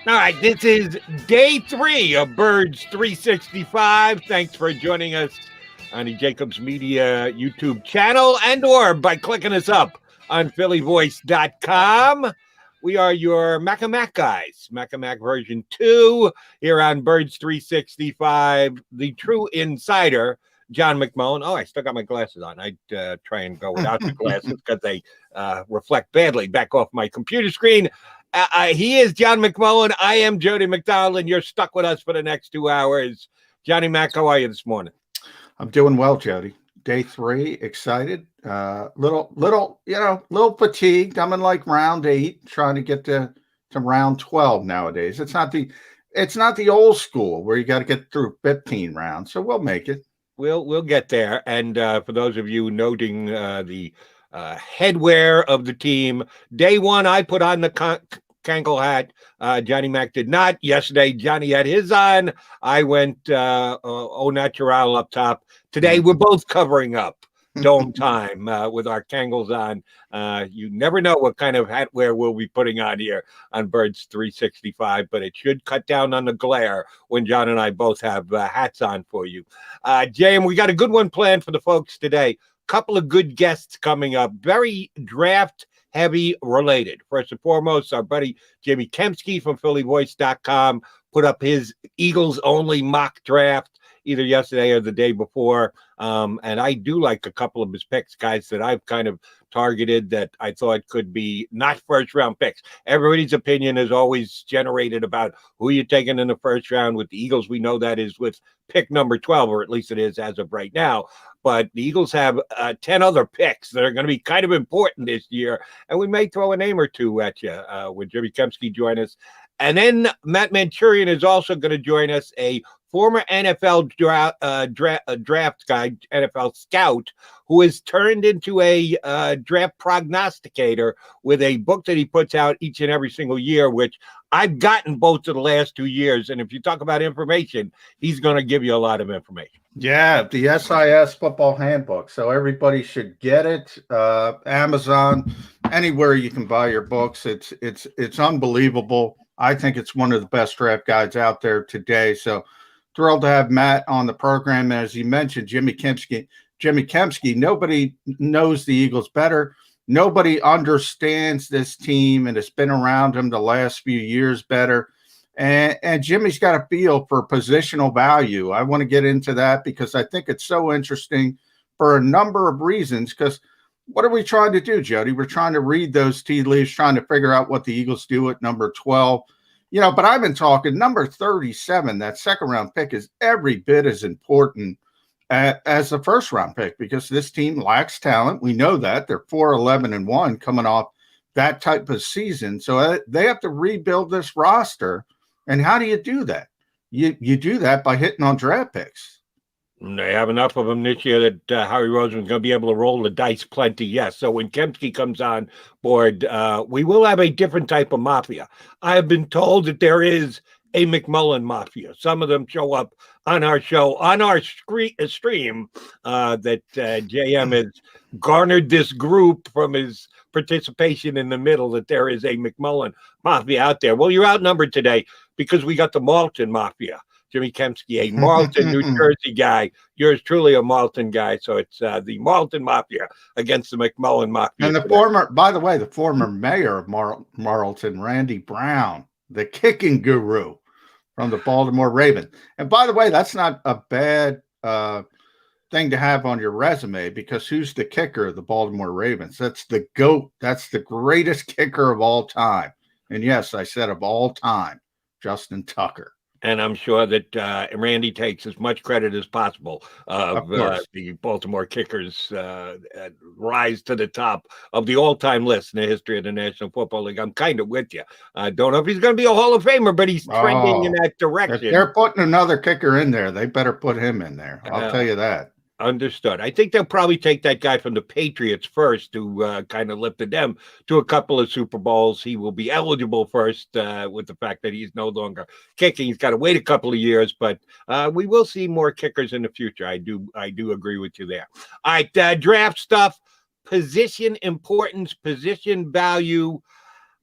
All right, this is day 3 of Birds 365. Thanks for joining us on the JAKIB's Media YouTube channel and or by clicking us up on phillyvoice.com. We are your Mac guys, Mac version 2 here on Birds 365. The true insider, John McMullen. Oh, I still got my glasses on. I'd try and go without the glasses because they reflect badly back off my computer screen. He is John McMullen. I am Jody McDonald, and you're stuck with us for the next 2 hours. Johnny Mac, how are you this morning? I'm doing well, Jody. Day 3, excited. Little fatigued. I'm in like round 8, trying to get to round 12 nowadays. It's not the old school where you got to get through 15 rounds. So we'll make it. We'll get there. And for those of you noting the headwear of the team, day 1, I put on the Kangol hat. Johnny Mac did not. Yesterday, Johnny had his on. I went au natural up top. Today, we're both covering up dome time with our Kangols on. You never know what kind of hatwear we'll be putting on here on Birds 365, but it should cut down on the glare when John and I both have hats on for you. JM, we got a good one planned for the folks today. Couple of good guests coming up, very draft heavy related. First and foremost, our buddy Jimmy Kempski from phillyvoice.com put up his Eagles only mock draft either yesterday or the day before. And I do like a couple of his picks, guys, that I've kind of targeted that I thought could be not first round picks. Everybody's opinion is always generated about who you're taking in the first round. With the Eagles, we know that is with pick number 12, or at least it is as of right now. But the Eagles have 10 other picks that are going to be kind of important this year. And we may throw a name or two at you when Jimmy Kempski join us. And then Matt Manocherian is also going to join us, a former NFL draft guy, NFL scout, who has turned into a draft prognosticator with a book that he puts out each and every single year, which I've gotten both of the last 2 years. And if you talk about information, he's going to give you a lot of information. Yeah, the SIS Football Handbook. So everybody should get it. Amazon, anywhere you can buy your books. It's unbelievable. I think it's one of the best draft guides out there today. So thrilled to have Matt on the program. As you mentioned, Jimmy Kempski, nobody knows the Eagles better. Nobody understands this team and has been around him the last few years better. And Jimmy's got a feel for positional value. I want to get into that because I think it's so interesting for a number of reasons. Because what are we trying to do, Jody? We're trying to read those tea leaves, trying to figure out what the Eagles do at number 12. But I've been talking number 37, that second round pick is every bit as important as the first round pick because this team lacks talent. We know that. They're 4-11-1 coming off that type of season. So they have to rebuild this roster. And how do you do that? You do that by hitting on draft picks. They have enough of them this year that Howie Roseman's going to be able to roll the dice plenty, yes. So when Kempski comes on board, we will have a different type of mafia. I have been told that there is a McMullen mafia. Some of them show up on our show, on our stream, that JM has garnered this group from his participation in the middle, that there is a McMullen mafia out there. Well, you're outnumbered today because we got the Malton mafia. Jimmy Kempski, a Marlton, New Jersey guy. Yours truly a Malton guy. So it's the Malton Mafia against the McMullen Mafia. And the former mayor of Marlton, Randy Brown, the kicking guru from the Baltimore Ravens. And by the way, that's not a bad thing to have on your resume because who's the kicker of the Baltimore Ravens? That's the GOAT. That's the greatest kicker of all time. And yes, I said of all time, Justin Tucker. And I'm sure that Randy takes as much credit as possible of the Baltimore kickers' rise to the top of the all-time list in the history of the National Football League. I'm kind of with you. I don't know if he's going to be a Hall of Famer, but he's trending in that direction. If they're putting another kicker in there, they better put him in there. I'll tell you that. Understood. I think they'll probably take that guy from the Patriots first, who kind of lifted them to a couple of Super Bowls. He will be eligible first with the fact that he's no longer kicking. He's got to wait a couple of years, but we will see more kickers in the future. I do agree with you there. All right, draft stuff, position importance, position value.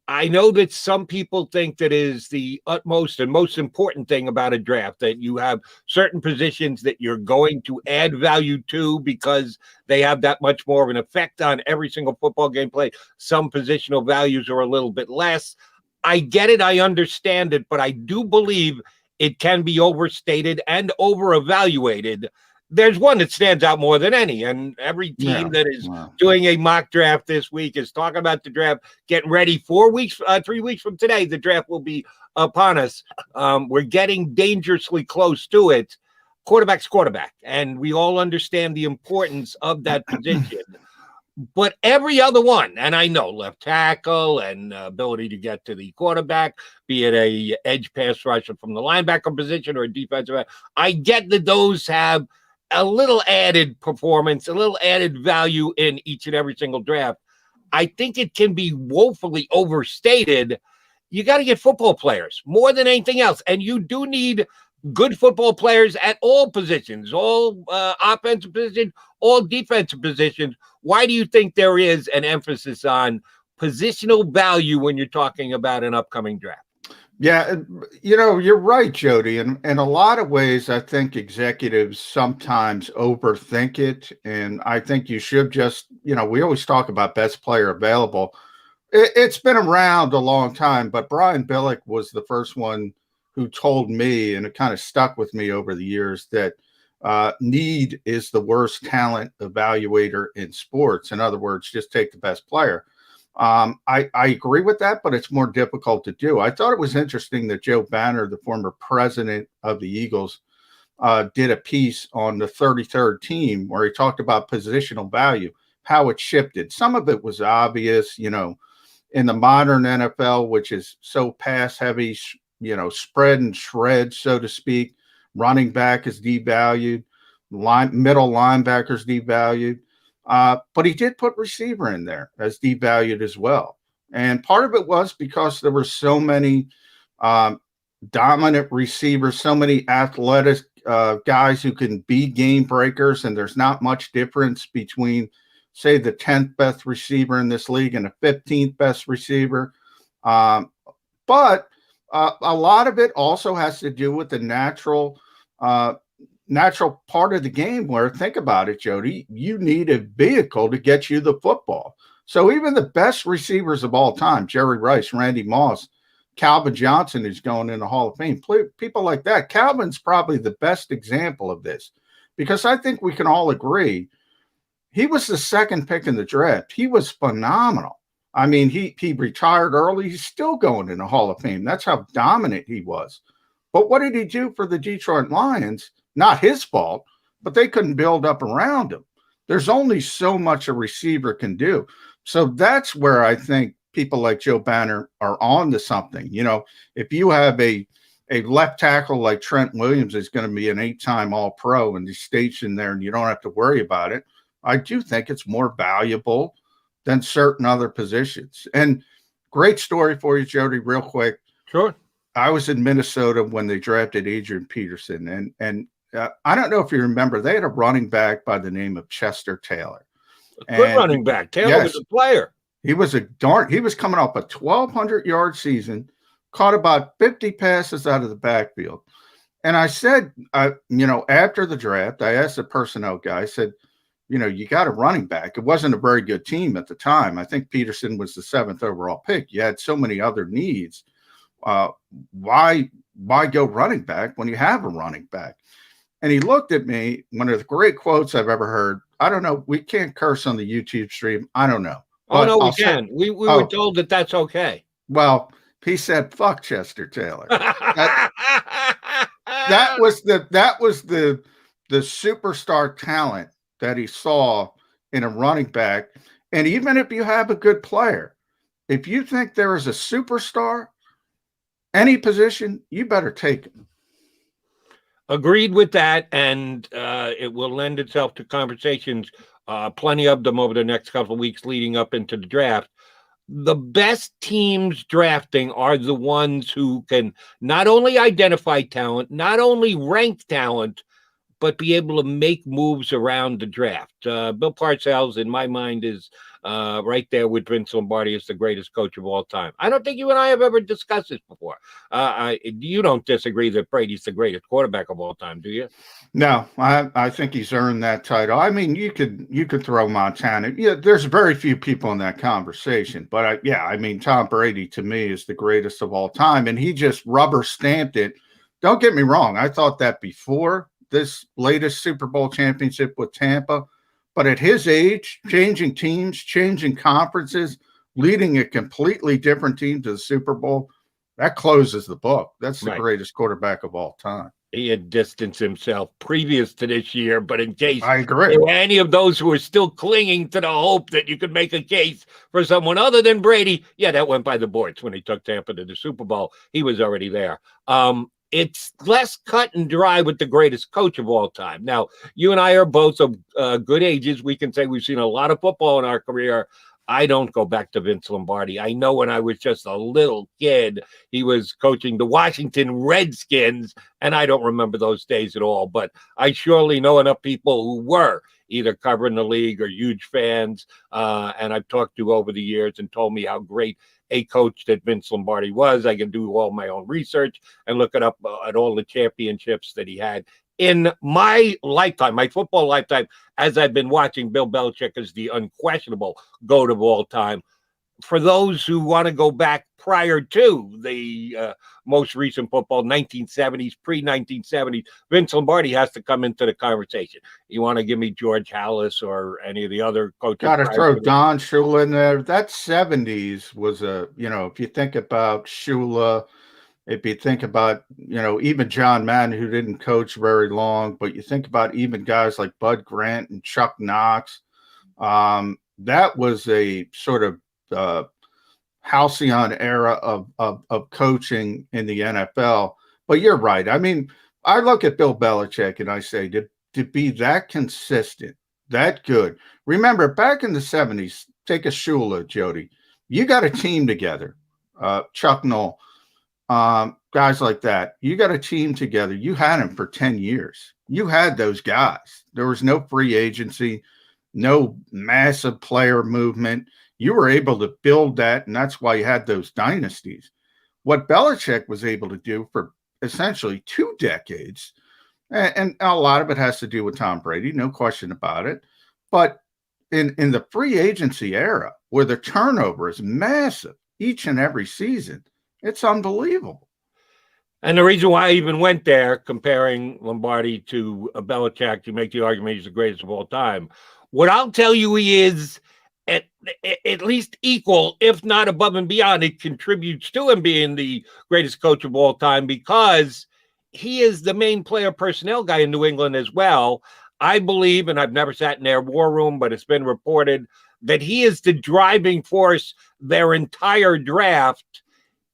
I know that some people think that is the utmost and most important thing about a draft, that you have certain positions that you're going to add value to because they have that much more of an effect on every single football game play. Some positional values are a little bit less. I get it. I understand it, but I do believe it can be overstated and over-evaluated. There's one that stands out more than any, and every team that is doing a mock draft this week is talking about the draft, getting ready 3 weeks from today. The draft will be upon us. We're getting dangerously close to it. Quarterback's quarterback, and we all understand the importance of that position. But every other one, and I know left tackle and ability to get to the quarterback, be it a edge pass rusher from the linebacker position or a defensive end, I get that those have a little added performance, a little added value in each and every single draft. I think it can be woefully overstated. You got to get football players more than anything else. And you do need good football players at all positions, all offensive positions, all defensive positions. Why do you think there is an emphasis on positional value when you're talking about an upcoming draft? Yeah, you're right, Jody. And in a lot of ways, I think executives sometimes overthink it. And I think you should just, we always talk about best player available. It's been around a long time, but Brian Billick was the first one who told me, and it kind of stuck with me over the years, that need is the worst talent evaluator in sports. In other words, just take the best player. I agree with that, but it's more difficult to do. I thought it was interesting that Joe Banner, the former president of the Eagles, did a piece on the 33rd team where he talked about positional value, how it shifted. Some of it was obvious, in the modern NFL, which is so pass heavy, spread and shred, so to speak. Running back is devalued, middle linebackers devalued. But he did put receiver in there as devalued as well. And part of it was because there were so many dominant receivers, so many athletic guys who can be game breakers, and there's not much difference between, say, the 10th best receiver in this league and the 15th best receiver. But a lot of it also has to do with the natural part of the game where, think about it, Jody, you need a vehicle to get you the football. So even the best receivers of all time, Jerry Rice, Randy Moss, Calvin Johnson, who's going in the Hall of Fame, people like that. Calvin's probably the best example of this, because I think we can all agree he was the second pick in the draft. He was phenomenal. I mean, he retired early. He's still going in the Hall of Fame. That's how dominant he was. But what did he do for the Detroit Lions? Not his fault, but they couldn't build up around him. There's only so much a receiver can do. So that's where I think people like Joe Banner are on to something. If you have a left tackle like Trent Williams is going to be an 8-time All-Pro and he's stationed there and you don't have to worry about it, I do think it's more valuable than certain other positions. And great story for you, Jody, real quick. Sure. I was in Minnesota when they drafted Adrian Peterson, and I don't know if you remember, they had a running back by the name of Chester Taylor. Good running back. Taylor was a player. He was he was coming off a 1,200-yard season, caught about 50 passes out of the backfield. And I said, after the draft, I asked the personnel guy, I said, you got a running back. It wasn't a very good team at the time. I think Peterson was the 7th overall pick. You had so many other needs. Why go running back when you have a running back? And he looked at me, one of the great quotes I've ever heard. I don't know. We can't curse on the YouTube stream. I don't know. Oh, no, we can. We were told that that's okay. Well, he said, fuck Chester Taylor. That was the superstar talent that he saw in a running back. And even if you have a good player, if you think there is a superstar, any position, you better take him. Agreed with that, and it will lend itself to conversations, plenty of them over the next couple of weeks leading up into the draft. The best teams drafting are the ones who can not only identify talent, not only rank talent, but be able to make moves around the draft. Bill Parcells, in my mind, is right there with Vince Lombardi as the greatest coach of all time. I don't think you and I have ever discussed this before. You don't disagree that Brady's the greatest quarterback of all time, do you? No, I think he's earned that title. I mean, you could throw Montana. Yeah, there's very few people in that conversation, but I mean, Tom Brady to me is the greatest of all time, and he just rubber stamped it. Don't get me wrong, I thought that before this latest Super Bowl championship with Tampa, but at his age, changing teams, changing conferences, leading a completely different team to the Super Bowl, that closes the book. That's the greatest quarterback of all time. He had distanced himself previous to this year, but in case I agree, there were any of those who are still clinging to the hope that you could make a case for someone other than Brady, yeah, that went by the boards when he took Tampa to the Super Bowl. He was already there. It's less cut and dry with the greatest coach of all time. Now, you and I are both of good ages. We can say we've seen a lot of football in our career. I don't go back to Vince Lombardi. I know when I was just a little kid, he was coaching the Washington Redskins, and I don't remember those days at all. But I surely know enough people who were either covering the league or huge fans, and I've talked to over the years and told me how great a coach that Vince Lombardi was. I can do all my own research and look it up at all the championships that he had. In my lifetime, my football lifetime, as I've been watching, Bill Belichick is the unquestionable GOAT of all time. For those who want to go back prior to the most recent football, 1970s, pre-1970s, Vince Lombardi has to come into the conversation. You want to give me George Halas or any of the other coaches? Got to throw Don Shula in there. That 70s was if you think about Shula, if you think about, even John Madden, who didn't coach very long, but you think about even guys like Bud Grant and Chuck Knox, that was a sort of halcyon era of coaching in the NFL. But you're right. I mean, I look at Bill Belichick and I say, to be that consistent, that good. Remember, back in the 70s, take a Shula, Jody. You got a team together, Chuck Noll. Guys like that, you got a team together. You had them for 10 years. You had those guys. There was no free agency, no massive player movement. You were able to build that, and that's why you had those dynasties. What Belichick was able to do for essentially 2 decades, and a lot of it has to do with Tom Brady, no question about it. But in the free agency era, where the turnover is massive each and every season, it's unbelievable. And the reason why I even went there, comparing Lombardi to Belichick, to make the argument he's the greatest of all time, what I'll tell you he is at least equal, if not above and beyond. It contributes to him being the greatest coach of all time because he is the main player personnel guy in New England as well. I believe, and I've never sat in their war room, but it's been reported that he is the driving force their entire draft.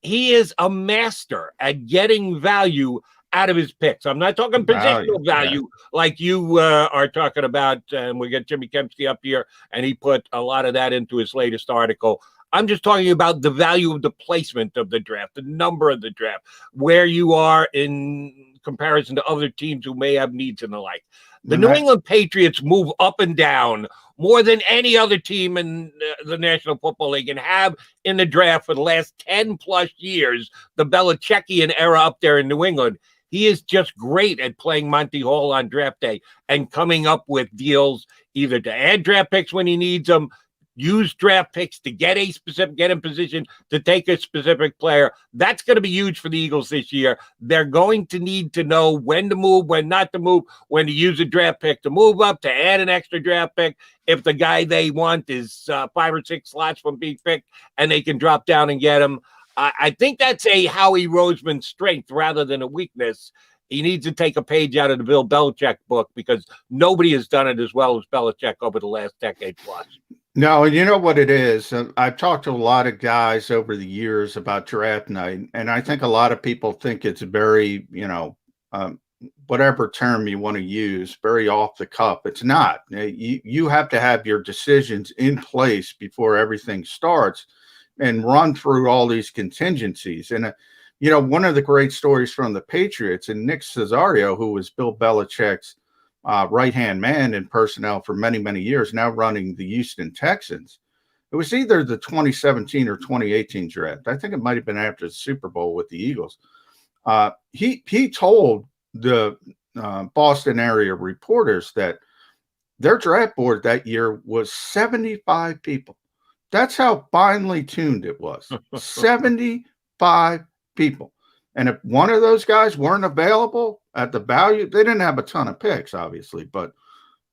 He is a master at getting value out of his picks. I'm not talking positional value like you are talking about. And we get Jimmy Kempski up here, and he put a lot of that into his latest article. I'm just talking about the value of the placement of the draft, the number of the draft, where you are in comparison to other teams who may have needs and the like. The New England Patriots move up and down more than any other team in the National Football League and have in the draft for the last 10 plus years, the Belichickian era up there in New England. He is just great at playing Monty Hall on draft day and coming up with deals either to add draft picks when he needs them, use draft picks to get in position to take a specific player. That's going to be huge for the Eagles this year. They're going to need to know when to move, when not to move, when to use a draft pick to move up, to add an extra draft pick. If the guy they want is 5 or 6 slots from being picked and they can drop down and get him. I think that's a Howie Roseman strength rather than a weakness. He needs to take a page out of the Bill Belichick book because nobody has done it as well as Belichick over the last decade plus. No, and you know what it is? I've talked to a lot of guys over the years about draft night, and I think a lot of people think it's very, whatever term you want to use, very off the cuff. It's not. You have to have your decisions in place before everything starts and run through all these contingencies. And, one of the great stories from the Patriots, and Nick Caserio, who was Bill Belichick's right-hand man in personnel for many, many years, now running the Houston Texans. It was either the 2017 or 2018 draft. I think it might have been after the Super Bowl with the Eagles. He told the Boston area reporters that their draft board that year was 75 people. That's how finely tuned it was. 75 people. And if one of those guys weren't available at the value, they didn't have a ton of picks, obviously, but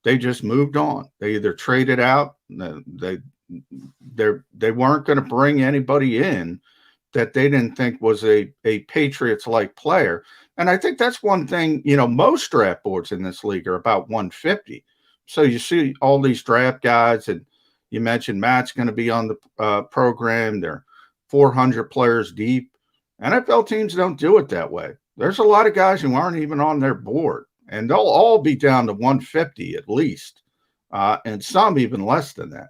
they just moved on. They either traded out, they weren't going to bring anybody in that they didn't think was a Patriots-like player. And I think that's one thing, most draft boards in this league are about 150. So you see all these draft guys, and you mentioned Matt's going to be on the program. They're 400 players deep. NFL teams don't do it that way. There's a lot of guys who aren't even on their board, and they'll all be down to 150 at least, and some even less than that.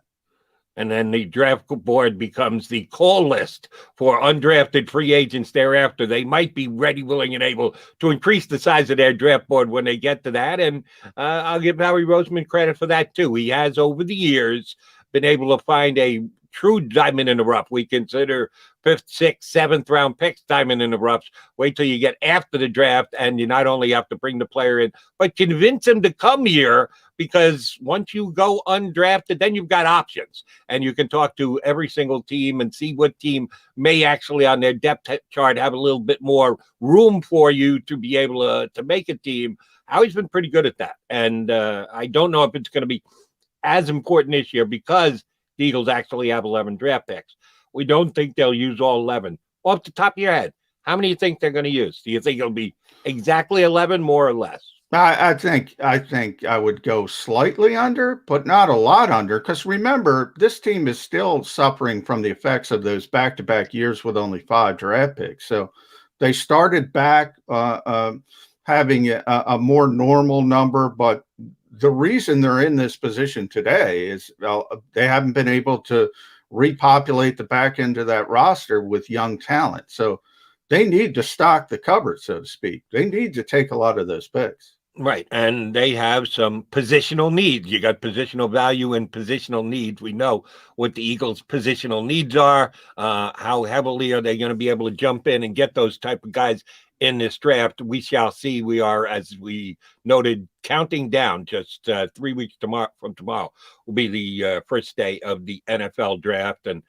And then the draft board becomes the call list for undrafted free agents thereafter. They might be ready, willing, and able to increase the size of their draft board when they get to that. And I'll give Howie Roseman credit for that, too. He has, over the years, been able to find a true diamond in the rough. We consider 5th, 6th, 7th round picks diamond in the roughs. Wait till you get after the draft, and you not only have to bring the player in, but convince him to come here, because once you go undrafted, then you've got options, and you can talk to every single team and see what team may actually on their depth chart have a little bit more room for you to be able to make a team. Howie's been pretty good at that, and I don't know if it's going to be as important this year because the Eagles actually have 11 draft picks. We don't think they'll use all 11. Off the top of your head, how many do you think they're going to use? Do you think it'll be exactly 11, more or less? I think I would go slightly under, but not a lot under, because remember, this team is still suffering from the effects of those back-to-back years with only 5 draft picks. So they started back having a more normal number, but the reason they're in this position today is they haven't been able to repopulate the back end of that roster with young talent. So they need to stock the cupboard, so to speak. They need to take a lot of those picks. Right. And they have some positional needs. You got positional value and positional needs. We know what the Eagles' positional needs are. How heavily are they going to be able to jump in and get those type of guys in this draft? We shall see. We are, as we noted, counting down. Just 3 weeks from tomorrow will be the first day of the NFL draft, and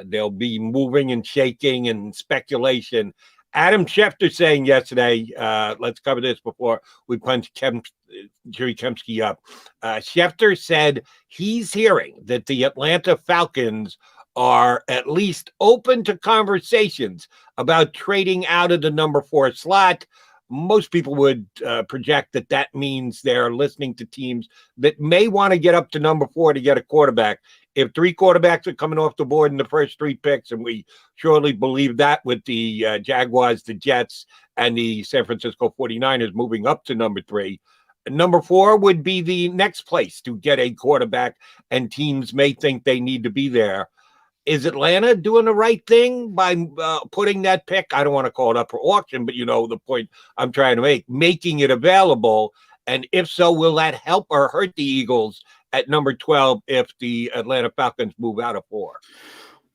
they'll be moving and shaking and speculation. Adam Schefter saying yesterday, let's cover this before we punch Jerry Kempski up. Schefter said he's hearing that the Atlanta Falcons are at least open to conversations about trading out of the number 4 slot. Most people would project that means they're listening to teams that may want to get up to number 4 to get a quarterback. If 3 quarterbacks are coming off the board in the first 3 picks, and we surely believe that with the Jaguars, the Jets, and the San Francisco 49ers moving up to number 3, number 4 would be the next place to get a quarterback, and teams may think they need to be there. Is Atlanta doing the right thing by putting that pick? I don't want to call it up for auction, but you know the point I'm trying to make, making it available. And if so, will that help or hurt the Eagles at number 12 if the Atlanta Falcons move out of 4?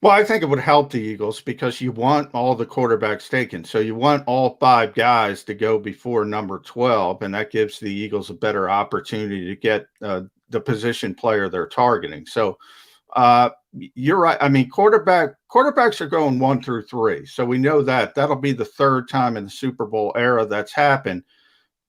Well, I think it would help the Eagles because you want all the quarterbacks taken. So you want all 5 guys to go before number 12, and that gives the Eagles a better opportunity to get the position player they're targeting. So you're right. I mean, quarterbacks are going 1 through 3. So we know that'll be the 3rd time in the Super Bowl era that's happened.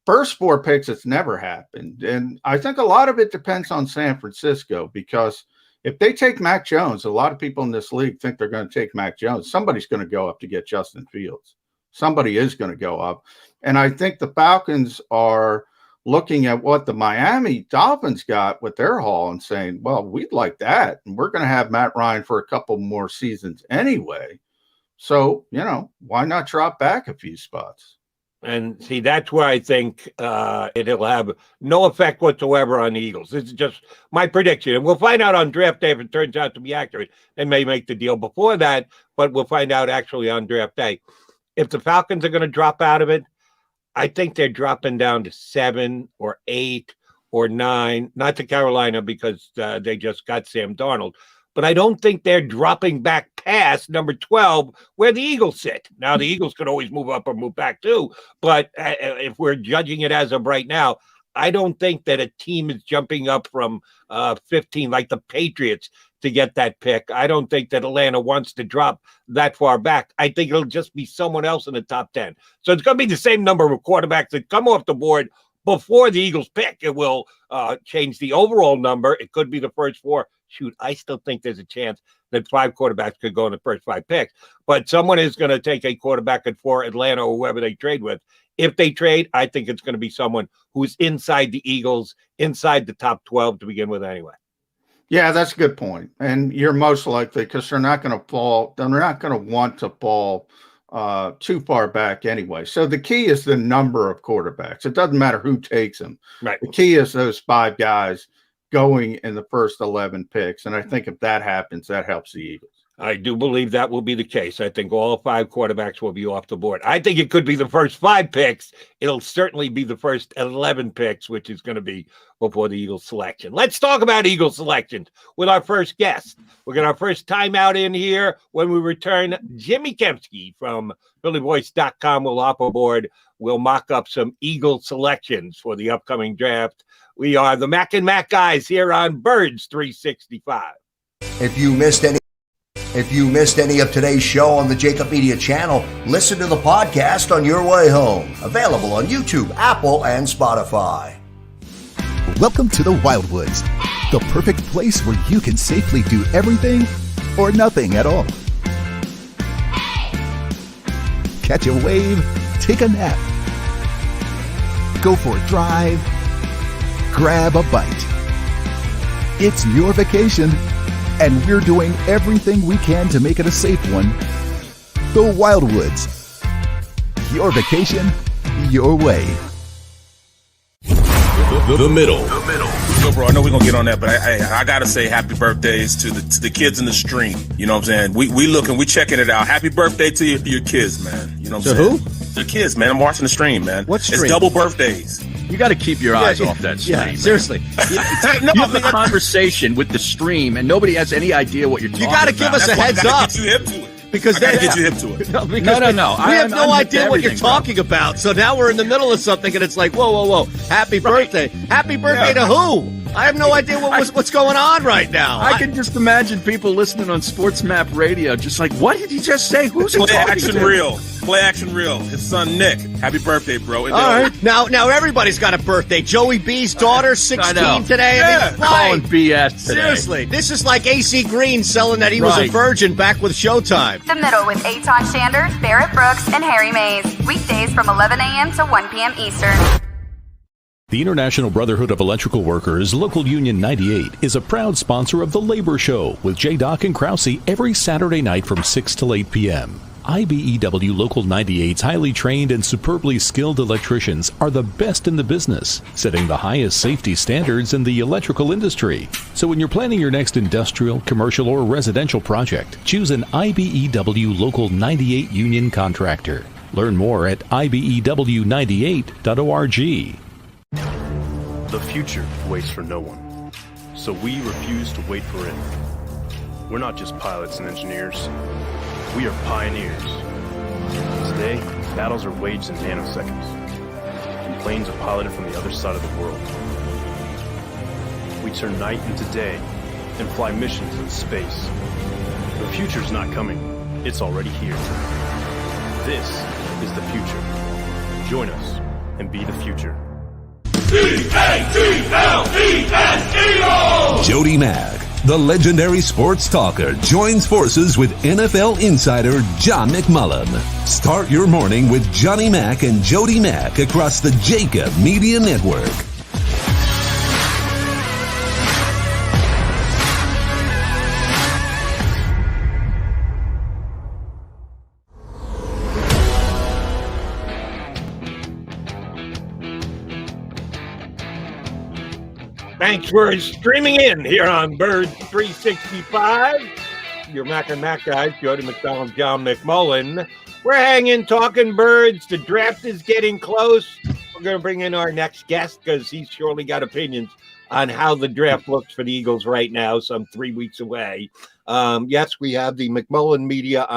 First 4 picks, it's never happened. And I think a lot of it depends on San Francisco, because if they take Mac Jones, a lot of people in this league think they're going to take Mac Jones. Somebody's going to go up to get Justin Fields. Somebody is going to go up. And I think the Falcons are looking at what the Miami Dolphins got with their haul and saying, well, we'd like that. And we're going to have Matt Ryan for a couple more seasons anyway. So, why not drop back a few spots? And see, that's where I think it'll have no effect whatsoever on the Eagles. This is just my prediction. And we'll find out on draft day if it turns out to be accurate. They may make the deal before that, but we'll find out actually on draft day. If the Falcons are going to drop out of it, I think they're dropping down to 7 or 8 or 9, not to Carolina because they just got Sam Darnold, but I don't think they're dropping back past number 12 where the Eagles sit. Now, the Eagles could always move up or move back too, but if we're judging it as of right now, I don't think that a team is jumping up from 15 like the Patriots to get that pick. I don't think that Atlanta wants to drop that far back. I think it'll just be someone else in the top 10. So it's going to be the same number of quarterbacks that come off the board before the Eagles pick. It will change the overall number. It could be the first 4. Shoot, I still think there's a chance that 5 quarterbacks could go in the first 5 picks. But someone is going to take a quarterback at 4, Atlanta or whoever they trade with. If they trade, I think it's going to be someone who's inside the Eagles, inside the top 12 to begin with anyway. Yeah, that's a good point. And you're most likely, because they're not going to fall, they're not going to want to fall too far back anyway. So the key is the number of quarterbacks. It doesn't matter who takes them. Right. The key is those 5 guys going in the first 11 picks. And I think if that happens, that helps the Eagles. I do believe that will be the case. I think all 5 quarterbacks will be off the board. I think it could be the first 5 picks. It'll certainly be the first 11 picks, which is going to be before the Eagles selection. Let's talk about Eagles selections with our first guest. We're going to our first timeout in here. When we return, Jimmy Kempski from PhillyVoice.com will hop aboard. We'll mock up some Eagles selections for the upcoming draft. We are the Mac and Mac guys here on Birds 365. If you missed any of today's show on the JAKIB Media channel, listen to the podcast on your way home. Available on YouTube, Apple, and Spotify. Welcome to the Wildwoods, the perfect place where you can safely do everything or nothing at all. Catch a wave, take a nap, go for a drive, grab a bite. It's your vacation, and we're doing everything we can to make it a safe one. The Wildwoods. Your vacation, your way. The middle. So, bro, I know we're gonna get on that, but I gotta say happy birthdays to the kids in the stream. You know what I'm saying? We checking it out. Happy birthday to your kids, man. You know what I'm saying? To who? The kids, man. I'm watching the stream, man. What stream? It's double birthdays. You got to keep your eyes off that stream. Yeah, seriously. You have a conversation with the stream, and nobody has any idea what you're talking about. You got to give us a heads up. Get you hip to it. Because I gotta get you hip to it. No. We have no idea what you're talking about. So now we're in the middle of something, and it's like, whoa. Happy birthday. Happy birthday to who? I have no idea what's going on right now. I can just imagine people listening on Sports Map Radio just like, what did he just say? Who's he Play talking action to? real. Play action real. His son Nick. Happy birthday, bro. All right. Now everybody's got a birthday. Joey B's daughter, 16 today. Yeah. Calling BS today. Seriously, this is like AC Green selling that he was a virgin back with Showtime. The Middle with Eitan Shander, Barrett Brooks, and Harry Mays. Weekdays from 11 a.m. to 1 p.m. Eastern. The International Brotherhood of Electrical Workers, Local Union 98, is a proud sponsor of The Labor Show with J. Doc and Krause every Saturday night from 6 to 8 p.m. IBEW Local 98's highly trained and superbly skilled electricians are the best in the business, setting the highest safety standards in the electrical industry. So when you're planning your next industrial, commercial, or residential project, choose an IBEW Local 98 union contractor. Learn more at IBEW98.org. The future waits for no one, so we refuse to wait for it. We're not just pilots and engineers, we are pioneers. Today, battles are waged in nanoseconds, and planes are piloted from the other side of the world. We turn night into day and fly missions in space. The future's not coming, it's already here. This is the future. Join us and be the future. D-A-T-L-E-S-E-O! Jody Mack, the legendary sports talker, joins forces with NFL insider John McMullen. Start your morning with Johnny Mack and Jody Mack across the JAKIB Media Network. Thanks for streaming in here on Birds 365. Your Mac and Mac guys, Jody McDonald, John McMullen. We're hanging, talking birds. The draft is getting close. We're going to bring in our next guest because he's surely got opinions on how the draft looks for the Eagles right now, some 3 weeks away. Yes, we have the McMullen Media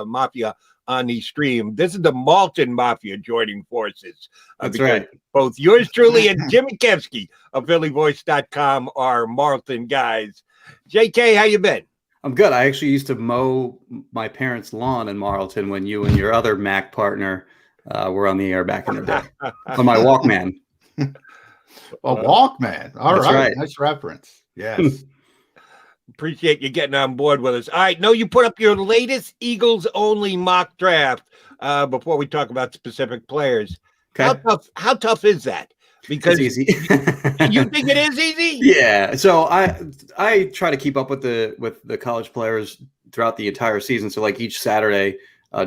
Mafia on the stream. This is the Malton Mafia joining forces. That's right. Both yours truly and Jimmy Kempski of PhillyVoice.com are Malton guys. JK, how you been? I'm good. I actually used to mow my parents' lawn in Marlton when you and your other Mac partner were on the air back in the day on my Walkman. A Walkman. All right. Nice reference. Yes. Appreciate you getting on board with us. All right. No, you put up your latest Eagles only mock draft before we talk about specific players. Okay. How tough is that? Because it's easy. You think it is easy? Yeah. So I try to keep up with the college players throughout the entire season. So like each Saturday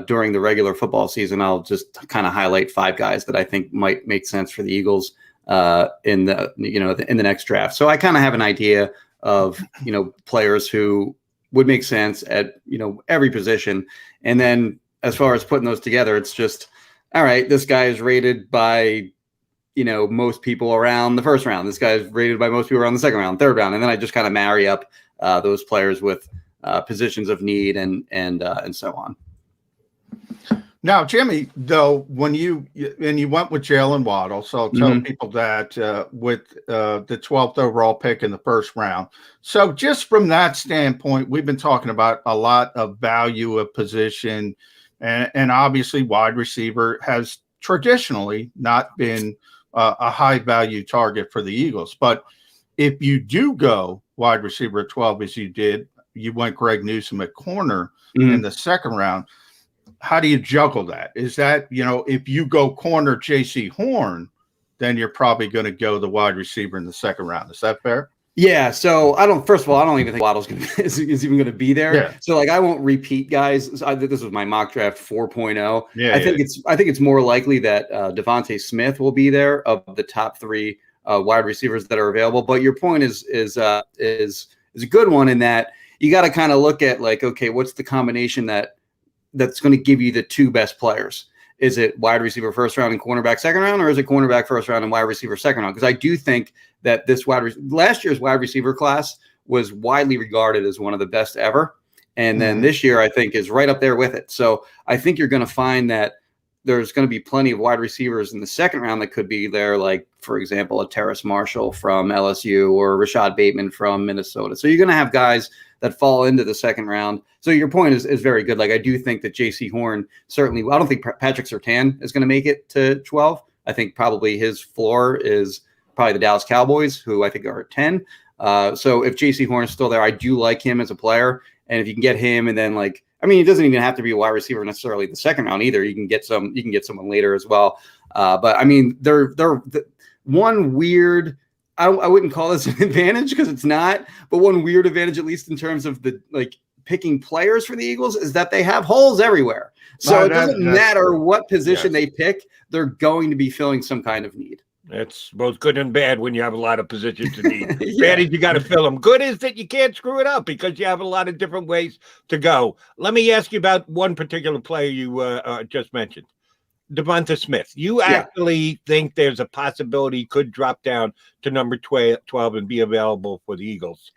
during the regular football season, I'll just kind of highlight 5 guys that I think might make sense for the Eagles in the next draft. So I kind of have an idea of players who would make sense at every position. And then as far as putting those together, it's just, all right, this guy is rated by most people around the first round. This guy is rated by most people around the second round, third round, and then I just kind of marry up those players with positions of need and so on. Now, Jimmy, though, when you went with Jalen Waddle, so tell people that with the 12th overall pick in the first round. So just from that standpoint, we've been talking about a lot of value of position, and obviously wide receiver has traditionally not been a high value target for the Eagles. But if you do go wide receiver at 12, as you did, you went Greg Newsome at corner in the second round. How do you juggle that? Is that, if you go corner JC Horn, then you're probably going to go the wide receiver in the second round. Is that fair? Yeah. So I don't even think Waddle's is even going to be there. Yeah. So like, I won't repeat guys. This was my mock draft 4.0. Yeah. I think it's more likely that Devontae Smith will be there of the top 3 wide receivers that are available. But your point is a good one in that you got to kind of look at like, okay, what's the combination that's going to give you the 2 best players? Is it wide receiver first round and cornerback second round, or is it cornerback first round and wide receiver second round? Because I do think that last year's wide receiver class was widely regarded as one of the best ever. And then this year, I think, is right up there with it. So I think you're going to find that there's going to be plenty of wide receivers in the second round that could be there, like, for example, a Terrace Marshall from LSU or Rashad Bateman from Minnesota. So you're going to have guys that fall into the second round. So your point is very good. Like, I do think that JC Horn certainly, I don't think Patrick Surtain is going to make it to 12. I think probably his floor is probably the Dallas Cowboys, who I think are at 10. So if JC Horn is still there, I do like him as a player. And if you can get him, and then it doesn't even have to be a wide receiver necessarily the second round either. You can get someone later as well. But I mean, they're one weird, I wouldn't call this an advantage because it's not, but one weird advantage, at least in terms of the picking players for the Eagles, is that they have holes everywhere. So it doesn't matter what position they pick, they're going to be filling some kind of need. It's both good and bad when you have a lot of positions to need. Bad is you got to fill them. Good is that you can't screw it up because you have a lot of different ways to go. Let me ask you about one particular player you just mentioned, Devonta Smith. You actually think there's a possibility he could drop down to number 12 and be available for the Eagles?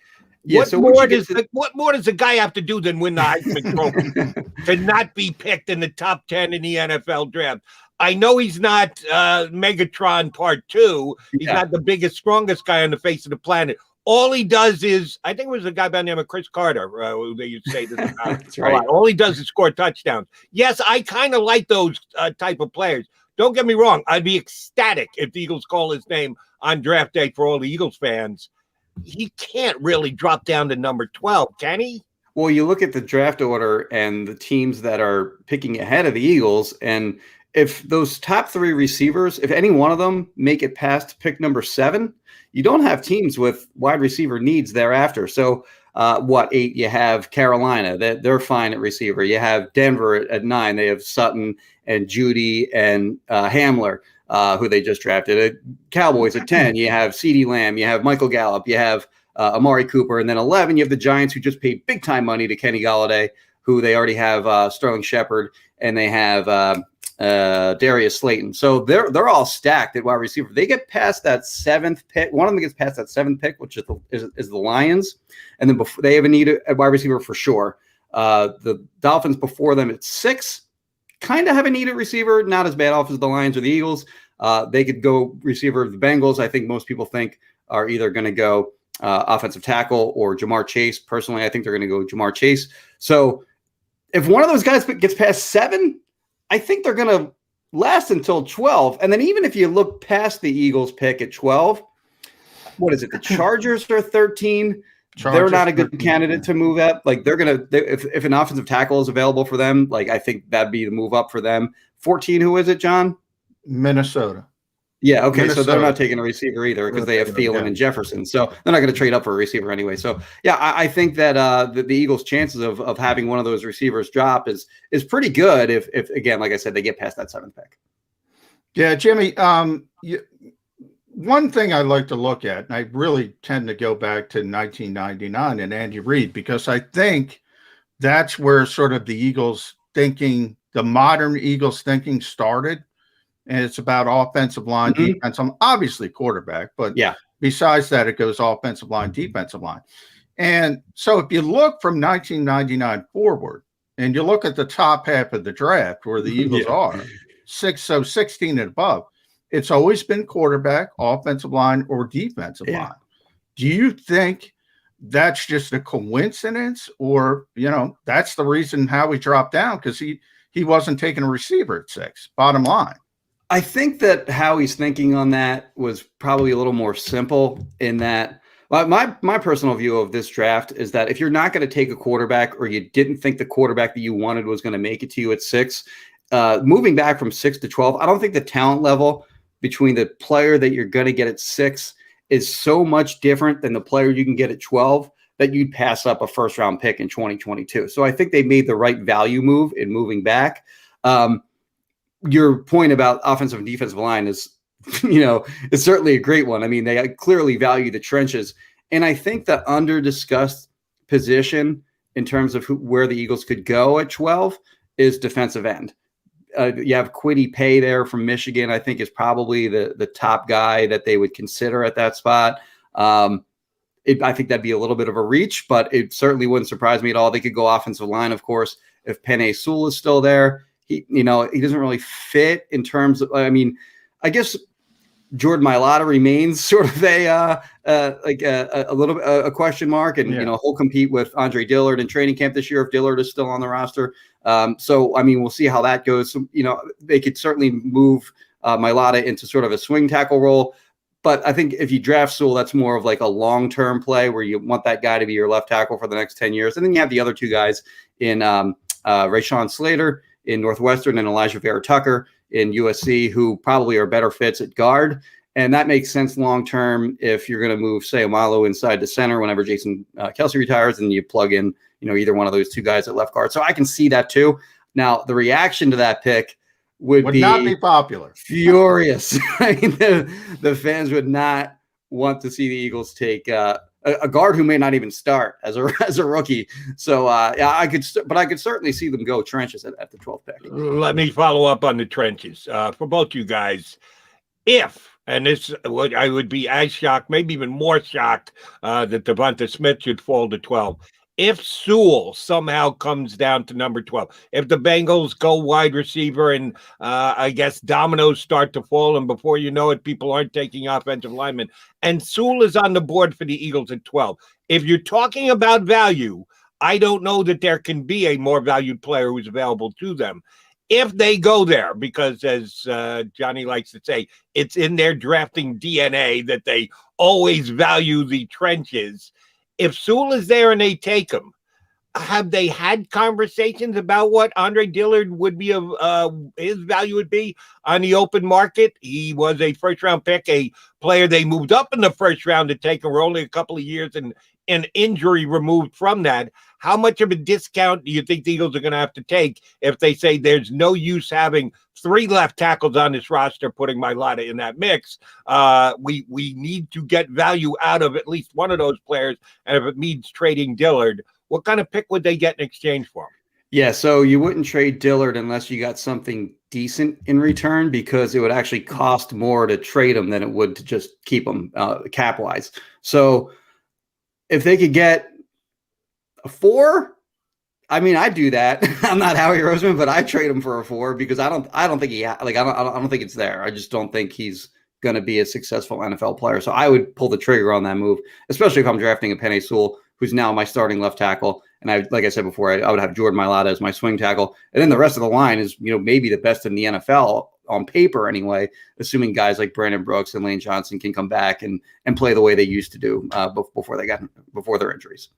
Yeah, what more does a guy have to do than win the Heisman Trophy to not be picked in the top 10 in the NFL draft? I know he's not Megatron Part 2. He's not the biggest, strongest guy on the face of the planet. All he does is, I think it was a guy by the name of Chris Carter, who they used to say this about. That's right. All he does is score touchdowns. Yes, I kind of like those type of players. Don't get me wrong. I'd be ecstatic if the Eagles call his name on draft day for all the Eagles fans. He can't really drop down to number 12, can he? Well, you look at the draft order and the teams that are picking ahead of the Eagles, and if those top 3 receivers, if any one of them make it past pick number 7, you don't have teams with wide receiver needs thereafter. So 8, you have Carolina, they're fine at receiver. You have Denver at 9. They have Sutton and Judy and Hamler, who they just drafted. Cowboys at 10, you have CeeDee Lamb, you have Michael Gallup, you have Amari Cooper. And then 11, you have the Giants, who just paid big time money to Kenny Golladay, who they already have Sterling Shepard, and they have Darius Slayton. So they're all stacked at wide receiver. They get past that 7th pick. One of them gets past that 7th pick, which is the Lions, and then they have a need at wide receiver for sure. The Dolphins before them at 6 kind of have a need at receiver, not as bad off as the Lions or the Eagles. They could go receiver of the Bengals. I think most people think are either going to go offensive tackle or Jamar Chase. Personally, I think they're going to go Jamar Chase. So if one of those guys gets past 7, I think they're going to last until 12. And then even if you look past the Eagles pick at 12, what is it? The Chargers are 13. They're not a good candidate to move up. Like if an offensive tackle is available for them, like I think that'd be the move up for them. 14, who is it, John? Minnesota. Yeah, okay, Minnesota. So they're not taking a receiver either because they have Thielen and Jefferson. So they're not going to trade up for a receiver anyway. So, yeah, I think that the Eagles' chances of having one of those receivers drop is pretty good if, again, like I said, they get past that 7th pick. Yeah, Jimmy, one thing I like to look at, and I really tend to go back to 1999 and Andy Reid, because I think that's where sort of the Eagles thinking, the modern Eagles thinking started. And it's about offensive line, defense, obviously quarterback, but besides that, it goes offensive line, defensive line. And so if you look from 1999 forward and you look at the top half of the draft where the Eagles are, 16 and above, it's always been quarterback, offensive line, or defensive line. Do you think that's just a coincidence, or, that's the reason how he dropped down? Because he wasn't taking a receiver at 6, bottom line. I think that how he's thinking on that was probably a little more simple in that my personal view of this draft is that if you're not going to take a quarterback, or you didn't think the quarterback that you wanted was going to make it to you at 6, moving back from 6 to 12, I don't think the talent level between the player that you're going to get at 6 is so much different than the player you can get at 12 that you'd pass up a first-round pick in 2022. So I think they made the right value move in moving back. Your point about offensive and defensive line is, is certainly a great one. I mean, they clearly value the trenches. And I think the under-discussed position in terms of where the Eagles could go at 12 is defensive end. You have Kwity Paye there from Michigan, I think is probably the top guy that they would consider at that spot. I think that'd be a little bit of a reach, but it certainly wouldn't surprise me at all. They could go offensive line, of course, if Penei Sewell is still there. He doesn't really fit in terms of, I guess Jordan Mailata remains sort of a little bit a question mark, and he'll compete with Andre Dillard in training camp this year if Dillard is still on the roster. So we'll see how that goes. So, they could certainly move Mailata into sort of a swing tackle role, but I think if you draft Sewell, that's more of like a long-term play where you want that guy to be your left tackle for the next 10 years, and then you have the other 2 guys in Rashawn Slater in Northwestern and Elijah Vera-Tucker in USC, who probably are better fits at guard. And that makes sense long-term if you're going to move Seumalo inside the center whenever Jason Kelsey retires, and you plug in, either one of those 2 guys at left guard. So I can see that too. Now, the reaction to that pick would not be popular. Furious. The fans would not want to see the Eagles take a guard who may not even start as a rookie. So I could certainly see them go trenches at the 12th pick. Let me follow up on the trenches for both you guys. And I would be as shocked, maybe even more shocked, that Devonta Smith should fall to 12. If Sewell somehow comes down to number 12, if the Bengals go wide receiver and I guess dominoes start to fall, and before you know it, people aren't taking offensive linemen, and Sewell is on the board for the Eagles at 12. If you're talking about value, I don't know that there can be a more valued player who's available to them. If they go there, because as Johnny likes to say, it's in their drafting DNA that they always value the trenches. If Sewell is there and they take him, have they had conversations about what Andre Dillard would be his value would be on the open market? He was a first-round pick, a player they moved up in the first round to take him. We're only a couple of years and an injury removed from that. How much of a discount do you think the Eagles are going to have to take if they say there's no use having 3 left tackles on this roster, putting Mailata in that mix? We need to get value out of at least one of those players, and if it means trading Dillard, what kind of pick would they get in exchange for him? Yeah, so you wouldn't trade Dillard unless you got something decent in return because it would actually cost more to trade him than it would to just keep him cap wise. So if they could get a 4, I mean, I'd do that. I'm not Howie Roseman, but I trade him for a 4 because I don't think I don't think it's there. I just don't think he's going to be a successful NFL player. So I would pull the trigger on that move, especially if I'm drafting a Penei Sewell, who's now my starting left tackle. And like I said before, I would have Jordan Mailata as my swing tackle. And then the rest of the line is, maybe the best in the NFL on paper anyway, assuming guys like Brandon Brooks and Lane Johnson can come back and play the way they used to do before their injuries.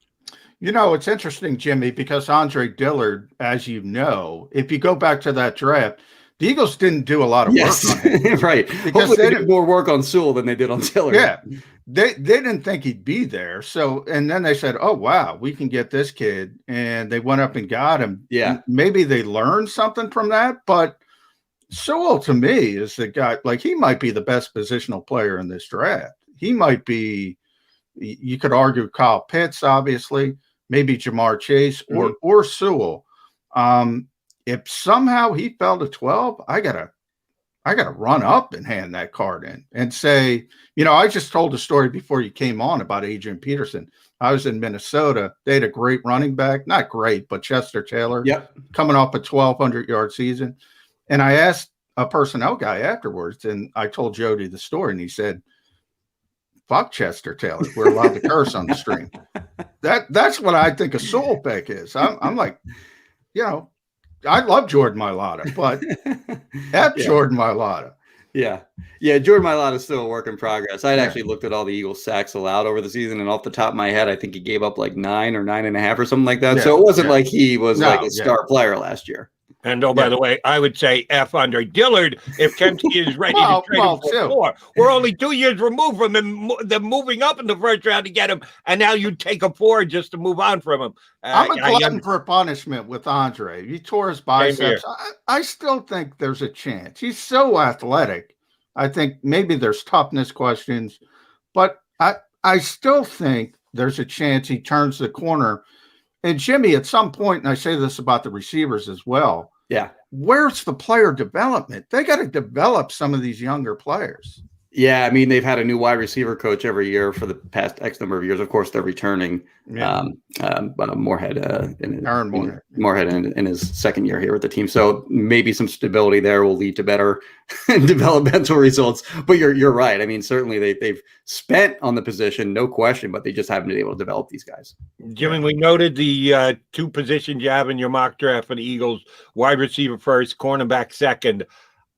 It's interesting, Jimmy, because Andre Dillard, as you know, if you go back to that draft, the Eagles didn't do a lot of work on him. Right. Because Hopefully they did more work on Sewell than they did on Dillard. Yeah. They didn't think he'd be there. So, and then they said, oh, wow, we can get this kid. And they went up and got him. Yeah. And maybe they learned something from that. But Sewell, to me, is the guy, like, he might be the best positional player in this draft. He might be, you could argue Kyle Pitts, obviously, maybe Jamar Chase or Sewell. If somehow he fell to 12, I gotta run up and hand that card in and say, I just told a story before you came on about Adrian Peterson. I was in Minnesota. They had a great running back, not great, but Chester Taylor, coming off a 1,200-yard season. And I asked a personnel guy afterwards, and I told Jody the story, and he said, fuck Chester Taylor. We're allowed to curse on the stream. That's what I think a soul pick is. I'm like, I love Jordan Mailata, but Jordan Mailata. Yeah. Jordan Mailata is still a work in progress. I'd actually looked at all the Eagles sacks allowed over the season, and off the top of my head, I think he gave up like 9 or 9.5 or something like that. So it wasn't like he was like a star player last year. And by the way, I would say F Andre Dillard if Kempski is ready to trade him for 4. We're only 2 years removed from them moving up in the first round to get him, and now you take a 4 just to move on from him. I'm a glutton for punishment with Andre. He tore his biceps. I still think there's a chance. He's so athletic. I think maybe there's toughness questions, but I still think there's a chance he turns the corner. And Jimmy, at some point, and I say this about the receivers as well, where's the player development? They got to develop some of these younger players. Yeah, I mean, they've had a new wide receiver coach every year for the past X number of years. Of course, they're returning Moorhead in his second year here with the team. So maybe some stability there will lead to better developmental results. But you're right. I mean, certainly they've spent on the position, no question, but they just haven't been able to develop these guys. Jimmy, we noted the 2 positions you have in your mock draft for the Eagles: wide receiver first, cornerback second.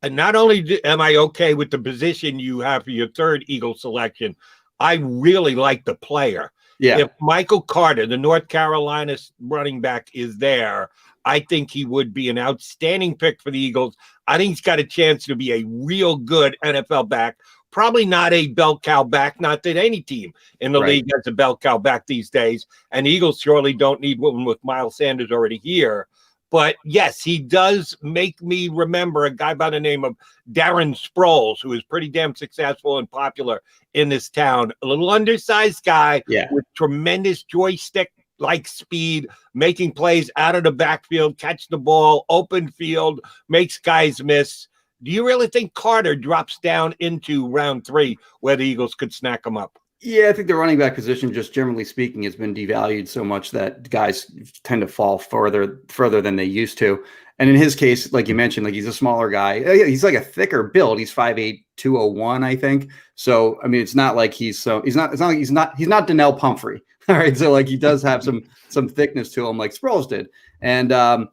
And not only am I okay with the position you have for your 3rd Eagle selection, I really like the player. Yeah. If Michael Carter, the North Carolina running back, is there, I think he would be an outstanding pick for the Eagles. I think he's got a chance to be a real good NFL back. Probably not a bell cow back, not that any team in the league has a bell cow back these days. And the Eagles surely don't need one with Miles Sanders already here. But yes, he does make me remember a guy by the name of Darren Sproles, who is pretty damn successful and popular in this town. A little undersized guy with tremendous joystick-like speed, making plays out of the backfield, catch the ball, open field, makes guys miss. Do you really think Carter drops down into round 3 where the Eagles could snack him up? Yeah, I think the running back position, just generally speaking, has been devalued so much that guys tend to fall further than they used to. And in his case, like you mentioned, like he's a smaller guy. He's like a thicker build. He's 5'8", 201, I think. So I mean, it's not like he's not Donnell Pumphrey. All right, so like he does have some thickness to him, like Sproles did. And I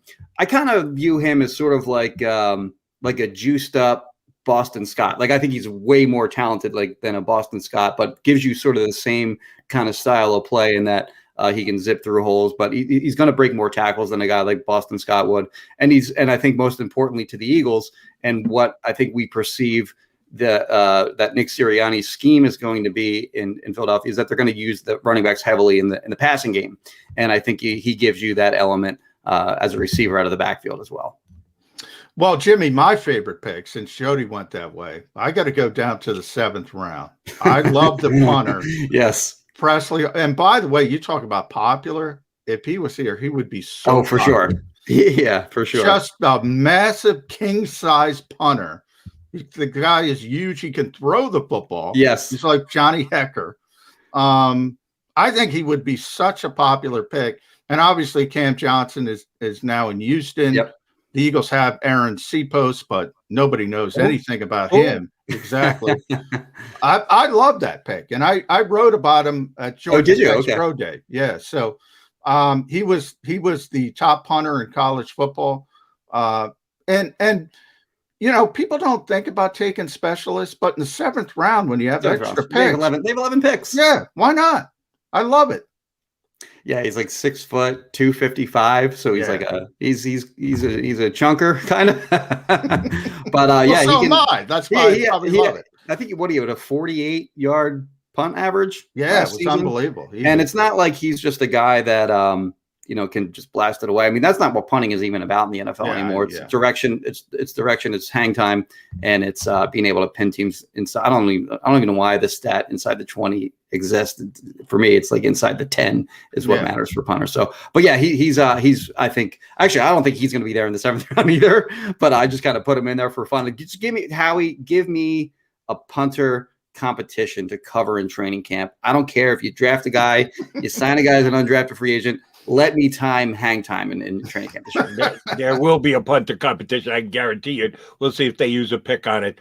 kind of view him as sort of like a juiced up Boston Scott. Like I think he's way more talented than a Boston Scott, but gives you sort of the same kind of style of play in that he can zip through holes, but he's going to break more tackles than a guy like Boston Scott would. And I think most importantly to the Eagles, and what I think we perceive that Nick Sirianni's scheme is going to be in Philadelphia is that they're going to use the running backs heavily in the passing game. And I think he gives you that element as a receiver out of the backfield as well. Well, Jimmy, my favorite pick, since Jody went that way, I got to go down to the 7th round. I love the punter. Yes. Presley. And by the way, you talk about popular. If he was here, he would be so for sure. Yeah, for sure. Just a massive king-size punter. The guy is huge. He can throw the football. Yes. He's like Johnny Hecker. I think he would be such a popular pick. And obviously Cam Johnson is now in Houston. Yep. The Eagles have Aaron Cephos, but nobody knows anything about him. Exactly. I love that pick. And I wrote about him at Georgia Pro Day. Yeah. So he was the top punter in college football. And you know, people don't think about taking specialists, but in the 7th round, when you have extra picks, they have 11 picks. Yeah, why not? I love it. Yeah, he's like 6 foot, 255. So he's like he's a chunker kind of. But well, yeah, so he can. Am I. That's why I probably love it. I think what do you have, a 48-yard punt average? Yeah, it's unbelievable. And it's not like he's just a guy that you know, can just blast it away. I mean, that's not what punting is even about in the NFL anymore. It's direction, it's direction, it's hang time, and it's being able to pin teams inside. I don't even know why this stat inside the 20 exists. For me, it's like inside the 10 is what matters for punters. So, but yeah, he's I think actually I don't think he's going to be there in the 7th round either. But I just kind of put him in there for fun. Like, just give me a punter competition to cover in training camp. I don't care if you draft a guy, you sign a guy as an undrafted free agent. Let me hang time in training camp this year. There will be a punter competition, I guarantee it. We'll see if they use a pick on it.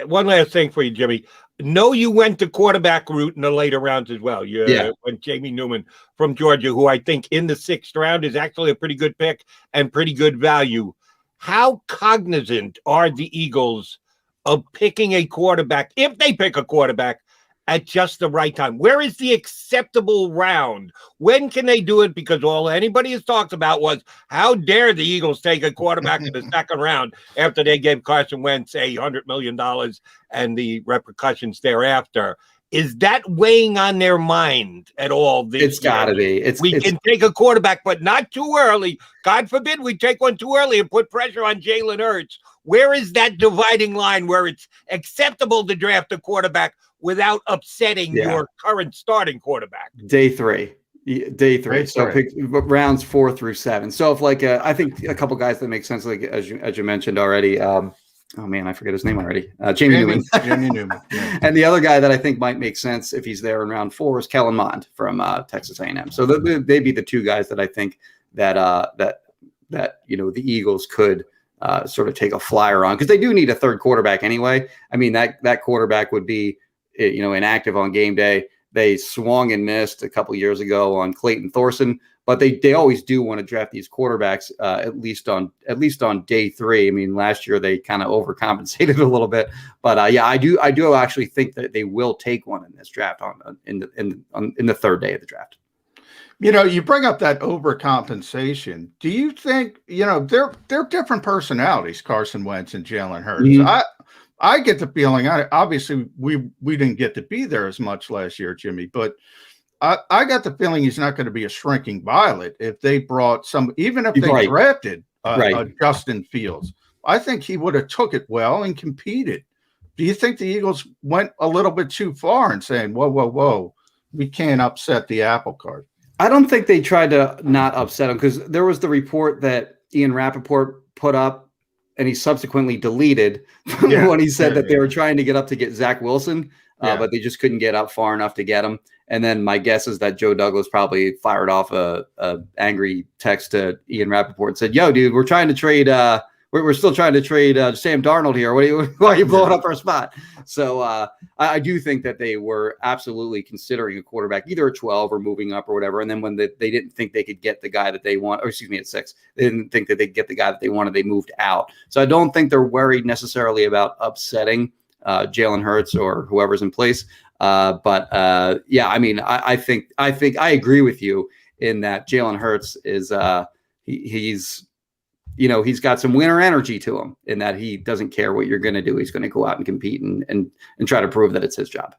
One last thing for you, Jimmy. No, you went the quarterback route in the later rounds as well. You went Jamie Newman from Georgia, who I think in the 6th round is actually a pretty good pick and pretty good value. How cognizant are the Eagles of picking a quarterback, if they pick a quarterback, at just the right time? Where is the acceptable round? When can they do it? Because all anybody has talked about was, how dare the Eagles take a quarterback in the 2nd round after they gave Carson Wentz $100 million and the repercussions thereafter. Is that weighing on their mind at all? It's got to be. We can take a quarterback, but not too early. God forbid we take one too early and put pressure on Jalen Hurts. Where is that dividing line where it's acceptable to draft a quarterback without upsetting your current starting quarterback? Day three. So pick rounds 4 through 7. So if like I think a couple guys that make sense, like as you mentioned already. Oh man, I forget his name already. Jamie Newman. Jamie Newman. Yeah. And the other guy that I think might make sense if he's there in round 4 is Kellen Mond from Texas A&M. So they'd be the two guys that I think that you know the Eagles could sort of take a flyer on, because they do need a 3rd quarterback anyway. I mean that quarterback would be inactive on game day. They swung and missed a couple years ago on Clayton Thorson, but they always do want to draft these quarterbacks at least on day 3. I mean, last year they kind of overcompensated a little bit, but I do actually think that they will take one in this draft in the 3rd day of the draft. You know, you bring up that overcompensation. Do you think they're different personalities, Carson Wentz and Jalen Hurts? Mm-hmm. I get the feeling, obviously we didn't get to be there as much last year, Jimmy, but I got the feeling he's not going to be a shrinking violet if they brought even if they drafted Justin Fields. I think he would have took it well and competed. Do you think the Eagles went a little bit too far in saying, whoa, we can't upset the apple cart? I don't think they tried to not upset him, because there was the report that Ian Rappaport put up, and he subsequently deleted when he said that they were trying to get Zach Wilson, but they just couldn't get up far enough to get him. And then my guess is that Joe Douglas probably fired off a angry text to Ian Rappaport and said, "Yo, dude, we're trying to trade. We're still trying to trade Sam Darnold here. Why are you blowing up our spot?" So I do think that they were absolutely considering a quarterback, either at 12 or moving up or whatever. And then when they didn't think they could get the guy that they want, or excuse me, at 6, they didn't think that they'd get the guy that they wanted, they moved out. So I don't think they're worried necessarily about upsetting Jalen Hurts or whoever's in place. But I mean, I think I agree with you in that Jalen Hurts is he's got some winner energy to him, in that he doesn't care what you're going to do. He's going to go out and compete and try to prove that it's his job.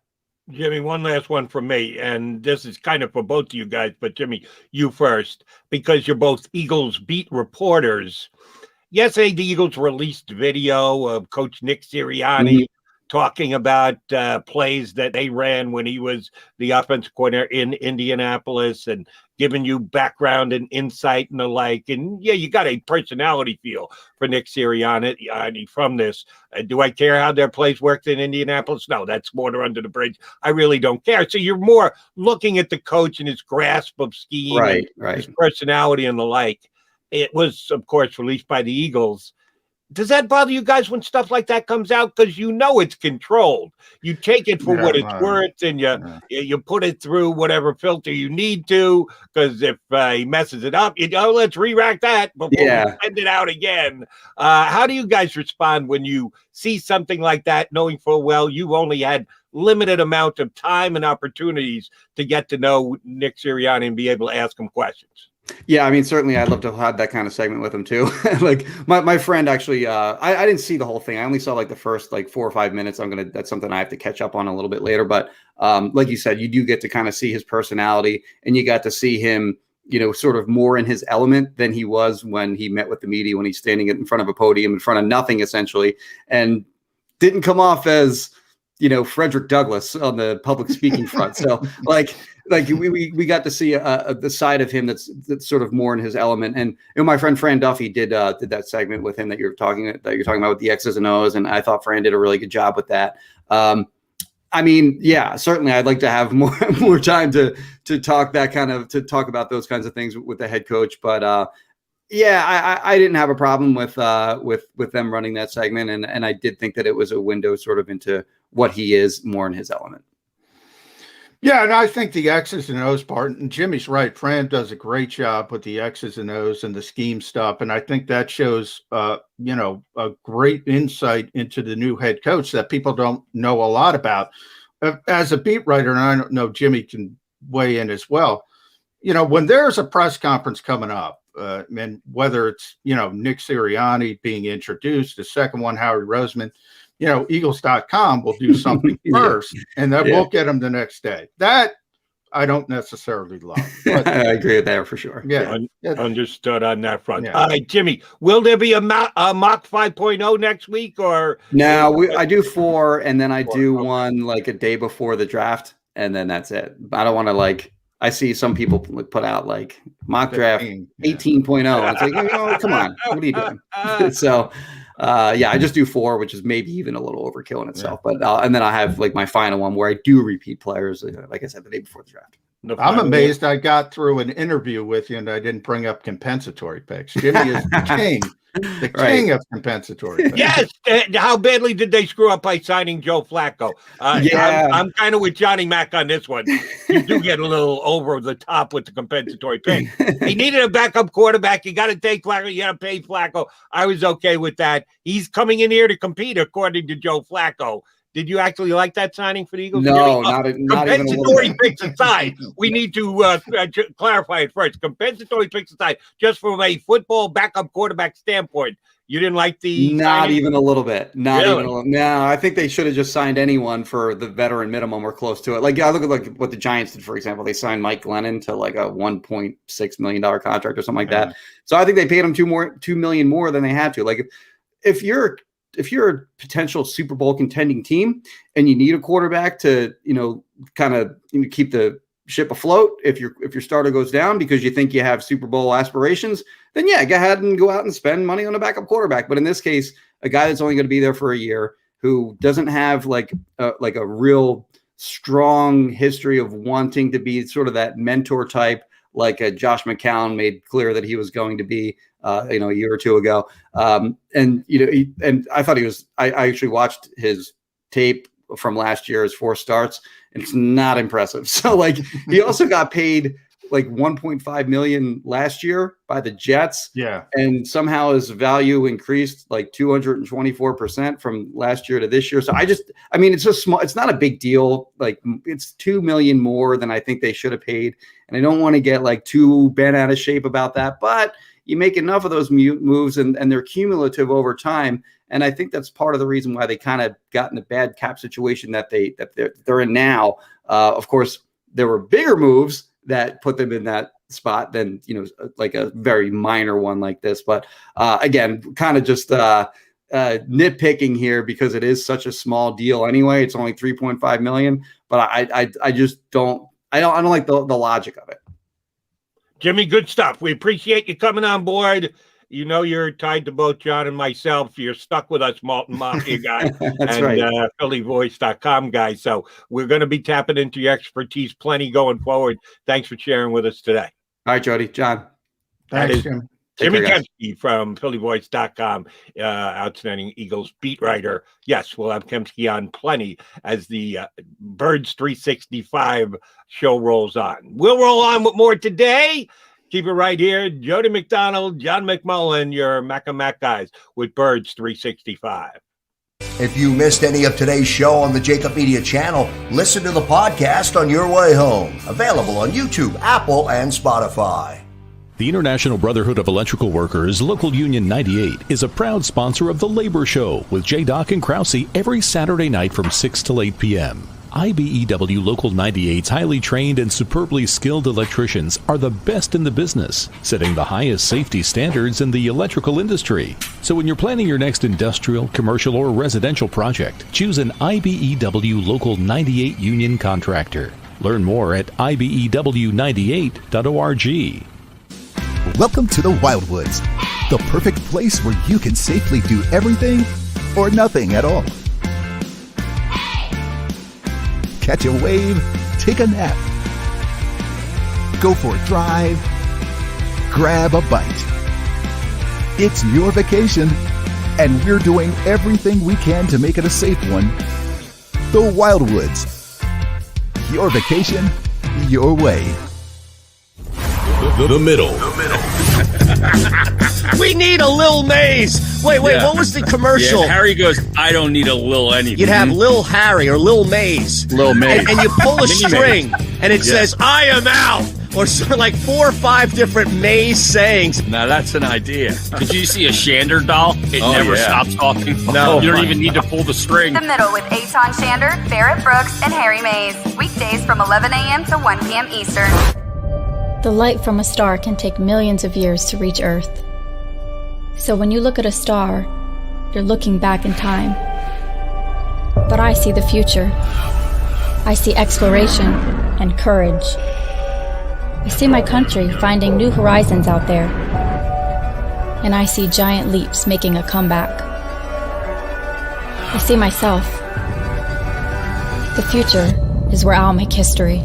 Jimmy, one last one from me, and this is kind of for both of you guys, but Jimmy, you first, because you're both Eagles beat reporters. Yesterday, the Eagles released video of Coach Nick Sirianni talking about plays that they ran when he was the offensive coordinator in Indianapolis, and giving you background and insight and the like. And yeah, you got a personality feel for Nick Sirianni from this. Do I care how their plays worked in Indianapolis? No, that's water under the bridge. I really don't care. So you're more looking at the coach and his grasp of scheme, right. his personality and the like. It was, of course, released by the Eagles. Does that bother you guys when stuff like that comes out? Because you know it's controlled. You take it for what it's worth, and you put it through whatever filter you need to. Because if he messes it up, let's re-rack that before we send it out again. How do you guys respond when you see something like that, knowing full well you've only had limited amount of time and opportunities to get to know Nick Sirianni and be able to ask him questions? Yeah, I mean, certainly I'd love to have that kind of segment with him too. Like my friend actually, I didn't see the whole thing. I only saw like the first like 4 or 5 minutes. That's something I have to catch up on a little bit later. But like you said, you do get to kind of see his personality, and you got to see him, sort of more in his element than he was when he met with the media, when he's standing in front of a podium in front of nothing essentially, and didn't come off as, Frederick Douglass on the public speaking front. So like we got to see the side of him that's sort of more in his element. And my friend Fran Duffy did that segment with him that you're talking about with the X's and O's, and I thought Fran did a really good job with that. I mean, yeah, certainly I'd like to have more time to talk about those kinds of things with the head coach, but yeah, I didn't have a problem with them running that segment, and I did think that it was a window sort of into what he is more in his element. Yeah, and I think the X's and O's part, and Jimmy's right, Fran does a great job with the X's and O's and the scheme stuff, and I think that shows a great insight into the new head coach that people don't know a lot about. As a beat writer, and I don't know, Jimmy can weigh in as well, when there's a press conference coming up, and whether it's, Nick Sirianni being introduced, the second one, Howie Roseman, Eagles.com will do something first, and then we'll get them the next day. That I don't necessarily love. But, I agree with that for sure. Yeah. Understood on that front. Yeah. All right, Jimmy, will there be a mock 5.0 next week? Or no, I do 4, and then I do one like a day before the draft, and then that's it. I don't want to I see some people put out like mock draft 18.0. It's like, come on, what are you doing? So, I just do 4, which is maybe even a little overkill in itself. But and then I have like my final one where I do repeat players, like I said, the day before the draft. I'm amazed I got through an interview with you and I didn't bring up compensatory picks. Jimmy is the king. The king of compensatory picks. Yes. How badly did they screw up by signing Joe Flacco? I'm kind of with Johnny Mac on this one. You do get a little over the top with the compensatory pick. He needed a backup quarterback. You got to take Flacco. You got to pay Flacco. I was okay with that. He's coming in here to compete, according to Joe Flacco. Did you actually like that signing for the Eagles? No, not even a little bit. Compensatory picks aside, we need to clarify it first. Compensatory picks aside, just from a football backup quarterback standpoint, you didn't like the not signing? Even a little bit. Not really? Even a little. No, I think they should have just signed anyone for the veteran minimum or close to it. Like I look at what the Giants did, for example. They signed Mike Glennon to like a $1.6 million contract or something like that. So I think they paid him $2 million more than they had to. Like if you're a potential Super Bowl contending team and you need a quarterback to, kind of keep the ship afloat, if your starter goes down because you think you have Super Bowl aspirations, then go ahead and go out and spend money on a backup quarterback. But in this case, a guy that's only going to be there for a year, who doesn't have like a real strong history of wanting to be sort of that mentor type, like Josh McMullen made clear that he was going to be, a year or two ago. And I thought he was, I actually watched his tape from last year, his 4 starts, and it's not impressive. So like he also got paid like $1.5 million last year by the Jets. Yeah. And somehow his value increased like 224% from last year to this year. So it's just small. It's not a big deal. Like it's $2 million more than I think they should have paid. And I don't want to get like too bent out of shape about that, but you make enough of those moves and they're cumulative over time. And I think that's part of the reason why they kind of got in the bad cap situation that they're in now. Of course, there were bigger moves that put them in that spot than, like a very minor one like this. But again, kind of just nitpicking here because it is such a small deal anyway. It's only $3.5 million, but I just don't like the logic of it. Jimmy, good stuff. We appreciate you coming on board. You know you're tied to both John and myself. You're stuck with us, Malton Mafia guy, That's and right. PhillyVoice.com guy. So we're going to be tapping into your expertise plenty going forward. Thanks for sharing with us today. All right, Jody, John. Thanks, Jim. Jimmy care, guys. Kempski from PhillyVoice.com, outstanding Eagles beat writer. Yes, we'll have Kempski on plenty as the Birds 365 show rolls on. We'll roll on with more today. Keep it right here. Jody McDonald, John McMullen, your Mac and Mac guys with Birds 365. If you missed any of today's show on the JAKIB Media channel, listen to the podcast on your way home. Available on YouTube, Apple, and Spotify. The International Brotherhood of Electrical Workers, Local Union 98, is a proud sponsor of The Labor Show with J. and Krause every Saturday night from 6 to 8 p.m. IBEW Local 98's highly trained and superbly skilled electricians are the best in the business, setting the highest safety standards in the electrical industry. So when you're planning your next industrial, commercial, or residential project, choose an IBEW Local 98 union contractor. Learn more at IBEW98.org. Welcome to the Wildwoods, the perfect place where you can safely do everything or nothing at all. Catch a wave, take a nap, go for a drive, grab a bite. It's your vacation, and we're doing everything we can to make it a safe one. The Wildwoods. Your vacation, your way. The middle. We need a Lil Maze. Wait, what was the commercial? Yeah, Harry goes, I don't need a Lil anything. You'd have Lil Harry or Lil Maze. Lil Maze. And you pull a Mini string, Maze. and it says, I am out. Or sort of like 4 or 5 different Maze sayings. Now that's an idea. Did you see a Shander doll? It never stops talking. No. You don't even need to pull the string. The Middle with Aton Shander, Barrett Brooks, and Harry Mays. Weekdays from 11 a.m. to 1 p.m. Eastern. The light from a star can take millions of years to reach Earth. So when you look at a star, you're looking back in time. But I see the future. I see exploration and courage. I see my country finding new horizons out there. And I see giant leaps making a comeback. I see myself. The future is where I'll make history.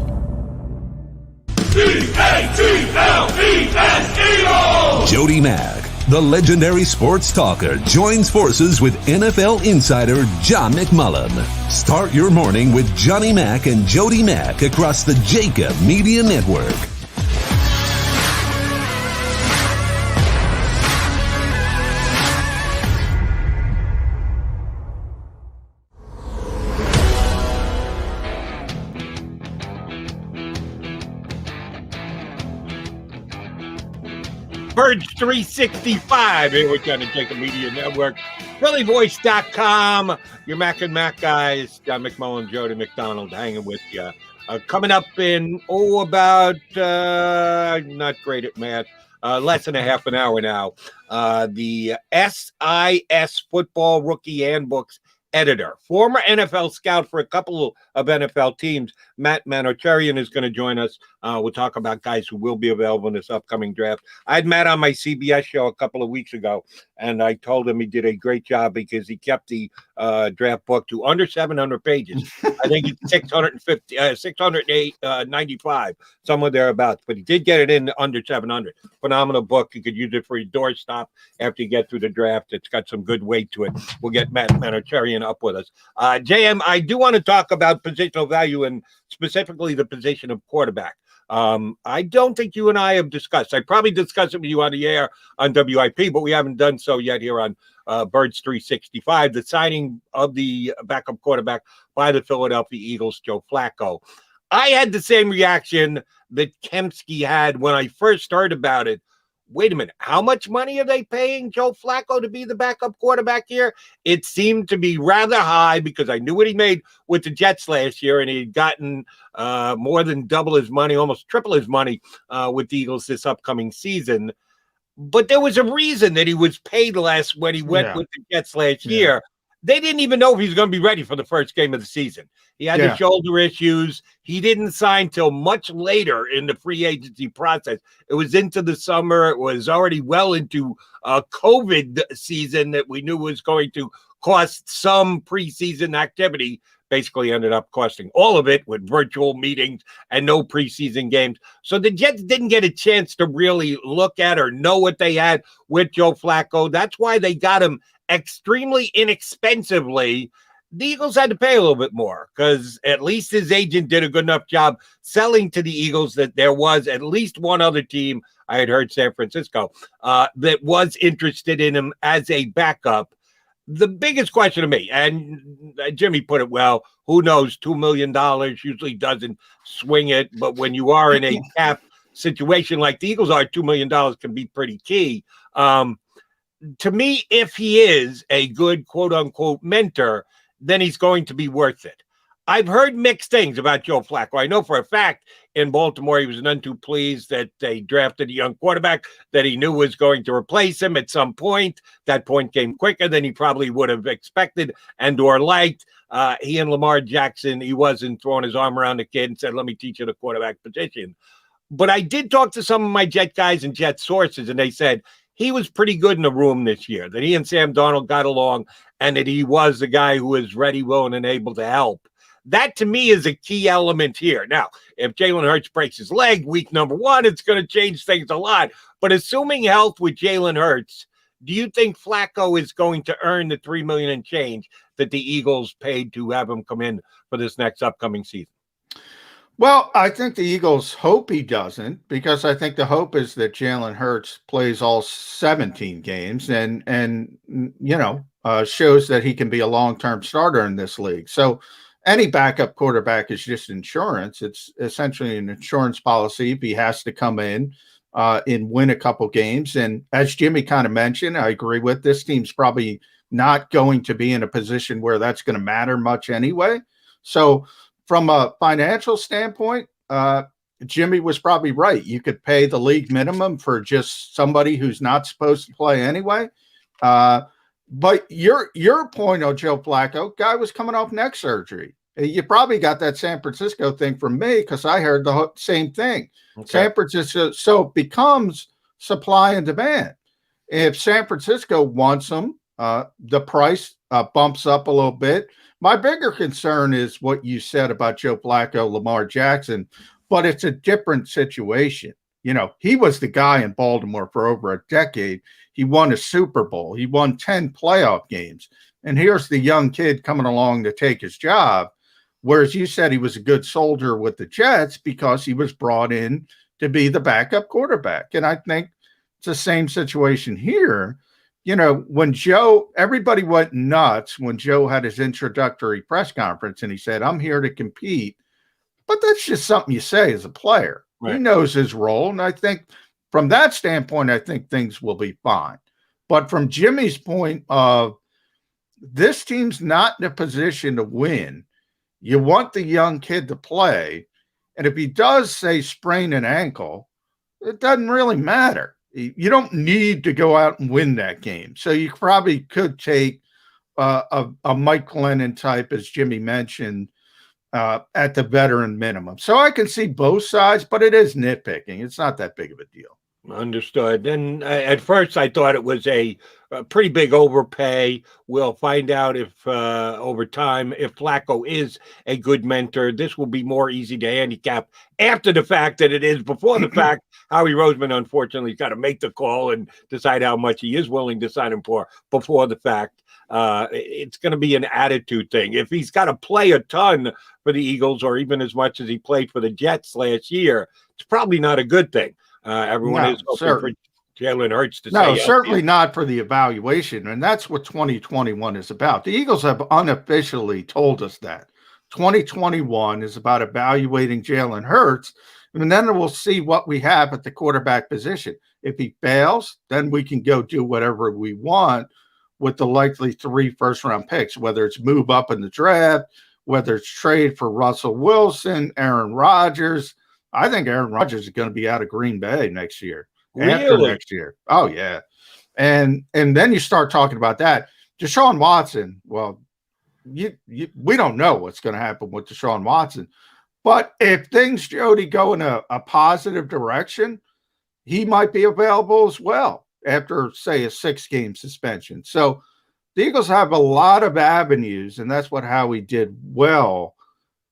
Jody Mack, the legendary sports talker, joins forces with NFL insider John McMullen. Start your morning with Johnny Mack and Jody Mack across the JAKIB Media Network. Birds 365 here with the JAKIB Media Network. PhillyVoice.com. Your Mac and Mac guys, John McMullen, Jody McDonald, hanging with you. Coming up in, about, not great at math, less than a half an hour now, the SIS Football Rookie Handbooks editor, former NFL scout for a couple of NFL teams, Matt Manocherian, is going to join us. We'll talk about guys who will be available in this upcoming draft. I had Matt on my CBS show a couple of weeks ago, and I told him he did a great job because he kept the draft book to under 700 pages. I think it's 695, somewhere thereabouts. But he did get it in under 700. Phenomenal book. You could use it for your doorstop after you get through the draft. It's got some good weight to it. We'll get Matt Manocherian up with us. JM, I do want to talk about positional value and specifically the position of quarterback. I don't think you and I have discussed. I probably discussed it with you on the air on WIP, but we haven't done so yet here on Birds 365. The signing of the backup quarterback by the Philadelphia Eagles, Joe Flacco. I had the same reaction that Kempski had when I first heard about it. Wait a minute, how much money are they paying Joe Flacco to be the backup quarterback here? It seemed to be rather high because I knew what he made with the Jets last year, and he'd gotten more than double his money, almost triple his money with the Eagles this upcoming season. But there was a reason that he was paid less when he went with the Jets last year. They didn't even know if he was going to be ready for the first game of the season. He had the shoulder issues. He didn't sign till much later in the free agency process. It was into the summer. It was already well into COVID season that we knew was going to cost some preseason activity. Basically ended up costing all of it with virtual meetings and no preseason games. So the Jets didn't get a chance to really look at or know what they had with Joe Flacco. That's why they got him extremely inexpensively. The Eagles had to pay a little bit more because at least his agent did a good enough job selling to the Eagles that there was at least one other team, I had heard San Francisco, that was interested in him as a backup. The biggest question to me, and Jimmy put it well, who knows, $2 million usually doesn't swing it, but when you are in a cap situation like the Eagles are, $2 million can be pretty key. To me, if he is a good quote-unquote mentor, then he's going to be worth it. I've heard mixed things about Joe Flacco. I know for a fact in Baltimore he was none too pleased that they drafted a young quarterback that he knew was going to replace him at some point. That point came quicker than he probably would have expected and or liked. He and Lamar Jackson, he wasn't throwing his arm around the kid and said, let me teach you the quarterback position. But I did talk to some of my Jet guys and Jet sources, and they said he was pretty good in the room this year, that he and Sam Darnold got along, and that he was the guy who was ready, willing, and able to help. That, to me, is a key element here. Now, if Jalen Hurts breaks his leg week number 1, it's going to change things a lot. But assuming health with Jalen Hurts, do you think Flacco is going to earn the $3 million and change that the Eagles paid to have him come in for this next upcoming season? Well, I think the Eagles hope he doesn't, because I think the hope is that Jalen Hurts plays all 17 games and shows that he can be a long-term starter in this league. So any backup quarterback is just insurance. It's essentially an insurance policy if he has to come in and win a couple games. And as Jimmy kind of mentioned, I agree with, this team's probably not going to be in a position where that's going to matter much anyway. So from a financial standpoint, Jimmy was probably right. You could pay the league minimum for just somebody who's not supposed to play anyway. But your point on Joe Flacco, guy was coming off neck surgery. You probably got that San Francisco thing from me because I heard the same thing. Okay. San Francisco, so it becomes supply and demand. If San Francisco wants him, the price bumps up a little bit. My bigger concern is what you said about Joe Flacco, Lamar Jackson, but it's a different situation. You know, he was the guy in Baltimore for over a decade. He won a Super Bowl. He won 10 playoff games. And here's the young kid coming along to take his job. Whereas you said he was a good soldier with the Jets because he was brought in to be the backup quarterback. And I think it's the same situation here. You know, when Joe, everybody went nuts when Joe had his introductory press conference and he said, I'm here to compete. But that's just something you say as a player. Right. He knows his role. And I think from that standpoint, I think things will be fine. But from Jimmy's point of this team's not in a position to win, you want the young kid to play. And if he does, say, sprain an ankle, it doesn't really matter. You don't need to go out and win that game. So you probably could take a Mike Glennon type, as Jimmy mentioned, at the veteran minimum. So I can see both sides, but it is nitpicking. It's not that big of a deal. Understood. And at first I thought it was a pretty big overpay. We'll find out if over time, if Flacco is a good mentor. This will be more easy to handicap after the fact than it is before the fact. Howie Roseman, unfortunately, has got to make the call and decide how much he is willing to sign him for before the fact. It's going to be an attitude thing. If he's got to play a ton for the Eagles, or even as much as he played for the Jets last year, it's probably not a good thing. Everyone is hoping for Jalen Hurts to say. No, certainly not for the evaluation. And that's what 2021 is about. The Eagles have unofficially told us that. 2021 is about evaluating Jalen Hurts, and then we'll see what we have at the quarterback position. If he fails, then we can go do whatever we want with the likely 3 first-round picks, whether it's move up in the draft, whether it's trade for Russell Wilson, Aaron Rodgers. I think Aaron Rodgers is going to be out of Green Bay next year. after Really? next year. Oh yeah. And then you start talking about that. Deshaun Watson, well, we don't know what's going to happen with Deshaun Watson. But if things, Jody, go in a positive direction, he might be available as well after, say, a 6-game suspension. So the Eagles have a lot of avenues, and that's what Howie did well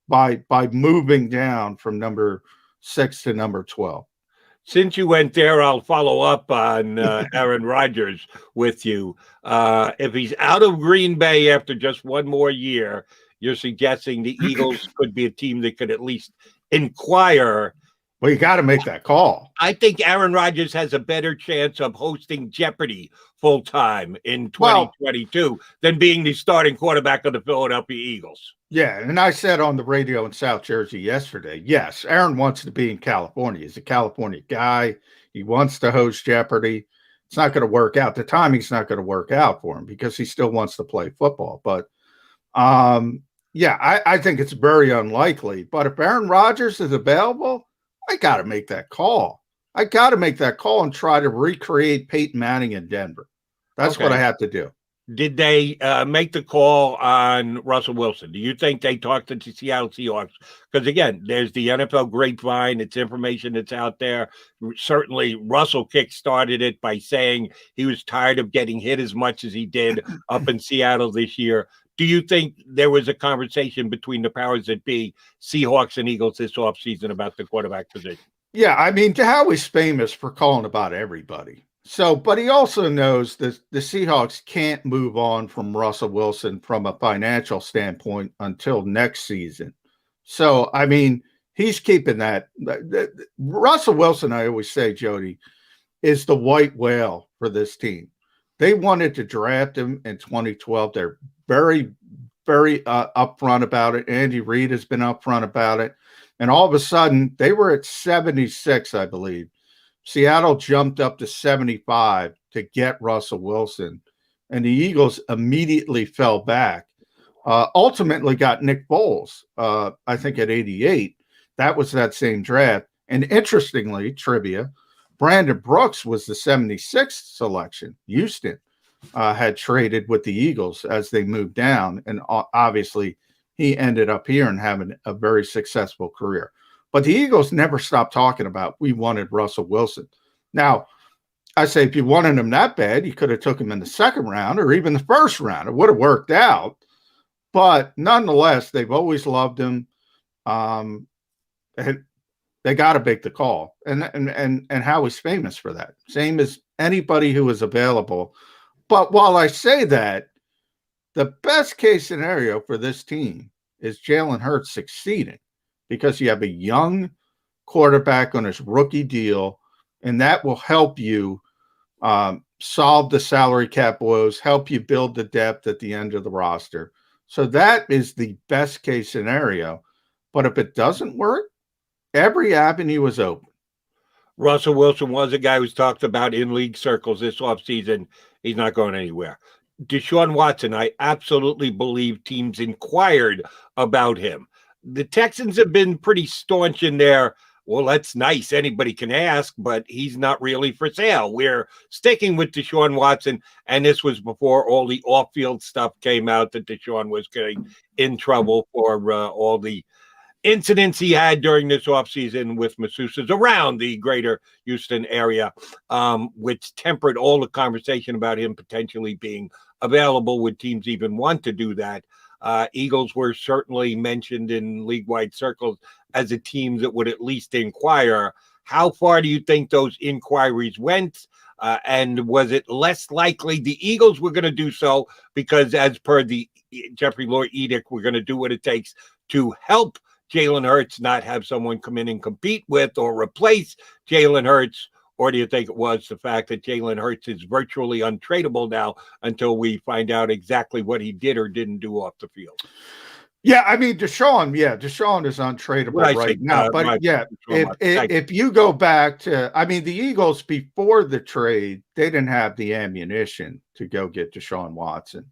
by moving down from number 6 to number 12. Since you went there, I'll follow up on Aaron Rodgers with you. If he's out of Green Bay after just one more year, you're suggesting the Eagles could be a team that could at least inquire. Well, you got to make that call. I think Aaron Rodgers has a better chance of hosting Jeopardy full-time in 2022 than being the starting quarterback of the Philadelphia Eagles. Yeah, and I said on the radio in South Jersey yesterday, yes, Aaron wants to be in California. He's a California guy. He wants to host Jeopardy. It's not going to work out. The timing's not going to work out for him because he still wants to play football. But, yeah, I think it's very unlikely. But if Aaron Rodgers is available, I got to make that call. I got to make that call and try to recreate Peyton Manning in Denver. That's what I have to do. Did they make the call on Russell Wilson? Do you think they talked to the Seattle Seahawks? Because, again, there's the NFL grapevine. It's information that's out there. Certainly, Russell kick-started it by saying he was tired of getting hit as much as he did up in Seattle this year. Do you think there was a conversation between the powers that be, Seahawks and Eagles, this offseason about the quarterback position? Yeah, I mean, Howie's famous for calling about everybody. So, but he also knows that the Seahawks can't move on from Russell Wilson from a financial standpoint until next season. So, I mean, he's keeping that. Russell Wilson, I always say, Jody, is the white whale for this team. They wanted to draft him in 2012. They're very, very upfront about it. Andy Reid has been upfront about it. And all of a sudden, they were at 76, I believe. Seattle jumped up to 75 to get Russell Wilson, and the Eagles immediately fell back. Ultimately got Nick Foles, I think at 88. That was that same draft. And interestingly, trivia, Brandon Brooks was the 76th selection. Houston had traded with the Eagles as they moved down, and obviously he ended up here and having a very successful career. But the Eagles never stopped talking about, we wanted Russell Wilson. Now, I say if you wanted him that bad, you could have took him in the second round or even the first round. It would have worked out. But nonetheless, they've always loved him. And they got to make the call. And Howie's famous for that. Same as anybody who is available. But while I say that, the best case scenario for this team is Jalen Hurts succeeding, because you have a young quarterback on his rookie deal, and that will help you solve the salary cap woes, help you build the depth at the end of the roster. So that is the best case scenario. But if it doesn't work, every avenue is open. Russell Wilson was a guy who's talked about in league circles this offseason. He's not going anywhere. Desean Watson, I absolutely believe teams inquired about him. The Texans have been pretty staunch in there. Well, that's nice. Anybody can ask, but he's not really for sale. We're sticking with Desean Watson, and this was before all the off-field stuff came out that Desean was getting in trouble for all the incidents he had during this offseason with masseuses around the greater Houston area, which tempered all the conversation about him potentially being available. Would teams even want to do that? Eagles were certainly mentioned in league-wide circles as a team that would at least inquire. How far do you think those inquiries went? And was it less likely the Eagles were going to do so because, as per the Jeffrey Lurie edict, we're going to do what it takes to help Jalen Hurts not have someone come in and compete with or replace Jalen Hurts? Or do you think it was the fact that Jalen Hurts is virtually untradeable now until we find out exactly what he did or didn't do off the field? Yeah, I mean, Desean is untradeable right now. But yeah, if you go back to, I mean, the Eagles before the trade, they didn't have the ammunition to go get Desean Watson.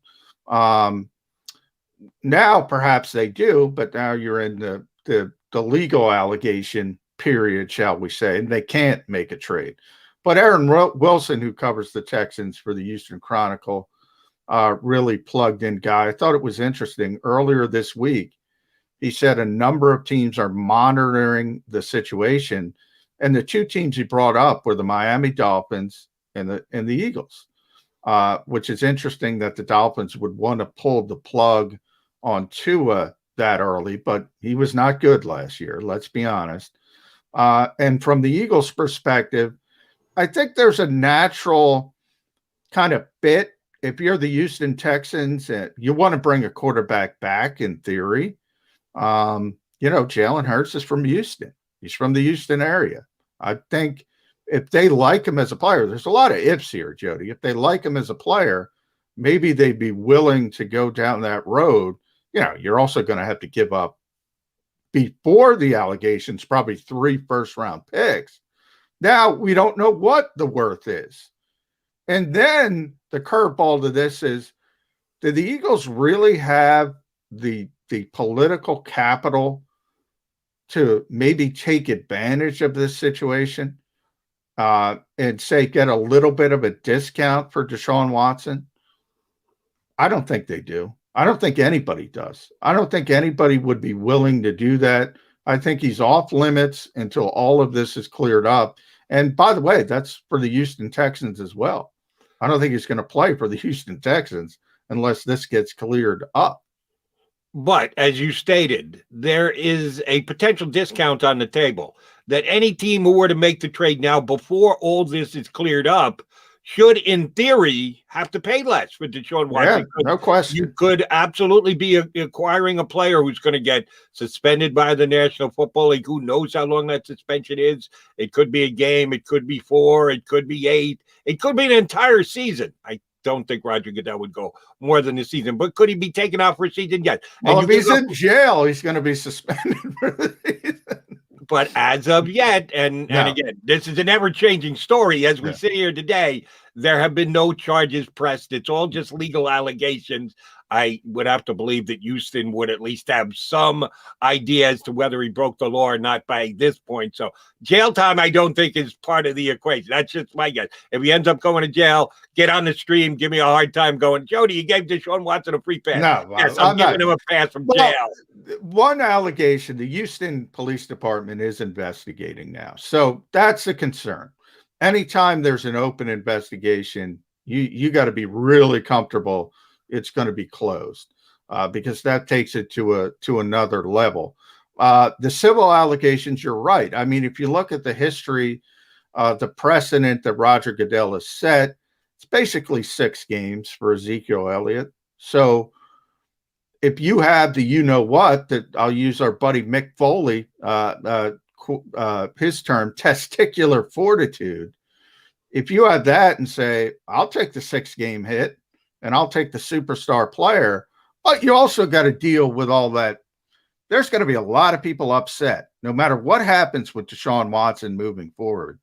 Now perhaps they do, but now you're in the legal allegation period, shall we say, and they can't make a trade. But Aaron Wilson, who covers the Texans for the Houston Chronicle, really plugged in guy. I thought it was interesting. Earlier this week, he said a number of teams are monitoring the situation, and the two teams he brought up were the Miami Dolphins and the Eagles, which is interesting that the Dolphins would want to pull the plug on Tua that early, but he was not good last year, let's be honest. And from the Eagles' perspective, I think there's a natural kind of fit. If you're the Houston Texans, you want to bring a quarterback back in theory. Jalen Hurts is from Houston. He's from the Houston area. I think if they like him as a player, there's a lot of ifs here, Jody. If they like him as a player, maybe they'd be willing to go down that road. You're also going to have to give up, before the allegations, probably 3 first-round picks. Now, we don't know what the worth is. And then the curveball to this is, do the Eagles really have the political capital to maybe take advantage of this situation and say get a little bit of a discount for Desean Watson? I don't think they do. I don't think anybody does. I don't think anybody would be willing to do that. I think he's off limits until all of this is cleared up. And by the way, that's for the Houston Texans as well. I don't think he's going to play for the Houston Texans unless this gets cleared up. But as you stated, there is a potential discount on the table that any team who were to make the trade now before all this is cleared up should, in theory, have to pay less for Desean Watson. Yeah, no question. You could absolutely be acquiring a player who's going to get suspended by the National Football League. Who knows how long that suspension is? It could be a game. It could be 4. It could be 8. It could be an entire season. I don't think Roger Goodell would go more than a season, but could he be taken out for a season? Yes. Well, if he's in jail, he's going to be suspended for the season. But as of yet, and again, this is an ever-changing story. As we sit here today, there have been no charges pressed. It's all just legal allegations. I would have to believe that Houston would at least have some idea as to whether he broke the law or not by this point. So jail time, I don't think, is part of the equation. That's just my guess. If he ends up going to jail, get on the stream, give me a hard time going, Jody, you gave Desean Watson a free pass. No, yes, I'm giving him a pass from jail. One allegation, the Houston Police Department is investigating now. So that's a concern. Anytime there's an open investigation, you got to be really comfortable it's going to be closed because that takes it to another level. The civil allegations, you're right. I mean, if you look at the history, the precedent that Roger Goodell has set, it's basically 6 games for Ezekiel Elliott. So if you have the that I'll use our buddy Mick Foley, his term, testicular fortitude. If you have that and say, I'll take the 6-game hit, and I'll take the superstar player, but you also got to deal with all that. There's going to be a lot of people upset, no matter what happens with Desean Watson moving forward.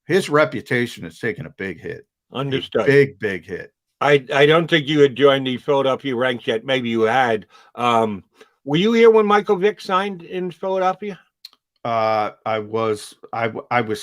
His reputation is taking a big hit. Understood. Big hit. I don't think you had joined the Philadelphia ranks yet. Maybe you had. Were you here when Michael Vick signed in Philadelphia? I was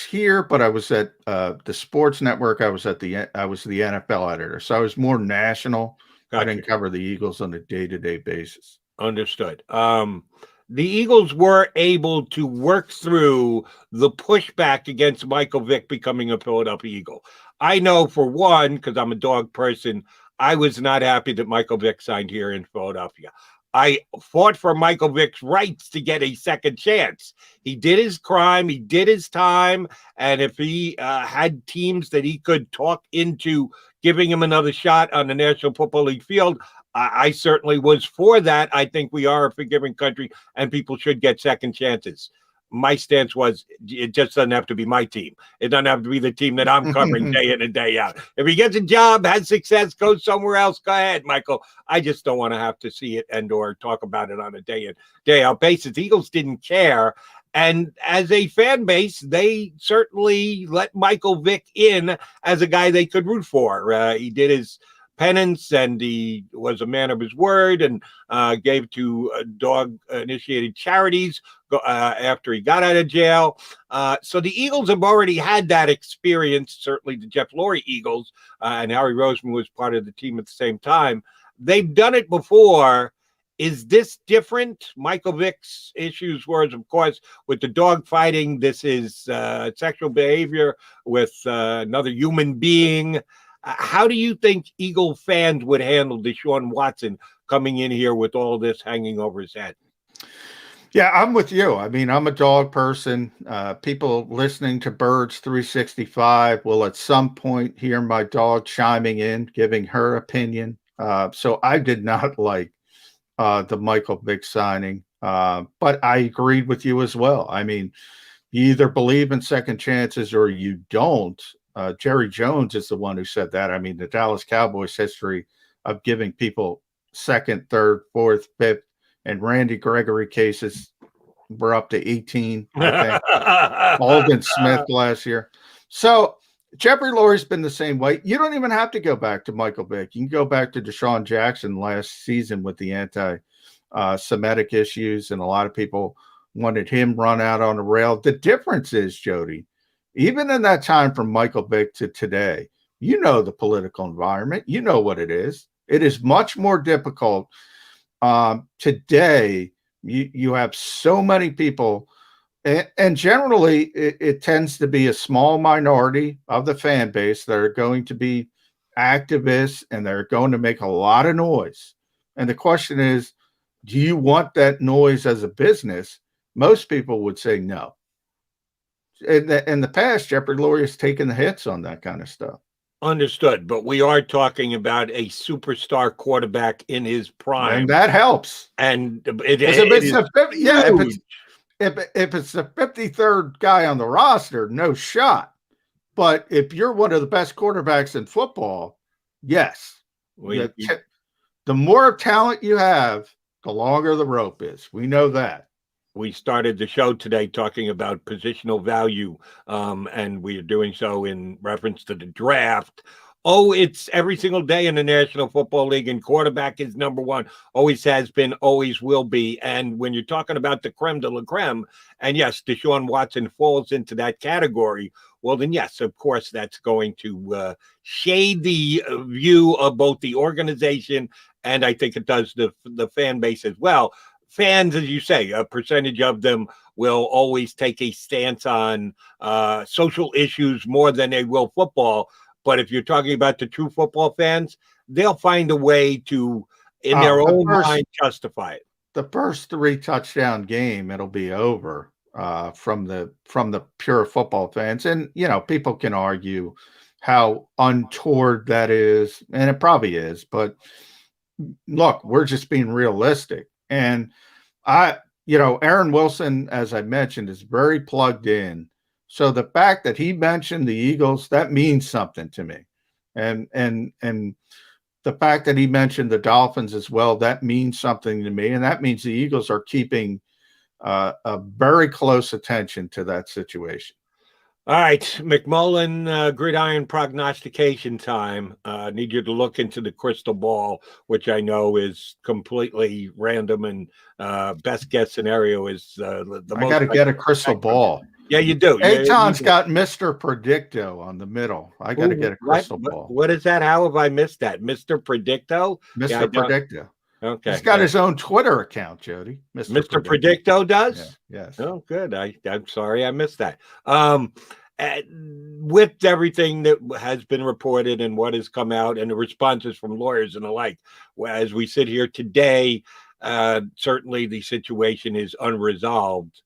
here, but I was at the Sports Network. I was the NFL editor, so I was more national. Gotcha. I didn't cover the Eagles on a day-to-day basis. Understood. The Eagles were able to work through the pushback against Michael Vick becoming a Philadelphia Eagle. I know, for one, because I'm a dog person, I was not happy that Michael Vick signed here in Philadelphia. I fought for Michael Vick's rights to get a second chance. He did his crime. He did his time. And if he had teams that he could talk into giving him another shot on the National Football League field, I certainly was for that. I think we are a forgiving country and people should get second chances. My stance was it just doesn't have to be my team. It doesn't have to be the team that I'm covering day in and day out. If he gets a job, has success, goes somewhere else, go ahead, Michael. I just don't want to have to see it and or talk about it on a day in, day out basis. The Eagles didn't care. And as a fan base, they certainly let Michael Vick in as a guy they could root for. He did his penance, and he was a man of his word, and gave to dog-initiated charities after he got out of jail. So the Eagles have already had that experience, certainly the Jeff Lurie Eagles, and Harry Roseman was part of the team at the same time. They've done it before. Is this different? Michael Vick's issues were, of course, with the dog fighting. This is sexual behavior with another human being. How do you think Eagle fans would handle Desean Watson coming in here with all this hanging over his head? Yeah, I'm with you. I mean, I'm a dog person. People listening to Birds 365 will at some point hear my dog chiming in, giving her opinion. So I did not like the Michael Vick signing, but I agreed with you as well. I mean, you either believe in second chances or you don't. Jerry Jones is the one who said that. I mean, the Dallas Cowboys history of giving people second, third, fourth, fifth, and Randy Gregory cases were up to 18, I think. Alden Smith last year. So Jeffrey Lurie's been the same way. You don't even have to go back to Michael Vick. You can go back to Deshaun Jackson last season with the anti-Semitic issues, and a lot of people wanted him run out on the rail. The difference is, Jody, even in that time from Michael Vick to today, you know the political environment. You know what it is. It is much more difficult. Today, you have so many people, and generally it tends to be a small minority of the fan base that are going to be activists, and they're going to make a lot of noise. And the question is, do you want that noise as a business? Most people would say no. In the past, Jeffrey Lurie has taken the hits on that kind of stuff. Understood, but we are talking about a superstar quarterback in his prime, and that helps. And if it's the 53rd guy on the roster, no shot. But if you're one of the best quarterbacks in football, yes. The more talent you have, the longer the rope is. We know that. We started the show today talking about positional value, and we are doing so in reference to the draft. Oh, it's every single day in the National Football League, and quarterback is number one. Always has been, always will be. And when you're talking about the creme de la creme, and yes, Deshaun Watson falls into that category, well, then yes, of course, that's going to shade the view of both the organization, and I think it does the fan base as well. Fans, as you say, a percentage of them will always take a stance on social issues more than they will football. But if you're talking about the true football fans, they'll find a way to, in their own mind, justify it. The first 3 touchdown game, it'll be over from the pure football fans. And, you know, people can argue how untoward that is, and it probably is. But look, we're just being realistic. And Aaron Wilson, as I mentioned, is very plugged in. So the fact that he mentioned the Eagles, that means something to me. And the fact that he mentioned the Dolphins as well, that means something to me. And that means the Eagles are keeping a very close attention to that situation. All right, McMullen, gridiron prognostication time. Need you to look into the crystal ball, which I know is completely random, and best guess scenario is the most. I got to get a crystal ball. Yeah, you do. Aton's got Mr. Predicto on the middle. I got to get a crystal ball. What is that? How have I missed that? Mr. Predicto? Mr. Predicto. Okay. He's got his own Twitter account, Jody. Mr. Predicto does? Yeah, yes. Oh, good. I'm sorry I missed that. With everything that has been reported and what has come out and the responses from lawyers and the like, as we sit here today, certainly the situation is unresolved.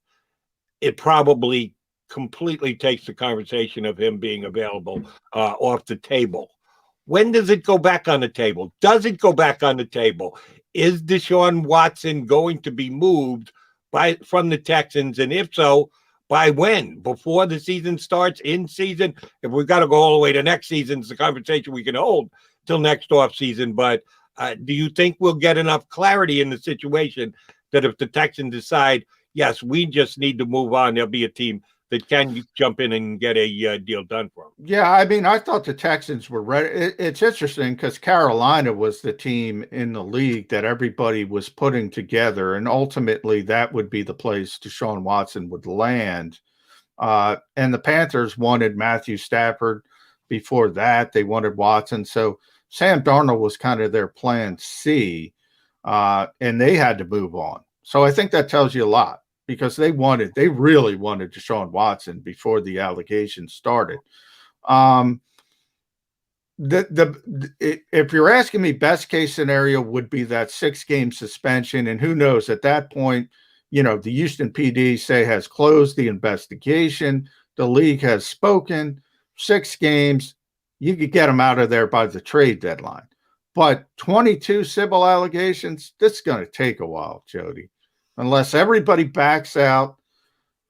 It probably completely takes the conversation of him being available off the table. When does it go back on the table? Does it go back on the table? Is Deshaun Watson going to be moved from the Texans? And if so, by when? Before the season starts, in season? If we've got to go all the way to next season, it's a conversation we can hold till next off season. But do you think we'll get enough clarity in the situation that if the Texans decide, yes, we just need to move on, there'll be a team that can jump in and get a deal done for him. Yeah, I mean, I thought the Texans were ready. It's interesting because Carolina was the team in the league that everybody was putting together, and ultimately that would be the place Desean Watson would land. And the Panthers wanted Matthew Stafford. Before that, they wanted Watson. So Sam Darnold was kind of their plan C, and they had to move on. So I think that tells you a lot, because they really wanted Desean Watson before the allegations started. If you're asking me, best case scenario would be that 6-game suspension, and who knows at that point, the Houston PD has closed the investigation. The league has spoken. 6 games, you could get him out of there by the trade deadline. But 22 civil allegations, that's going to take a while, Jody. Unless everybody backs out,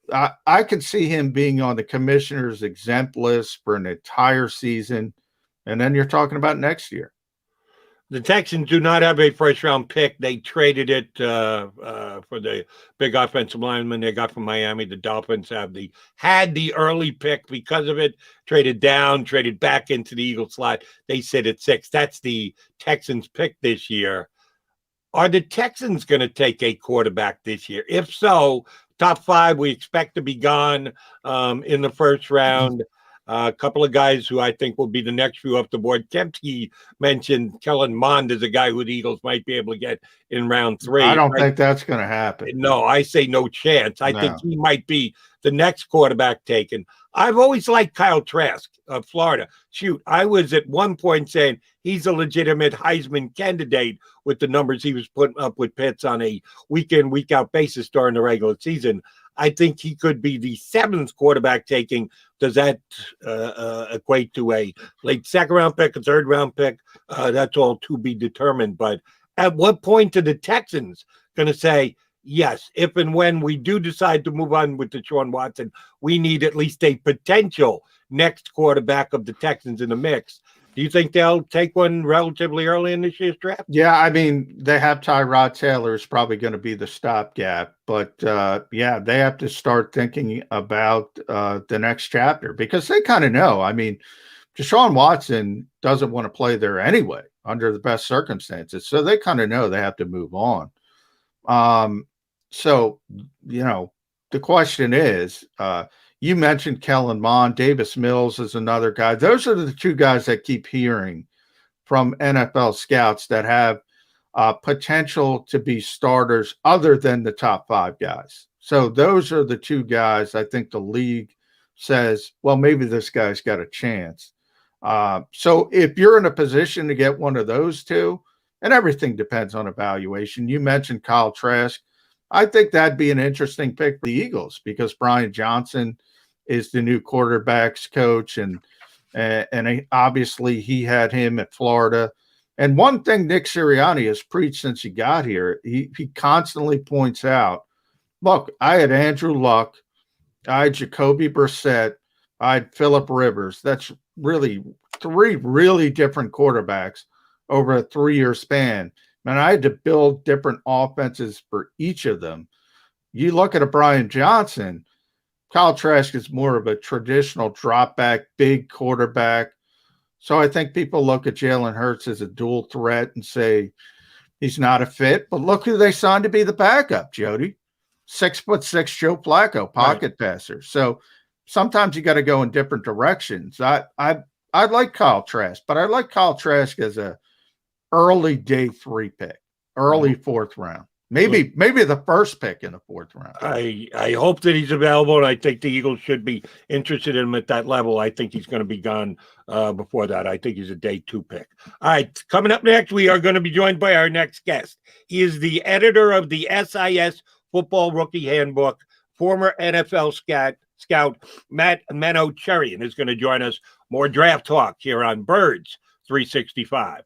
I can see him being on the commissioner's exempt list for an entire season, and then you're talking about next year. The Texans do not have a first-round pick. They traded it for the big offensive lineman they got from Miami. The Dolphins had the early pick because of it, traded down, traded back into the Eagles slot. They sit at 6. That's the Texans' pick this year. Are the Texans going to take a quarterback this year? If so, top 5 we expect to be gone in the first round. A couple of guys who I think will be the next few up the board. Kempski mentioned Kellen Mond is a guy who the Eagles might be able to get in round 3. I don't think that's going to happen. No, I say no chance. I think he might be the next quarterback taken. I've always liked Kyle Trask of Florida. Shoot, I was at one point saying he's a legitimate Heisman candidate with the numbers he was putting up with Pitts on a week-in, week-out basis during the regular season. I think he could be the 7th quarterback taking. Does that equate to a late 2nd-round pick, a 3rd-round pick? That's all to be determined. But at what point are the Texans going to say, yes, if and when we do decide to move on with Desean Watson, we need at least a potential next quarterback of the Texans in the mix? Do you think they'll take one relatively early in this year's draft? Yeah, I mean, they have Tyrod Taylor is probably going to be the stopgap. But, they have to start thinking about the next chapter, because they kind of know. I mean, Desean Watson doesn't want to play there anyway under the best circumstances. So they kind of know they have to move on. The question is, you mentioned Kellen Mond. Davis Mills is another guy. Those are the 2 guys that keep hearing from NFL scouts that have potential to be starters other than the top 5 guys. So those are the 2 guys I think the league says, well, maybe this guy's got a chance. So if you're in a position to get one of those 2, and everything depends on evaluation. You mentioned Kyle Trask. I think that'd be an interesting pick for the Eagles, because Brian Johnson is the new quarterbacks coach, and obviously he had him at Florida. And one thing Nick Sirianni has preached since he got here, he constantly points out, look, I had Andrew Luck, I had Jacoby Brissett, I had Phillip Rivers. That's really 3 really different quarterbacks over a 3-year span. And I had to build different offenses for each of them. You look at a Brian Johnson, Kyle Trask is more of a traditional drop back, big quarterback. So I think people look at Jalen Hurts as a dual threat and say he's not a fit. But look who they signed to be the backup, Jody. 6'6" Joe Flacco, pocket passer. So sometimes you got to go in different directions. I like Kyle Trask, but I like Kyle Trask as a early day 3 pick, early 4th round. Maybe the first pick in the 4th round. I hope that he's available, and I think the Eagles should be interested in him at that level. I think he's going to be gone before that. I think he's a day 2 pick. All right, coming up next, we are going to be joined by our next guest. He is the editor of the SIS Football Rookie Handbook, former NFL scout Matt Manocherian is going to join us. More draft talk here on Birds 365.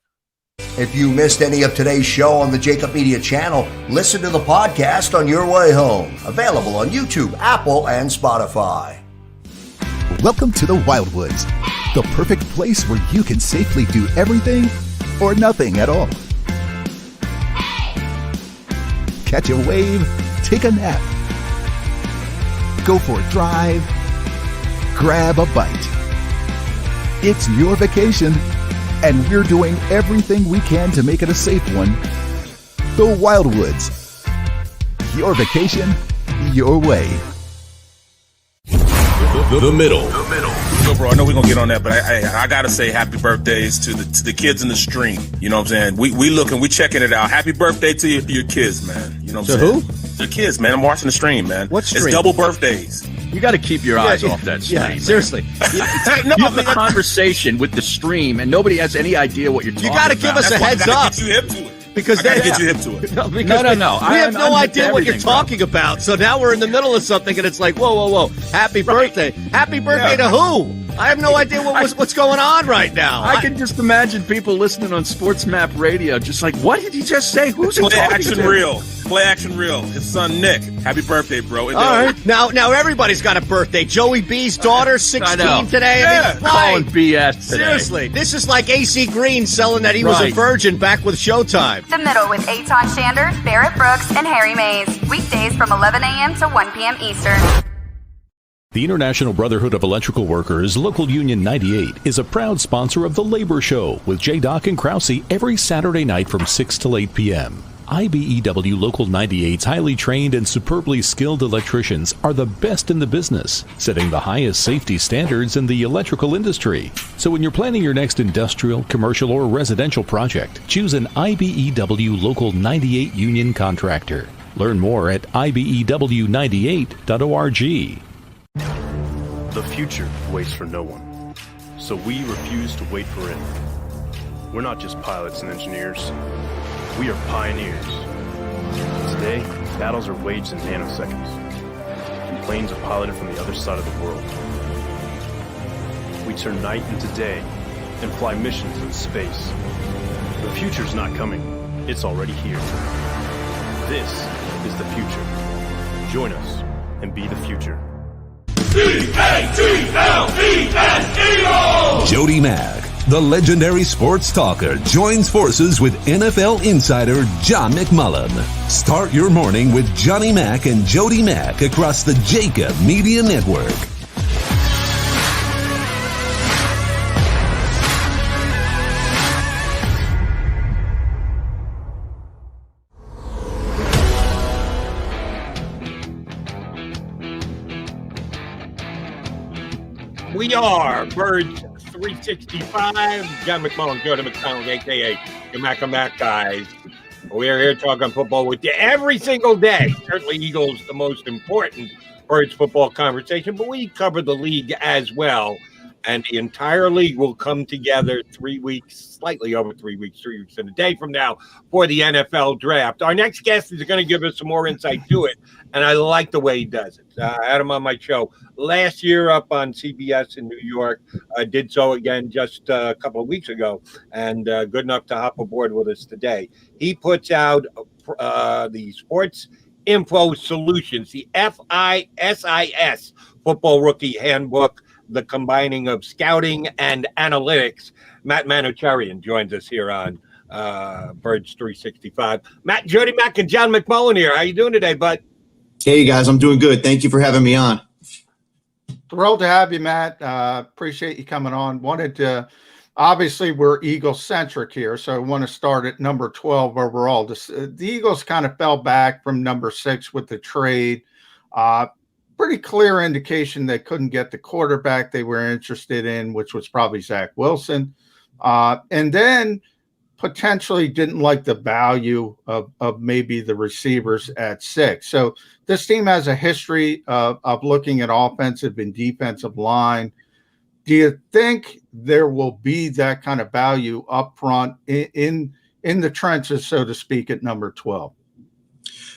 If you missed any of today's show on the JAKIB Media channel, listen to the podcast on your way home. Available on YouTube, Apple, and Spotify. Welcome to the Wildwoods, the perfect place where you can safely do everything or nothing at all. Catch a wave, take a nap, go for a drive, grab a bite. It's your vacation, and we're doing everything we can to make it a safe one. The Wildwoods. Your vacation, your way. The middle. So, bro, I know we're gonna get on that, but I gotta say happy birthdays to the kids in the stream. You know what I'm saying? We checking it out. Happy birthday to your kids, man. You know what I'm saying? Who? The kids, man. I'm watching the stream, man. What stream? It's double birthdays. You got to keep your eyes off that stream. Yeah, seriously. You have a conversation with the stream, and nobody has any idea what you're talking about. You got to give us a heads up. Get you hip to it. Because I gotta get you hip to it. No. No. We have no idea what you're talking about. So now we're in the middle of something, and it's like, whoa. Happy birthday. Happy birthday to who? I have no idea what's going on right now. I can just imagine people listening on Sports Map Radio just like, what did he just say? Who's he Play talking action to? real. Play action real. His son Nick. Happy birthday, bro. All right. Now everybody's got a birthday. Joey B's daughter, 16 today. Yeah. Calling BS today. Seriously, this is like AC Green selling that he was a virgin back with Showtime. The Middle with Eitan Shander, Barrett Brooks, and Harry Mays. Weekdays from 11 a.m. to 1 p.m. Eastern. The International Brotherhood of Electrical Workers, Local Union 98, is a proud sponsor of The Labor Show with J. and Krause every Saturday night from 6 till 8 p.m. IBEW Local 98's highly trained and superbly skilled electricians are the best in the business, setting the highest safety standards in the electrical industry. So when you're planning your next industrial, commercial, or residential project, choose an IBEW Local 98 union contractor. Learn more at ibew98.org. The future waits for no one, so we refuse to wait for it. We're not just pilots and engineers, we are pioneers. Today, battles are waged in nanoseconds, and planes are piloted from the other side of the world. We turn night into day and fly missions in space. The future's not coming, it's already here. This is the future. Join us and be the future. Jody Mack, the legendary sports talker, joins forces with NFL insider John McMullen. Start your morning with Johnny Mack and Jody Mack across the JAKIB Media Network. We are Birds 365. John McMullen, Jordan McDonald, a.k.a. the Mac guys. We are here talking football with you every single day. Certainly Eagles, the most important Birds football conversation, but we cover the league as well. And the entire league will come together 3 weeks, slightly over 3 weeks, 3 weeks and a day from now for the NFL draft. Our next guest is going to give us some more insight to it, and I like the way he does it. I had him on my show last year up on CBS in New York. I did so again just a couple of weeks ago, and good enough to hop aboard with us today. He puts out the Sports Info Solutions, the FISIS Football Rookie Handbook, the combining of scouting and analytics. Matt Manocherian joins us here on Birds 365. Matt, Jody Mack, and John McMullen here. How you doing today, bud? Hey, guys. I'm doing good. Thank you for having me on. Thrilled to have you, Matt. Appreciate you coming on. Wanted to, obviously, we're Eagle-centric here, so I want to start at number 12 overall. The Eagles kind of fell back from number 6 with the trade. Pretty clear indication they couldn't get the quarterback they were interested in, which was probably Zach Wilson. And then potentially didn't like the value of maybe the receivers at 6. So this team has a history of looking at offensive and defensive line. Do you think there will be that kind of value up front in the trenches, so to speak, at number 12?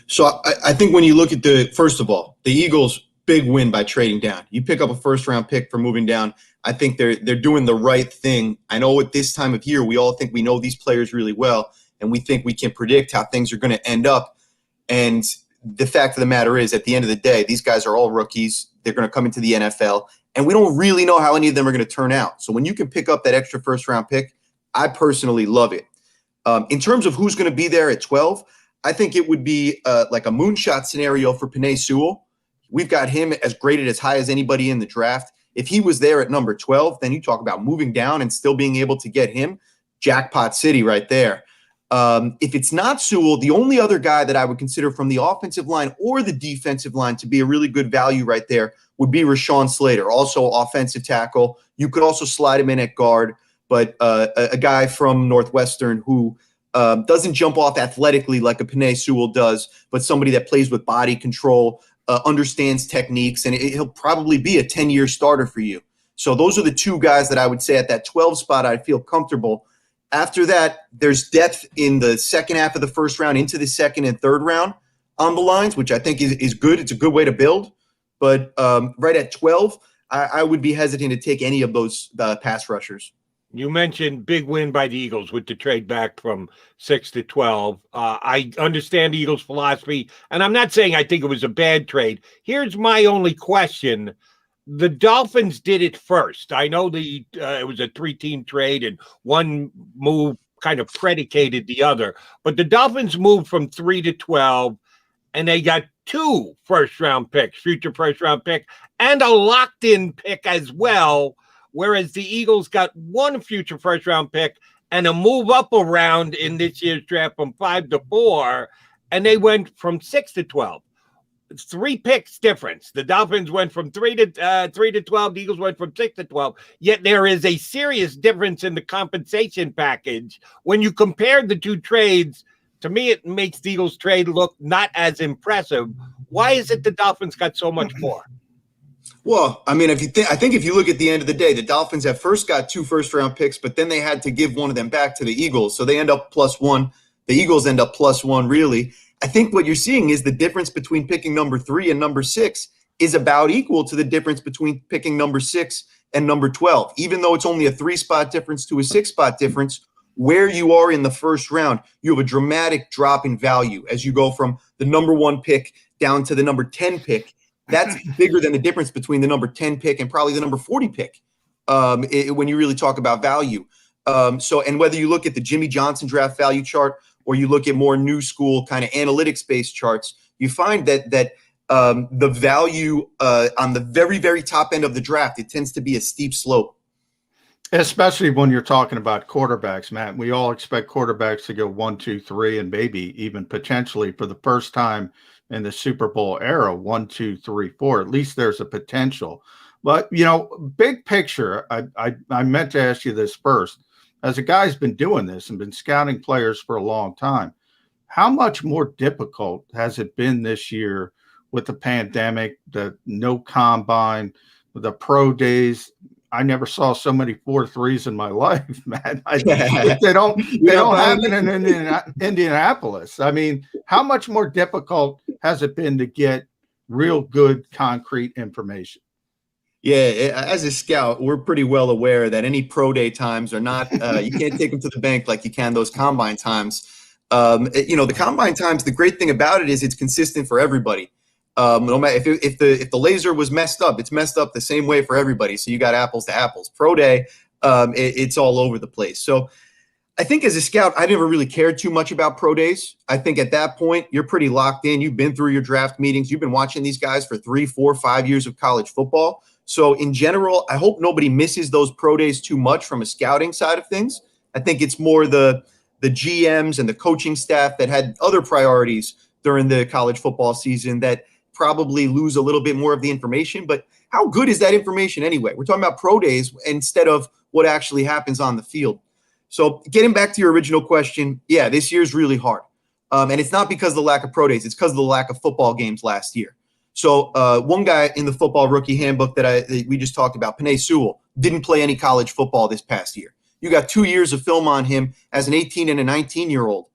So I think when you look at first of all, the Eagles' big win by trading down. You pick up a first-round pick for moving down. I think they're doing the right thing. I know at this time of year, we all think we know these players really well, and we think we can predict how things are going to end up. And the fact of the matter is, at the end of the day, these guys are all rookies. They're going to come into the NFL, and we don't really know how any of them are going to turn out. So when you can pick up that extra first-round pick, I personally love it. In terms of who's going to be there at 12, I think it would be like a moonshot scenario for Penei Sewell. We've got him as graded as high as anybody in the draft. If he was there at number 12, then you talk about moving down and still being able to get him. Jackpot city right there. If it's not Sewell, the only other guy that I would consider from the offensive line or the defensive line to be a really good value right there would be Rashawn Slater, also offensive tackle. You could also slide him in at guard, but a guy from Northwestern who doesn't jump off athletically like a Penei Sewell does, but somebody that plays with body control, understands techniques, and he'll probably be a 10-year starter for you. So those are the two guys that I would say at that 12 spot I'd feel comfortable. After that, there's depth in the second half of the first round into the second and third round on the lines, which I think is good. It's a good way to build. But right at 12, I would be hesitant to take any of those pass rushers. You mentioned big win by the Eagles with the trade back from 6 to 12. I understand the Eagles' philosophy, and I'm not saying I think it was a bad trade. Here's my only question. The Dolphins did it first. I know it was a 3-team trade, and one move kind of predicated the other. But the Dolphins moved from 3 to 12, and they got 2 first-round picks, future first-round pick, and a locked-in pick as well, whereas the Eagles got 1 future first-round pick and a move up around in this year's draft from 5 to 4, and they went from 6 to 12. It's 3 picks difference. The Dolphins went from 3 to 12. The Eagles went from 6 to 12. Yet there is a serious difference in the compensation package. When you compare the 2 trades, to me, it makes the Eagles trade look not as impressive. Why is it the Dolphins got so much more? Well, I mean, I think if you look at the end of the day, the Dolphins at first got 2 first-round picks, but then they had to give one of them back to the Eagles. So they end up +1. The Eagles end up +1, really. I think what you're seeing is the difference between picking number 3 and number 6 is about equal to the difference between picking number 6 and number 12. Even though it's only a 3-spot difference to a 6-spot difference, where you are in the first round, you have a dramatic drop in value as you go from the number 1 pick down to the number 10 pick. That's bigger than the difference between the number 10 pick and probably the number 40 pick when you really talk about value. And whether you look at the Jimmy Johnson draft value chart or you look at more new school kind of analytics-based charts, you find that the value on the very, very top end of the draft, it tends to be a steep slope. Especially when you're talking about quarterbacks, Matt. We all expect quarterbacks to go 1, 2, 3, and maybe even potentially for the first time in the Super Bowl era, 1, 2, 3, 4. At least there's a potential. But, you know, big picture, I meant to ask you this first. As a guy who's been doing this and been scouting players for a long time, how much more difficult has it been this year with the pandemic, the no combine, the pro days? I never saw so many 4.3s in my life, man. They don't happen in Indianapolis. I mean, how much more difficult has it been to get real good concrete information? Yeah, as a scout, we're pretty well aware that any pro day times are not, you can't take them to the bank like you can those combine times. The combine times, the great thing about it is it's consistent for everybody. No matter if the laser was messed up, it's messed up the same way for everybody. So you got apples to apples. Pro day, it's all over the place. So I think as a scout, I never really cared too much about pro days. I think at that point, you're pretty locked in. You've been through your draft meetings. You've been watching these guys for 3, 4, 5 years of college football. So in general, I hope nobody misses those pro days too much from a scouting side of things. I think it's more the GMs and the coaching staff that had other priorities during the college football season that probably lose a little bit more of the information. But how good is that information anyway? We're talking about pro days instead of what actually happens on the field. So getting back to your original question, yeah, this year's really hard. And it's not because of the lack of pro days. It's because of the lack of football games last year. So one guy in the football rookie handbook that we just talked about, Penei Sewell, didn't play any college football this past year. You got 2 years of film on him as an 18 and a 19-year-old.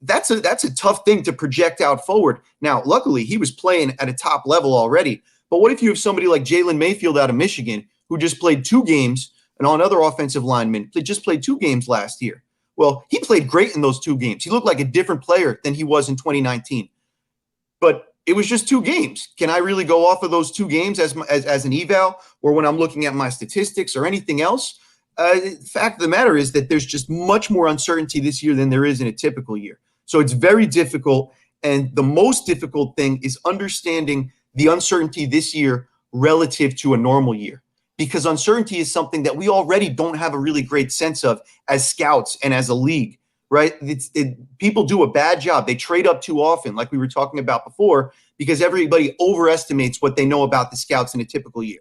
That's a tough thing to project out forward. Now, luckily, he was playing at a top level already. But what if you have somebody like Jalen Mayfield out of Michigan who just played 2 games, and another offensive lineman just played 2 games last year? Well, he played great in those 2 games. He looked like a different player than he was in 2019. But it was just 2 games. Can I really go off of those 2 games as an eval, or when I'm looking at my statistics or anything else? The fact of the matter is that there's just much more uncertainty this year than there is in a typical year. So it's very difficult. And the most difficult thing is understanding the uncertainty this year relative to a normal year. because uncertainty is something that we already don't have a really great sense of as scouts and as a league, right? People do a bad job. They trade up too often, like we were talking about before, because everybody overestimates what they know about the scouts in a typical year.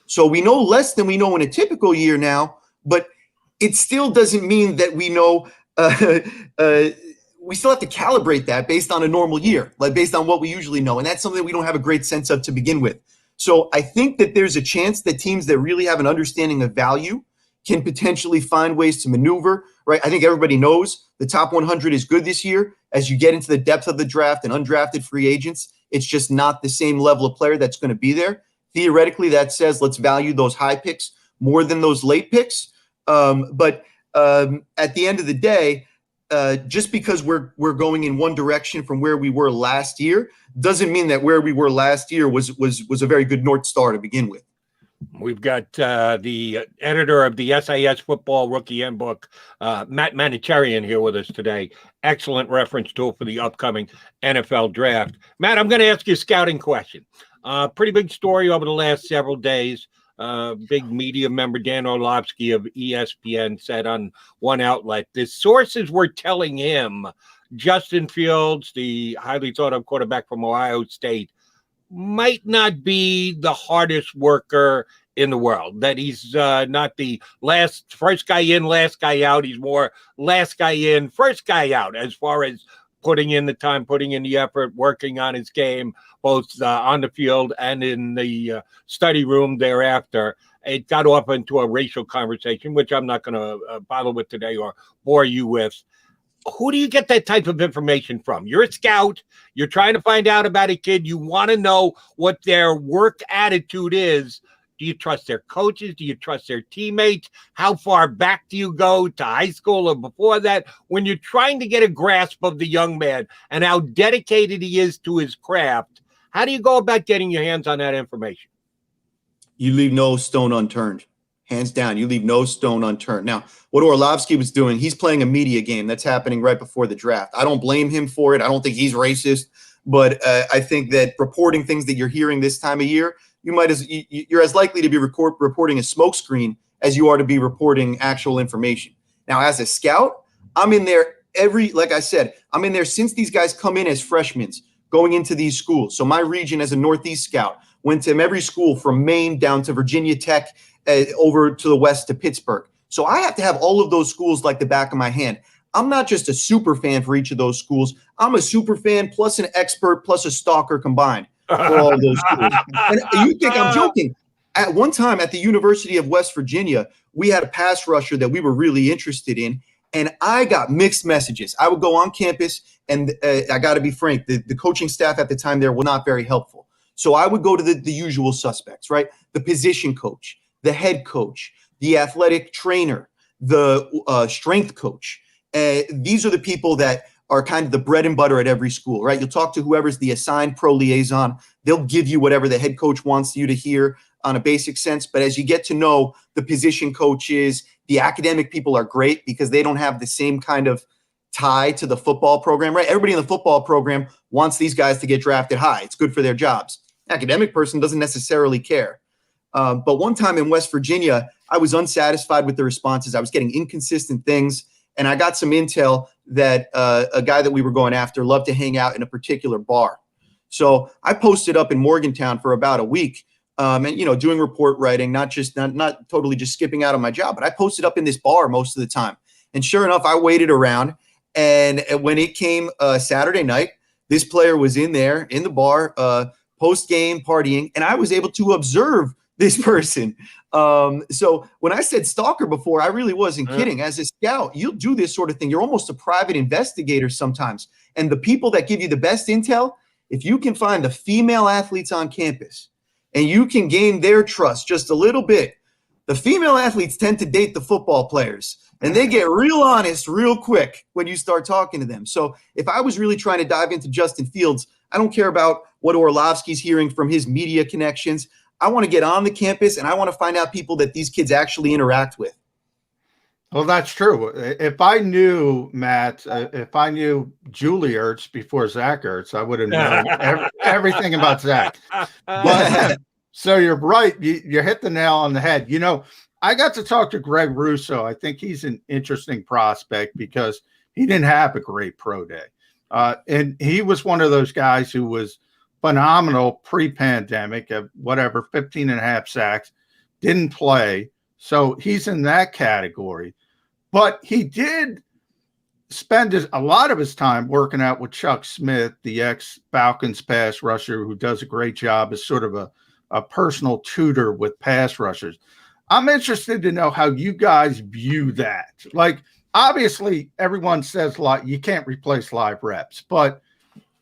So we know less than we know in a typical year now, but it still doesn't mean that we know we still have to calibrate that based on a normal year, like based on what we usually know. And that's something we don't have a great sense of to begin with. So I think that there's a chance that teams that really have an understanding of value can potentially find ways to maneuver, right? I think everybody knows the top 100 is good this year. As you get into the depth of the draft and undrafted free agents, it's just not the same level of player that's going to be there. Theoretically, that says let's value those high picks more than those late picks. But at the end of the day, just because we're going in one direction from where we were last year doesn't mean that where we were last year was a very good North Star to begin with. We've got the editor of the SIS Football Rookie Handbook, Matt Manocherian, here with us today. Excellent reference tool for the upcoming NFL draft. Matt, I'm going to ask you a scouting question. Pretty big story over the last several days. Big media member Dan Orlovsky of ESPN said on one outlet, the sources were telling him Justin Fields, the highly thought of quarterback from Ohio State, might not be the hardest worker in the world, that he's not the first guy in, last guy out. He's more last guy in, first guy out as far as putting in the time, putting in the effort, working on his game, both on the field and in the study room thereafter. It got off into a racial conversation, which I'm not going to bother with today or bore you with. Who do you get that type of information from? You're a scout. You're trying to find out about a kid. You want to know what their work attitude is. Do you trust their coaches? Do you trust their teammates? How far back do you go to high school or before that? When you're trying to get a grasp of the young man and how dedicated he is to his craft, how do you go about getting your hands on that information? You leave no stone unturned. Hands down, you leave no stone unturned. Now, what Orlovsky was doing, he's playing a media game that's happening right before the draft. I don't blame him for it. I don't think he's racist, but I think that reporting things that you're hearing this time of year, you're as likely to be reporting a smokescreen as you are to be reporting actual information. Now, as a scout, I'm in there like I said, I'm in there since these guys come in as freshmen going into these schools. So my region as a Northeast scout went to every school from Maine down to Virginia Tech, over to the west to Pittsburgh. So I have to have all of those schools like the back of my hand. I'm not just a super fan for each of those schools. I'm a super fan plus an expert plus a stalker combined for all of those schools. And you think I'm joking. At one time at the University of West Virginia, we had a pass rusher that we were really interested in, and I got mixed messages. I would go on campus, and I got to be frank, the coaching staff at the time there were not very helpful. So I would go to the usual suspects, right? The position coach, the head coach, the athletic trainer, the strength coach. These are the people that are kind of the bread and butter at every school, right? You'll talk to whoever's the assigned pro liaison. They'll give you whatever the head coach wants you to hear on a basic sense. But as you get to know the position coaches, the academic people are great because they don't have the same kind of tie to the football program, right? Everybody in the football program wants these guys to get drafted high. It's good for their jobs. Academic person doesn't necessarily care. But one time in West Virginia, I was unsatisfied with the responses. I was getting inconsistent things. And I got some intel that a guy that we were going after loved to hang out in a particular bar. So I posted up in Morgantown for about a week and, doing report writing, not totally just skipping out on my job, but I posted up in this bar most of the time. And sure enough, I waited around. And when it came Saturday night, this player was in there in the bar, post-game partying, and I was able to observe this person. So when I said stalker before, I really wasn't kidding. As a scout, you'll do this sort of thing. You're almost a private investigator sometimes. And the people that give you the best intel, if you can find the female athletes on campus and you can gain their trust just a little bit, the female athletes tend to date the football players. And they get real honest real quick when you start talking to them. So if I was really trying to dive into Justin Fields, I don't care about what Orlovsky's hearing from his media connections. I want to get on the campus, and I want to find out people that these kids actually interact with. Well, that's true. If I knew, Matt, if I knew Julie Ertz before Zach Ertz, I would have known everything about Zach. So you're right. You hit the nail on the head. You know, I got to talk to Greg Russo. I think he's an interesting prospect because he didn't have a great pro day. And he was one of those guys who was phenomenal pre-pandemic of 15 and a half sacks, didn't play. So he's in that category. But he did spend a lot of his time working out with Chuck Smith, the ex-Falcons pass rusher who does a great job as sort of a personal tutor with pass rushers. I'm interested to know how you guys view that. Like, obviously, everyone says you can't replace live reps, but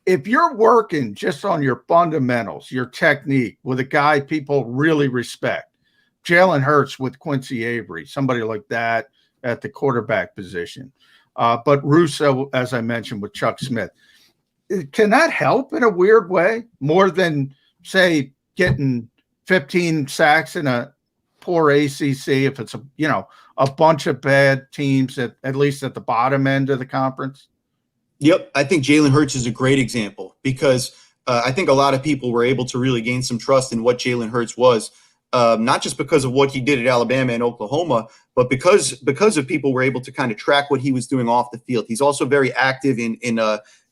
if you're working just on your fundamentals, your technique with a guy people really respect, Jalen Hurts with Quincy Avery, somebody like that at the quarterback position, but Russo, as I mentioned, with Chuck Smith, can that help in a weird way more than, say, getting 15 sacks in a poor ACC if it's a bunch of bad teams at least at the bottom end of the conference? Yep, I think Jalen Hurts is a great example because I think a lot of people were able to really gain some trust in what Jalen Hurts was, not just because of what he did at Alabama and Oklahoma, but because of people were able to kind of track what he was doing off the field. He's also very active in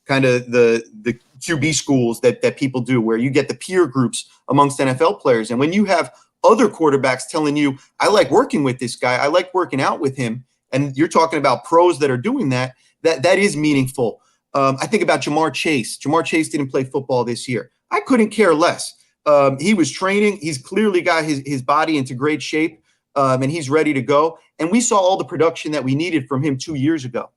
kind of the QB schools that people do, where you get the peer groups amongst NFL players. And when you have other quarterbacks telling you, I like working with this guy, I like working out with him, and you're talking about pros that are doing that is meaningful. I think about Jamar Chase. Jamar Chase didn't play football this year. I couldn't care less. He was training. He's clearly got his body into great shape, and he's ready to go. And we saw all the production that we needed from him 2 years ago.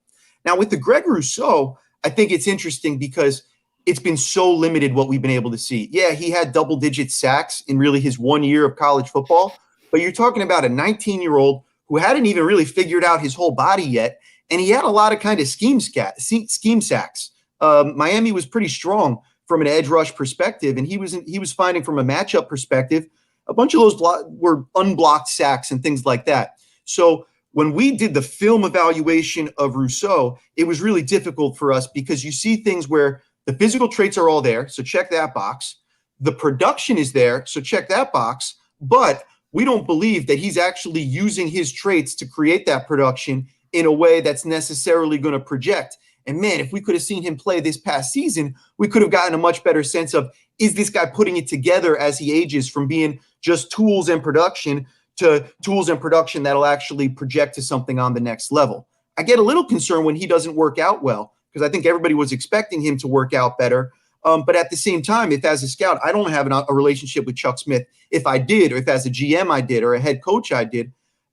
Now, with the Greg Rousseau, I think it's interesting because it's been so limited what we've been able to see. Yeah, he had double-digit sacks in really his 1 year of college football, but you're talking about a 19-year-old who hadn't even really figured out his whole body yet, and he had a lot of kind of scheme sacks. Miami was pretty strong from an edge rush perspective, and he was finding from a matchup perspective, a bunch of those were unblocked sacks and things like that. So when we did the film evaluation of Rousseau, it was really difficult for us because you see things where the physical traits are all there, so check that box. The production is there, so check that box. But we don't believe that he's actually using his traits to create that production in a way that's necessarily going to project. And man, if we could have seen him play this past season, we could have gotten a much better sense of, is this guy putting it together as he ages from being just tools and production to tools and production that'll actually project to something on the next level. I get a little concerned when he doesn't work out well, because I think everybody was expecting him to work out better. But at the same time, if as a scout, I don't have a relationship with Chuck Smith, if I did, or if as a GM I did, or a head coach I did,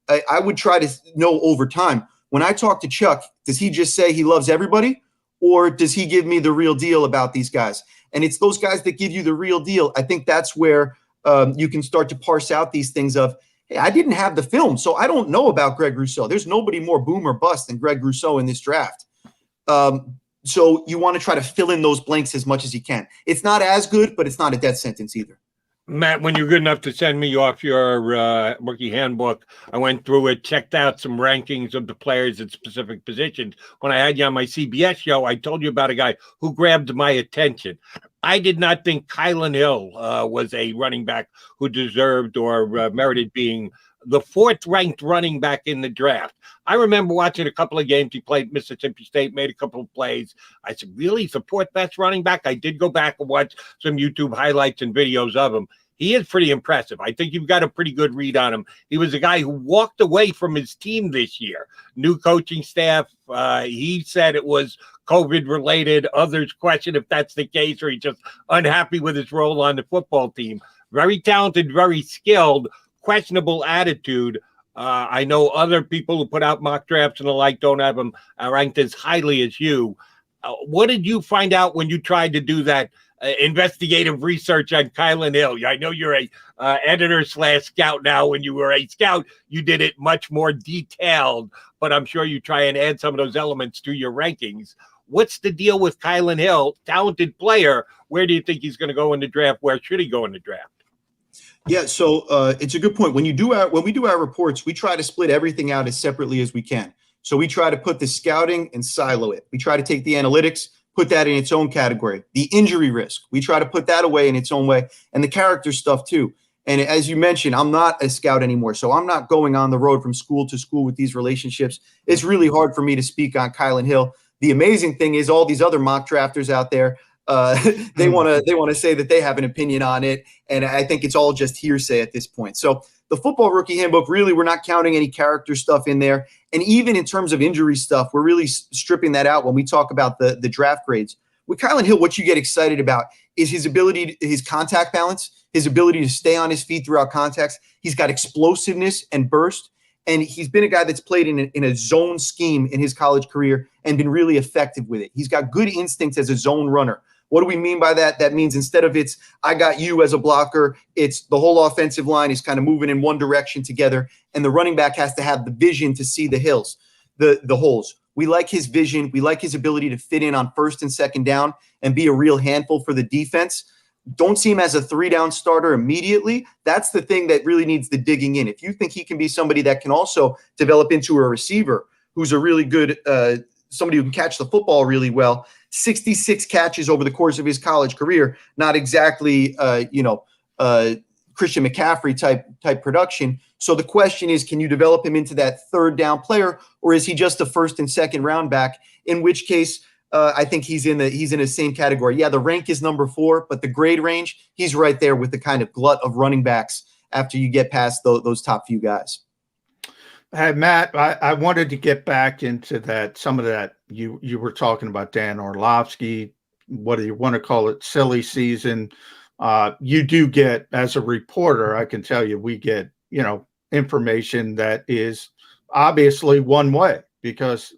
I would try to know over time. When I talk to Chuck, does he just say he loves everybody, or does he give me the real deal about these guys? And it's those guys that give you the real deal. I think that's where you can start to parse out these things of, hey, I didn't have the film, so I don't know about Greg Rousseau. There's nobody more boom or bust than Greg Rousseau in this draft. So you want to try to fill in those blanks as much as you can. It's not as good, but it's not a death sentence either. Matt, when you're good enough to send me off your rookie handbook, I went through it, checked out some rankings of the players at specific positions. When I had you on my CBS show, I told you about a guy who grabbed my attention. I did not think Kylan Hill was a running back who deserved or merited being the fourth-ranked running back in the draft. I remember watching a couple of games. He played Mississippi State, made a couple of plays. I said, really, he's the fourth-best running back? I did go back and watch some YouTube highlights and videos of him. He is pretty impressive. I think you've got a pretty good read on him. He was a guy who walked away from his team this year. New coaching staff, he said it was COVID-related. Others question if that's the case, or he's just unhappy with his role on the football team. Very talented, very skilled, questionable attitude. I know other people who put out mock drafts and the like don't have him ranked as highly as you. What did you find out when you tried to do that investigative research on Kylan Hill? I know you're a editor/scout now. When you were a scout, you did it much more detailed, but I'm sure you try and add some of those elements to your rankings. What's the deal with Kylan Hill? Talented player. Where do you think he's going to go in the draft? Where should he go in the draft? Yeah, so it's a good point. When we do our reports, we try to split everything out as separately as we can. So we try to put the scouting and silo it. We try to take the analytics, put that in its own category. The injury risk, we try to put that away in its own way, and the character stuff too. And as you mentioned, I'm not a scout anymore, so I'm not going on the road from school to school with these relationships. It's really hard for me to speak on Kylan Hill. The amazing thing is all these other mock drafters out there, they want to say that they have an opinion on it, and I think it's all just hearsay at this point. So the football rookie handbook, really, we're not counting any character stuff in there, and even in terms of injury stuff, we're really stripping that out when we talk about the draft grades. With Kylan Hill, what you get excited about is his ability, his contact balance, his ability to stay on his feet throughout contacts. He's got explosiveness and burst, and he's been a guy that's played in a zone scheme in his college career and been really effective with it. He's got good instincts as a zone runner. What do we mean by that? That means instead of it's I got you as a blocker, it's the whole offensive line is kind of moving in one direction together, and the running back has to have the vision to see the holes. We like his vision. We like his ability to fit in on first and second down and be a real handful for the defense. Don't see him as a 3-down starter immediately. That's the thing that really needs the digging in. If you think he can be somebody that can also develop into a receiver who's a really good somebody who can catch the football really well, 66 catches over the course of his college career, not exactly Christian McCaffrey type production. So the question is, can you develop him into that third down player, or is he just a first and second round back? In which case, I think he's in the same category. Yeah, the rank is number 4, but the grade range, he's right there with the kind of glut of running backs after you get past those top few guys. Hey, Matt, I wanted to get back into that. Some of that you were talking about Dan Orlovsky, what do you want to call it, silly season. You do get, as a reporter, I can tell you, we get, information that is obviously one way because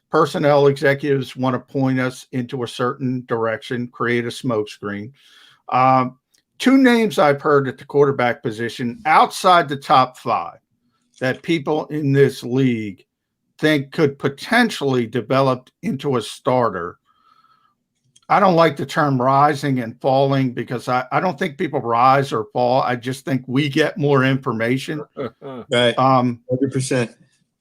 personnel executives want to point us into a certain direction, create a smokescreen. 2 names I've heard at the quarterback position outside the top 5 that people in this league think could potentially develop into a starter. I don't like the term rising and falling because I don't think people rise or fall. I just think we get more information. Right. 100%.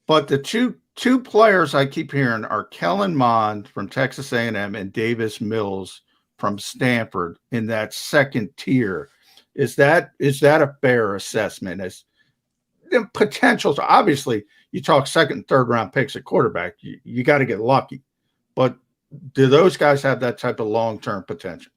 But the two players I keep hearing are Kellen Mond from Texas A&M and Davis Mills from Stanford in that second tier. Is that a fair assessment? As the potentials, obviously, you talk second and third round picks at quarterback, you got to get lucky. But do those guys have that type of long-term potential?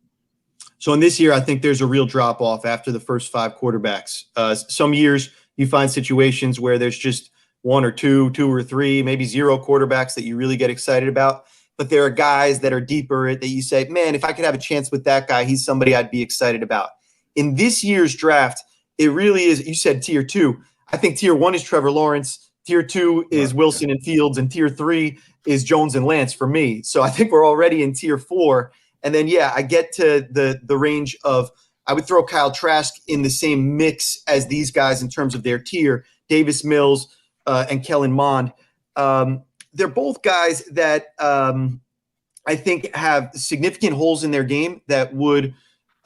So in this year, I think there's a real drop-off after the first 5 quarterbacks. Some years you find situations where there's just 1 or 2 or 3, maybe 0 quarterbacks that you really get excited about. But there are guys that are deeper that you say, man, if I could have a chance with that guy, he's somebody I'd be excited about. In this year's draft, it really is, you said tier 2. I think tier 1 is Trevor Lawrence. Tier 2 is Wilson and Fields, and tier 3 is Jones and Lance for me. So I think we're already in tier 4. And then, yeah, I get to the range of, I would throw Kyle Trask in the same mix as these guys in terms of their tier, Davis Mills and Kellen Mond. They're both guys that I think have significant holes in their game that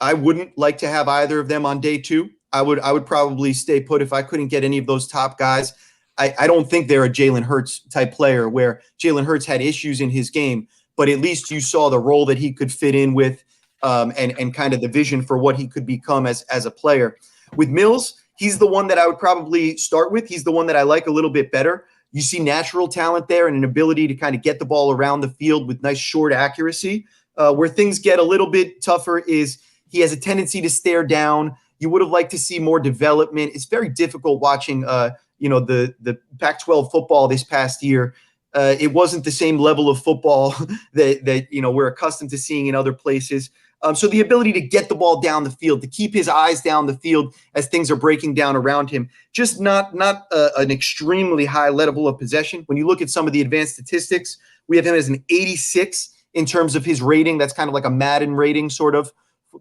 I wouldn't like to have either of them on day 2. I would probably stay put if I couldn't get any of those top guys. I don't think they're a Jalen Hurts type player where Jalen Hurts had issues in his game, but at least you saw the role that he could fit in with and kind of the vision for what he could become as a player. With Mills, he's the one that I would probably start with. He's the one that I like a little bit better. You see natural talent there and an ability to kind of get the ball around the field with nice short accuracy. Where things get a little bit tougher is he has a tendency to stare down. You would have liked to see more development. It's very difficult watching the Pac-12 football this past year. It wasn't the same level of football that we're accustomed to seeing in other places. So the ability to get the ball down the field, to keep his eyes down the field as things are breaking down around him, just not an extremely high level of possession. When you look at some of the advanced statistics, we have him as an 86 in terms of his rating. That's kind of like a Madden rating, sort of,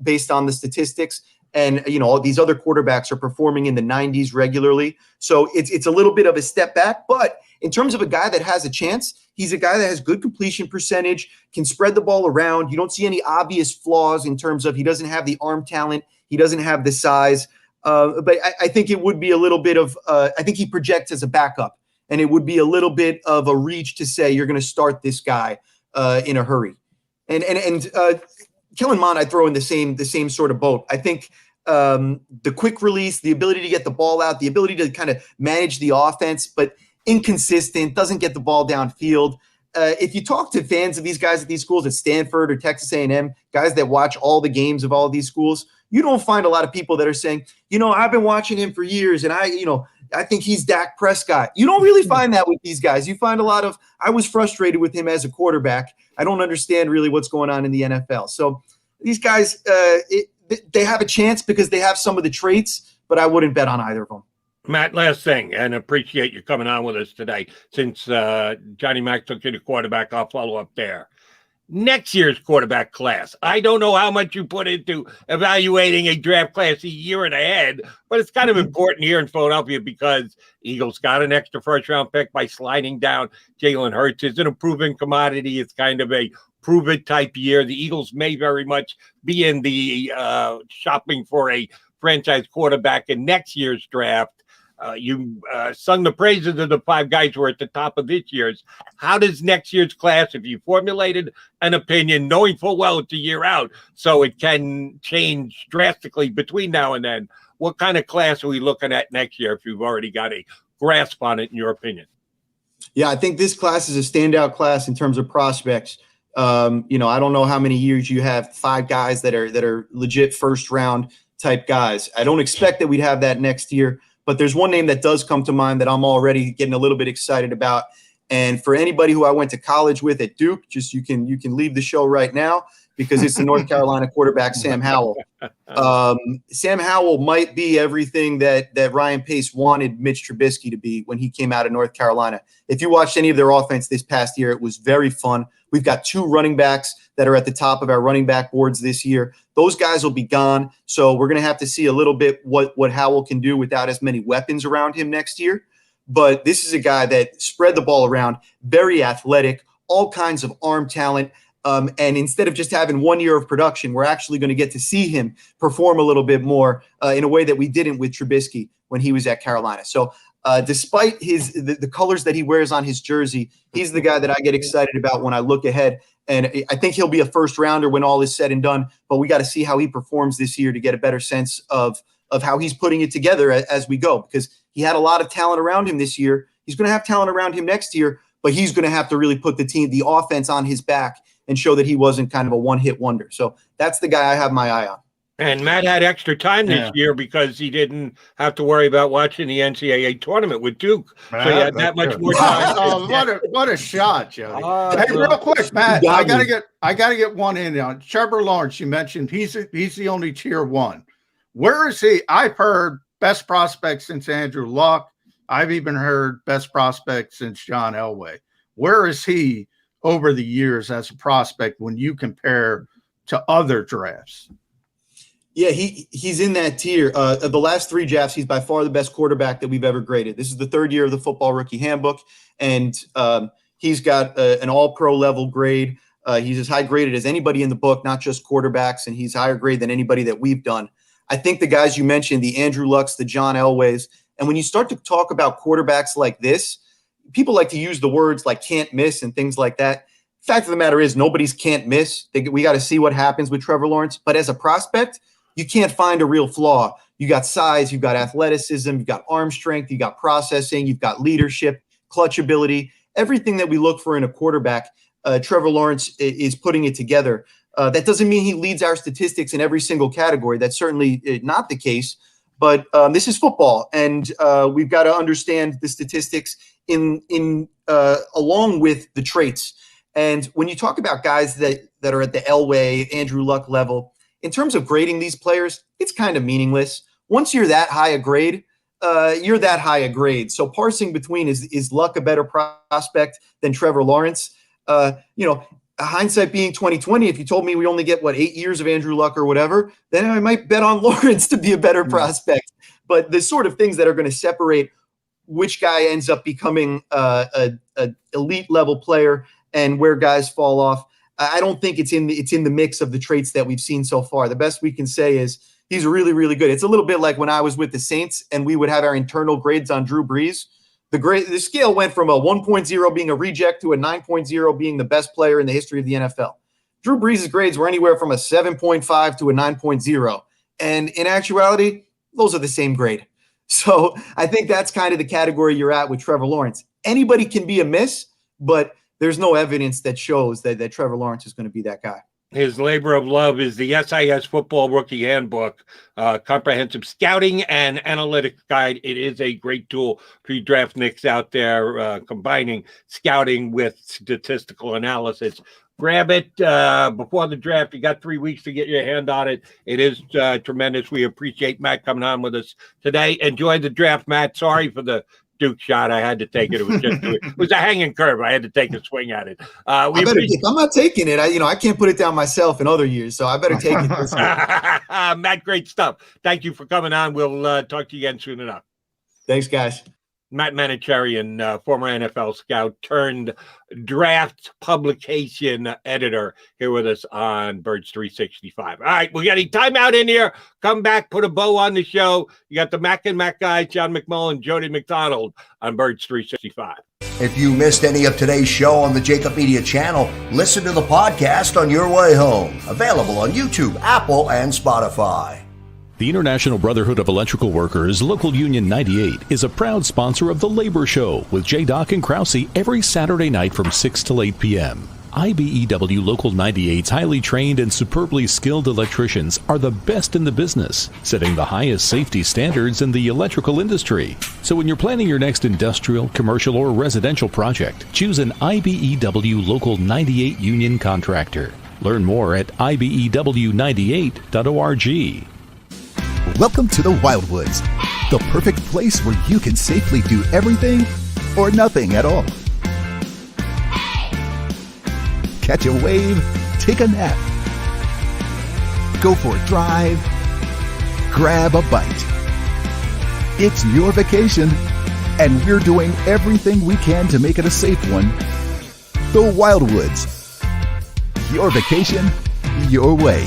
based on the statistics. And, these other quarterbacks are performing in the 90s regularly. So it's a little bit of a step back. But in terms of a guy that has a chance, he's a guy that has good completion percentage, can spread the ball around. You don't see any obvious flaws in terms of he doesn't have the arm talent. He doesn't have the size. But I think it would be a little bit of I think he projects as a backup. And it would be a little bit of a reach to say you're going to start this guy in a hurry. And Kellen Mond, I throw in the same sort of boat. I think the quick release, the ability to get the ball out, the ability to kind of manage the offense, but inconsistent, doesn't get the ball downfield. If you talk to fans of these guys at these schools at Stanford or Texas A&M, guys that watch all the games of all of these schools, you don't find a lot of people that are saying, I've been watching him for years and I think he's Dak Prescott. You don't really find that with these guys. You find a lot of, I was frustrated with him as a quarterback. I don't understand really what's going on in the NFL. So these guys, they have a chance because they have some of the traits, but I wouldn't bet on either of them. Matt, last thing, and appreciate you coming on with us today. Since Johnny Mac took you to quarterback, I'll follow up there. Next year's quarterback class. I don't know how much you put into evaluating a draft class a year and ahead, but it's kind of important here in Philadelphia because Eagles got an extra first-round pick by sliding down Jalen Hurts. It's an improving commodity. It's kind of a prove-it type year. The Eagles may very much be in the shopping for a franchise quarterback in next year's draft. You sung the praises of the 5 guys who are at the top of this year's. How does next year's class, if you formulated an opinion, knowing full well it's a year out, so it can change drastically between now and then, what kind of class are we looking at next year if you've already got a grasp on it, in your opinion? Yeah, I think this class is a standout class in terms of prospects. I don't know how many years you have 5 guys that are legit first-round type guys. I don't expect that we'd have that next year. But there's one name that does come to mind that I'm already getting a little bit excited about. And for anybody who I went to college with at Duke, just you can leave the show right now because it's the North Carolina quarterback, Sam Howell. Sam Howell might be everything that Ryan Pace wanted Mitch Trubisky to be when he came out of North Carolina. If you watched any of their offense this past year, it was very fun. We've got 2 running backs that are at the top of our running back boards this year. Those guys will be gone. So we're going to have to see a little bit what Howell can do without as many weapons around him next year. But this is a guy that spread the ball around, very athletic, all kinds of arm talent. And instead of just having 1 year of production, we're actually going to get to see him perform a little bit more in a way that we didn't with Trubisky when he was at Carolina. So despite the colors that he wears on his jersey, he's the guy that I get excited about when I look ahead. And I think he'll be a first rounder when all is said and done. But we got to see how he performs this year to get a better sense of how he's putting it together as we go, because he had a lot of talent around him this year. He's going to have talent around him next year, but he's going to have to really put the offense on his back and show that he wasn't kind of a one-hit wonder. So that's the guy I have my eye on. And Matt had extra time this year because he didn't have to worry about watching the NCAA tournament with Duke. So he had that much more time. What a shot, Jody. Hey, real quick, Matt, I gotta get one in on Trevor Lawrence. You mentioned he's the only tier 1. Where is he? I've heard best prospect since Andrew Luck. I've even heard best prospect since John Elway. Where is he over the years as a prospect when you compare to other drafts? Yeah, he's in that tier. Of the last 3 drafts, he's by far the best quarterback that we've ever graded. This is the 3rd year of the Football Rookie Handbook, and he's got an all-pro level grade. He's as high graded as anybody in the book, not just quarterbacks, and he's higher grade than anybody that we've done. I think the guys you mentioned, the Andrew Lucks, the John Elways, and when you start to talk about quarterbacks like this, people like to use the words like can't miss and things like that. Fact of the matter is nobody's can't miss. We got to see what happens with Trevor Lawrence. But as a prospect, you can't find a real flaw. You got size, you've got athleticism, you've got arm strength, you got processing, you've got leadership, clutch ability, everything that we look for in a quarterback. Trevor Lawrence is putting it together. That doesn't mean he leads our statistics in every single category. That's certainly not the case. But this is football, and we've got to understand the statistics in along with the traits. And when you talk about guys that are at the Elway, Andrew Luck level, in terms of grading these players, it's kind of meaningless. Once you're that high a grade, you're that high a grade. So parsing between is Luck a better prospect than Trevor Lawrence? Hindsight being 2020, if you told me we only get 8 years of Andrew Luck or whatever, then I might bet on Lawrence to be a better prospect. But the sort of things that are going to separate which guy ends up becoming a elite level player and where guys fall off, I don't think it's in the mix of the traits that we've seen so far. The best we can say is he's really, really good. It's a little bit like when I was with the Saints and we would have our internal grades on Drew Brees. The scale went from a 1.0 being a reject to a 9.0 being the best player in the history of the NFL. Drew Brees' grades were anywhere from a 7.5 to a 9.0. And in actuality, those are the same grade. So I think that's kind of the category you're at with Trevor Lawrence. Anybody can be a miss, but there's no evidence that shows that Trevor Lawrence is going to be that guy. His labor of love is the SIS Football Rookie Handbook, comprehensive scouting and analytics guide. It is a great tool for you draft nicks out there, combining scouting with statistical analysis. Grab it before the draft. You got 3 weeks to get your hand on it. It is tremendous. We appreciate Matt coming on with us today. Enjoy the draft, Matt. Sorry for the Duke shot. I had to take it. It was a hanging curve. I had to take a swing at it. I'm not taking it. I can't put it down myself in other years, so I better take it this year. Matt, great stuff. Thank you for coming on. We'll talk to you again soon enough. Thanks, guys. Matt Manocherian, former NFL scout turned draft publication editor, here with us on Birds 365. All right, we got a timeout in here. Come back, put a bow on the show. You got the Mac and Mac guys, John McMullen, Jody McDonald on Birds 365. If you missed any of today's show on the JAKIB Media channel, listen to the podcast on your way home. Available on YouTube, Apple, and Spotify. The International Brotherhood of Electrical Workers, Local Union 98, is a proud sponsor of The Labor Show with J-Doc and Krause every Saturday night from 6 to 8 p.m. IBEW Local 98's highly trained and superbly skilled electricians are the best in the business, setting the highest safety standards in the electrical industry. So when you're planning your next industrial, commercial, or residential project, choose an IBEW Local 98 union contractor. Learn more at IBEW98.org. Welcome to the Wildwoods, the perfect place where you can safely do everything or nothing at all. Catch a wave, take a nap, go for a drive, grab a bite. It's your vacation, and we're doing everything we can to make it a safe one. The Wildwoods, your vacation, your way.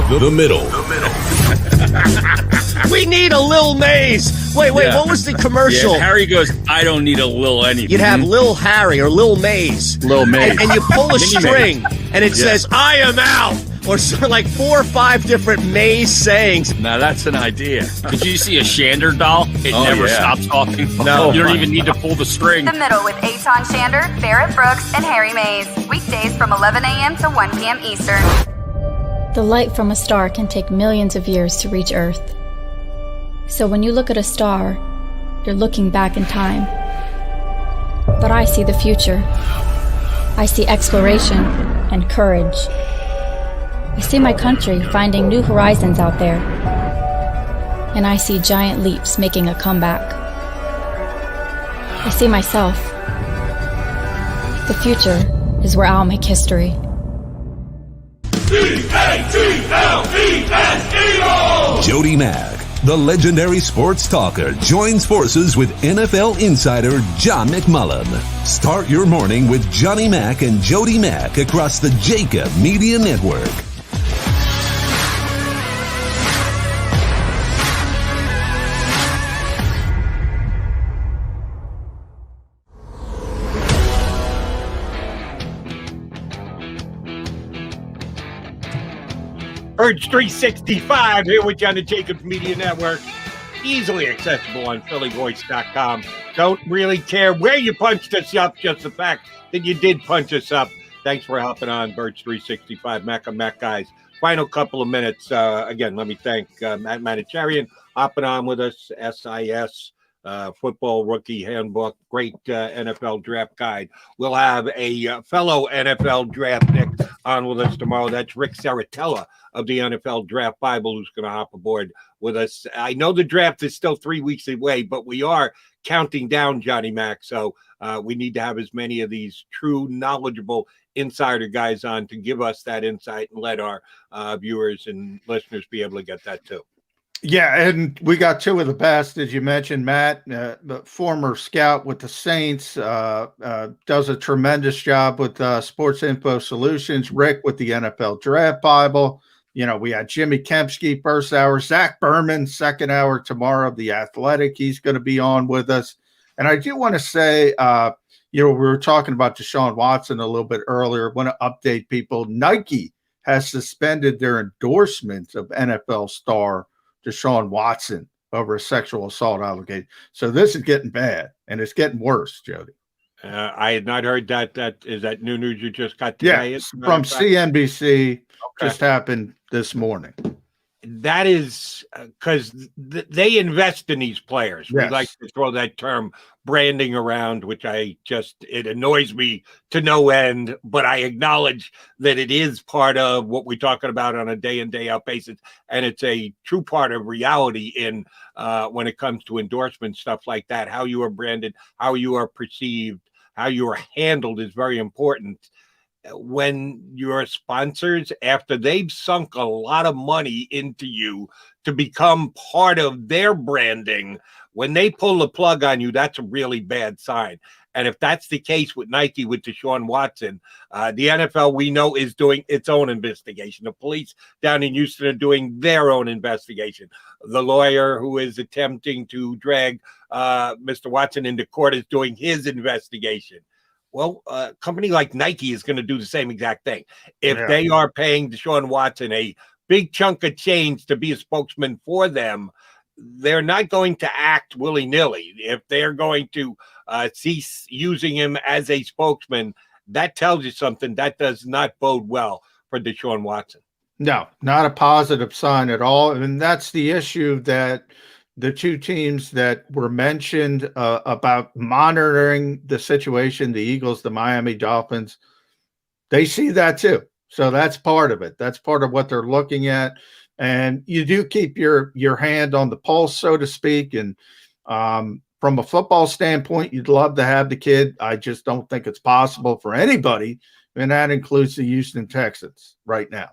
The middle. We need a Lil Maze. Wait, what was the commercial? Yeah, Harry goes, I don't need a Lil anything. You'd have Lil Harry or Lil Maze. Lil Maze. And you pull a string, and it says, I am out. Or like 4 or 5 different Maze sayings. Now that's an idea. Did you see a Shander doll? It never stops talking. No. You don't even need to pull the string. The Middle with Aton Shander, Barrett Brooks, and Harry Mays. Weekdays from 11 a.m. to 1 p.m. Eastern. The light from a star can take millions of years to reach Earth. So when you look at a star, you're looking back in time. But I see the future. I see exploration and courage. I see my country finding new horizons out there. And I see giant leaps making a comeback. I see myself. The future is where I'll make history. Jody Mack, the legendary sports talker, joins forces with NFL insider John McMullen. Start your morning with Johnny Mack and Jody Mack across the JAKIB Media Network. Birds 365 here with you on the JAKIB Media Network. Easily accessible on phillyvoice.com. Don't really care where you punched us up, just the fact that you did punch us up. Thanks for hopping on Birds 365. Mac and Mac guys. Final couple of minutes. Again, let me thank Matt Manocherian hopping on with us. SIS Football Rookie Handbook. Great NFL draft guide. We'll have a fellow NFL draft Nick on with us tomorrow. That's Rick Saratella of the NFL Draft Bible, who's going to hop aboard with us. I know the draft is still 3 weeks away, but we are counting down, Johnny Mac. So we need to have as many of these true, knowledgeable insider guys on to give us that insight and let our viewers and listeners be able to get that too. Yeah, and we got 2 of the best, as you mentioned, Matt, the former scout with the Saints, does a tremendous job with Sports Info Solutions. Rick with the NFL Draft Bible. You know, we had Jimmy Kempski first hour, Zach Berman second hour tomorrow of The Athletic. He's going to be on with us. And I do want to say, we were talking about Desean Watson a little bit earlier. I want to update people. Nike has suspended their endorsement of NFL star Desean Watson over a sexual assault allegation. So this is getting bad, and it's getting worse, Jody. I had not heard that. Is that new news you just got today? Yeah, from CNBC. Okay. Just happened this morning. That is because they invest in these players. Yes. We like to throw that term branding around, which it annoys me to no end, but I acknowledge that it is part of what we're talking about on a day in, day out basis. And it's a true part of reality in when it comes to endorsement, stuff like that. How you are branded, how you are perceived, how you are handled is very important. When your sponsors, after they've sunk a lot of money into you to become part of their branding, when they pull the plug on you, that's a really bad sign. And if that's the case with Nike, with Desean Watson, the NFL, we know, is doing its own investigation. The police down in Houston are doing their own investigation. The lawyer who is attempting to drag Mr. Watson into court is doing his investigation. Well, a company like Nike is going to do the same exact thing. If they are paying Desean Watson a big chunk of change to be a spokesman for them, they're not going to act willy-nilly. If they're going to cease using him as a spokesman, that tells you something. That does not bode well for Desean Watson. No, not a positive sign at all. And that's the issue that the two teams that were mentioned about monitoring the situation, the Eagles, the Miami Dolphins, they see that too. So that's part of it. That's part of what they're looking at. And you do keep your hand on the pulse, so to speak. And from a football standpoint, you'd love to have the kid. I just don't think it's possible for anybody. And that includes the Houston Texans right now.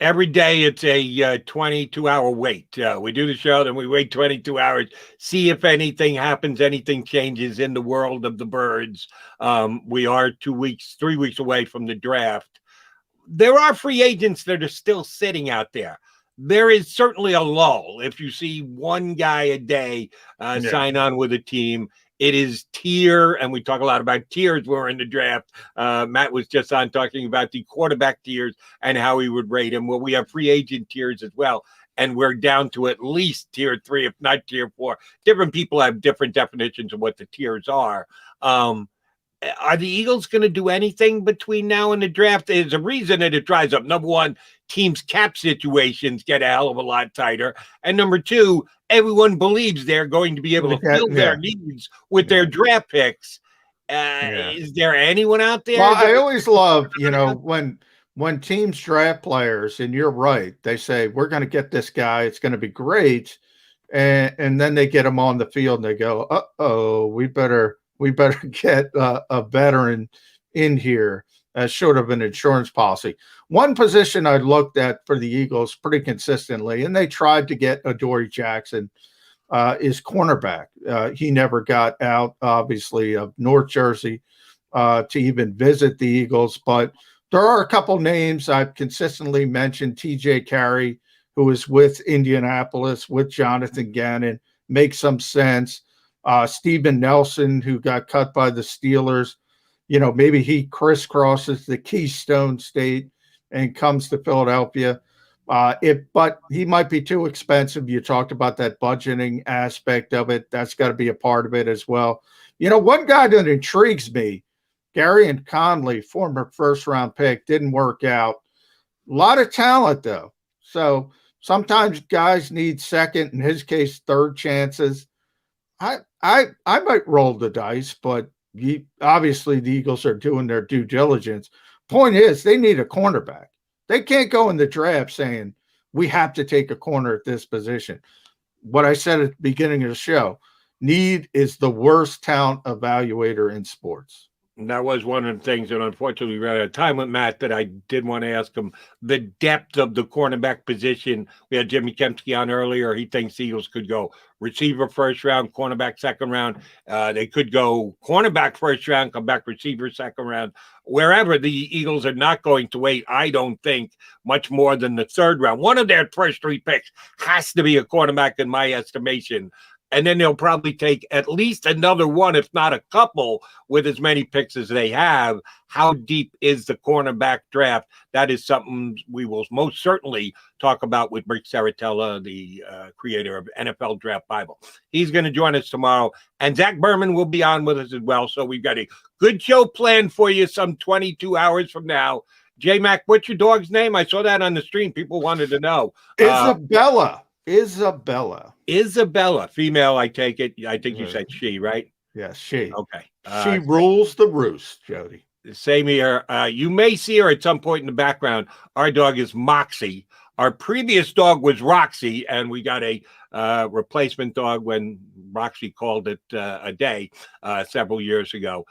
Every day it's a 22-hour wait. We do the show, then we wait 22 hours, see if anything happens, anything changes in the world of the birds. We are 3 weeks away from the draft. There are free agents that are still sitting out there. There is certainly a lull. If you see one guy a day sign on with a team, it is tier, and we talk a lot about tiers when we're in the draft. Matt was just on talking about the quarterback tiers and how he would rate him. Well, we have free agent tiers as well, and we're down to at least tier 3, if not tier 4. Different people have different definitions of what the tiers are. Are the Eagles going to do anything between now and the draft? There's a reason that it dries up. Number one, teams' cap situations get a hell of a lot tighter. And number two, everyone believes they're going to be able to fill their needs with their draft picks. Is there anyone out there? Well, I always love, when teams draft players, and you're right, they say, we're going to get this guy. It's going to be great. And then they get him on the field and they go, uh-oh, we better get a veteran in here as sort of an insurance policy. One position I looked at for the Eagles pretty consistently, and they tried to get Adoree Jackson, is cornerback. He never got out, obviously, of North Jersey to even visit the Eagles. But there are a couple names I've consistently mentioned. TJ Carey, who is with Indianapolis, with Jonathan Gannon, makes some sense. Steven Nelson, who got cut by the Steelers, maybe he crisscrosses the Keystone State and comes to Philadelphia. But he might be too expensive. You talked about that budgeting aspect of it. That's got to be a part of it as well. One guy that intrigues me, Gary Conley, former first-round pick, didn't work out. A lot of talent, though. So sometimes guys need second, in his case, third chances. I might roll the dice, but obviously the Eagles are doing their due diligence. Point is, they need a cornerback. They can't go in the draft saying, we have to take a corner at this position. What I said at the beginning of the show, need is the worst talent evaluator in sports. And that was one of the things that unfortunately we ran out of time with Matt that I did want to ask him. The depth of the cornerback position. We had Jimmy Kempski on earlier. He thinks the Eagles could go receiver first round, cornerback second round. They could go cornerback first round, come back receiver second round. Wherever, the Eagles are not going to wait, I don't think, much more than the third round. One of their first 3 picks has to be a cornerback in my estimation. and then they'll probably take at least another one, if not a couple, with as many picks as they have. How deep is the cornerback draft? That is something we will most certainly talk about with Rick Saratella, the creator of NFL Draft Bible. He's going to join us tomorrow, and Zach Berman will be on with us as well. So we've got a good show planned for you some 22 hours from now. J-Mac, what's your dog's name? I saw that on the stream. People wanted to know. Isabella, female, I take it. I think you said she, right? Yes, she. Okay. She rules the roost, Jody. Same here. You may see her at some point in the background. Our dog is Moxie. Our previous dog was Roxy, and we got a replacement dog when Roxy called it a day several years ago.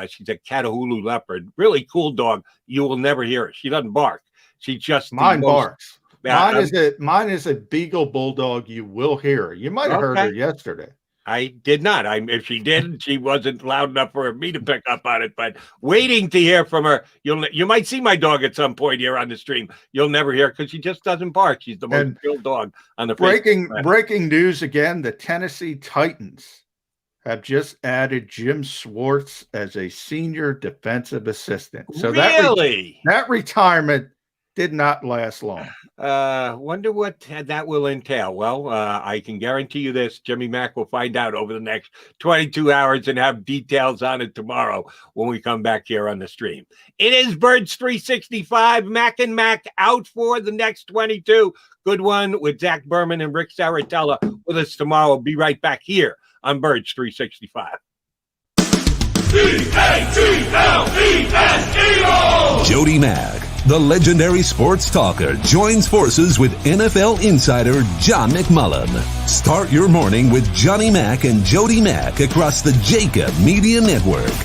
She's a Catahoula Leopard. Really cool dog. You will never hear her. She doesn't bark. She just barks. Mine is a Beagle Bulldog. You will hear her. You might have heard her yesterday. I did not. If she did, she wasn't loud enough for me to pick up on it. But waiting to hear from her. You might see my dog at some point here on the stream. You'll never hear because she just doesn't bark. She's the most chill dog on the breaking news again. The Tennessee Titans have just added Jim Schwartz as a senior defensive assistant. So really, that retirement did not last long. Wonder what that will entail. Well, I can guarantee you this. Jimmy Mack will find out over the next 22 hours and have details on it tomorrow when we come back here on the stream. It is Birds 365. Mac and Mac out for the next 22. Good one with Zach Berman and Rick Saratella with us tomorrow. We'll be right back here on Birds 365. Jody Mack, the legendary sports talker, joins forces with NFL insider John McMullen. Start your morning with Johnny Mack and Jody Mack across the JAKIB Media Network.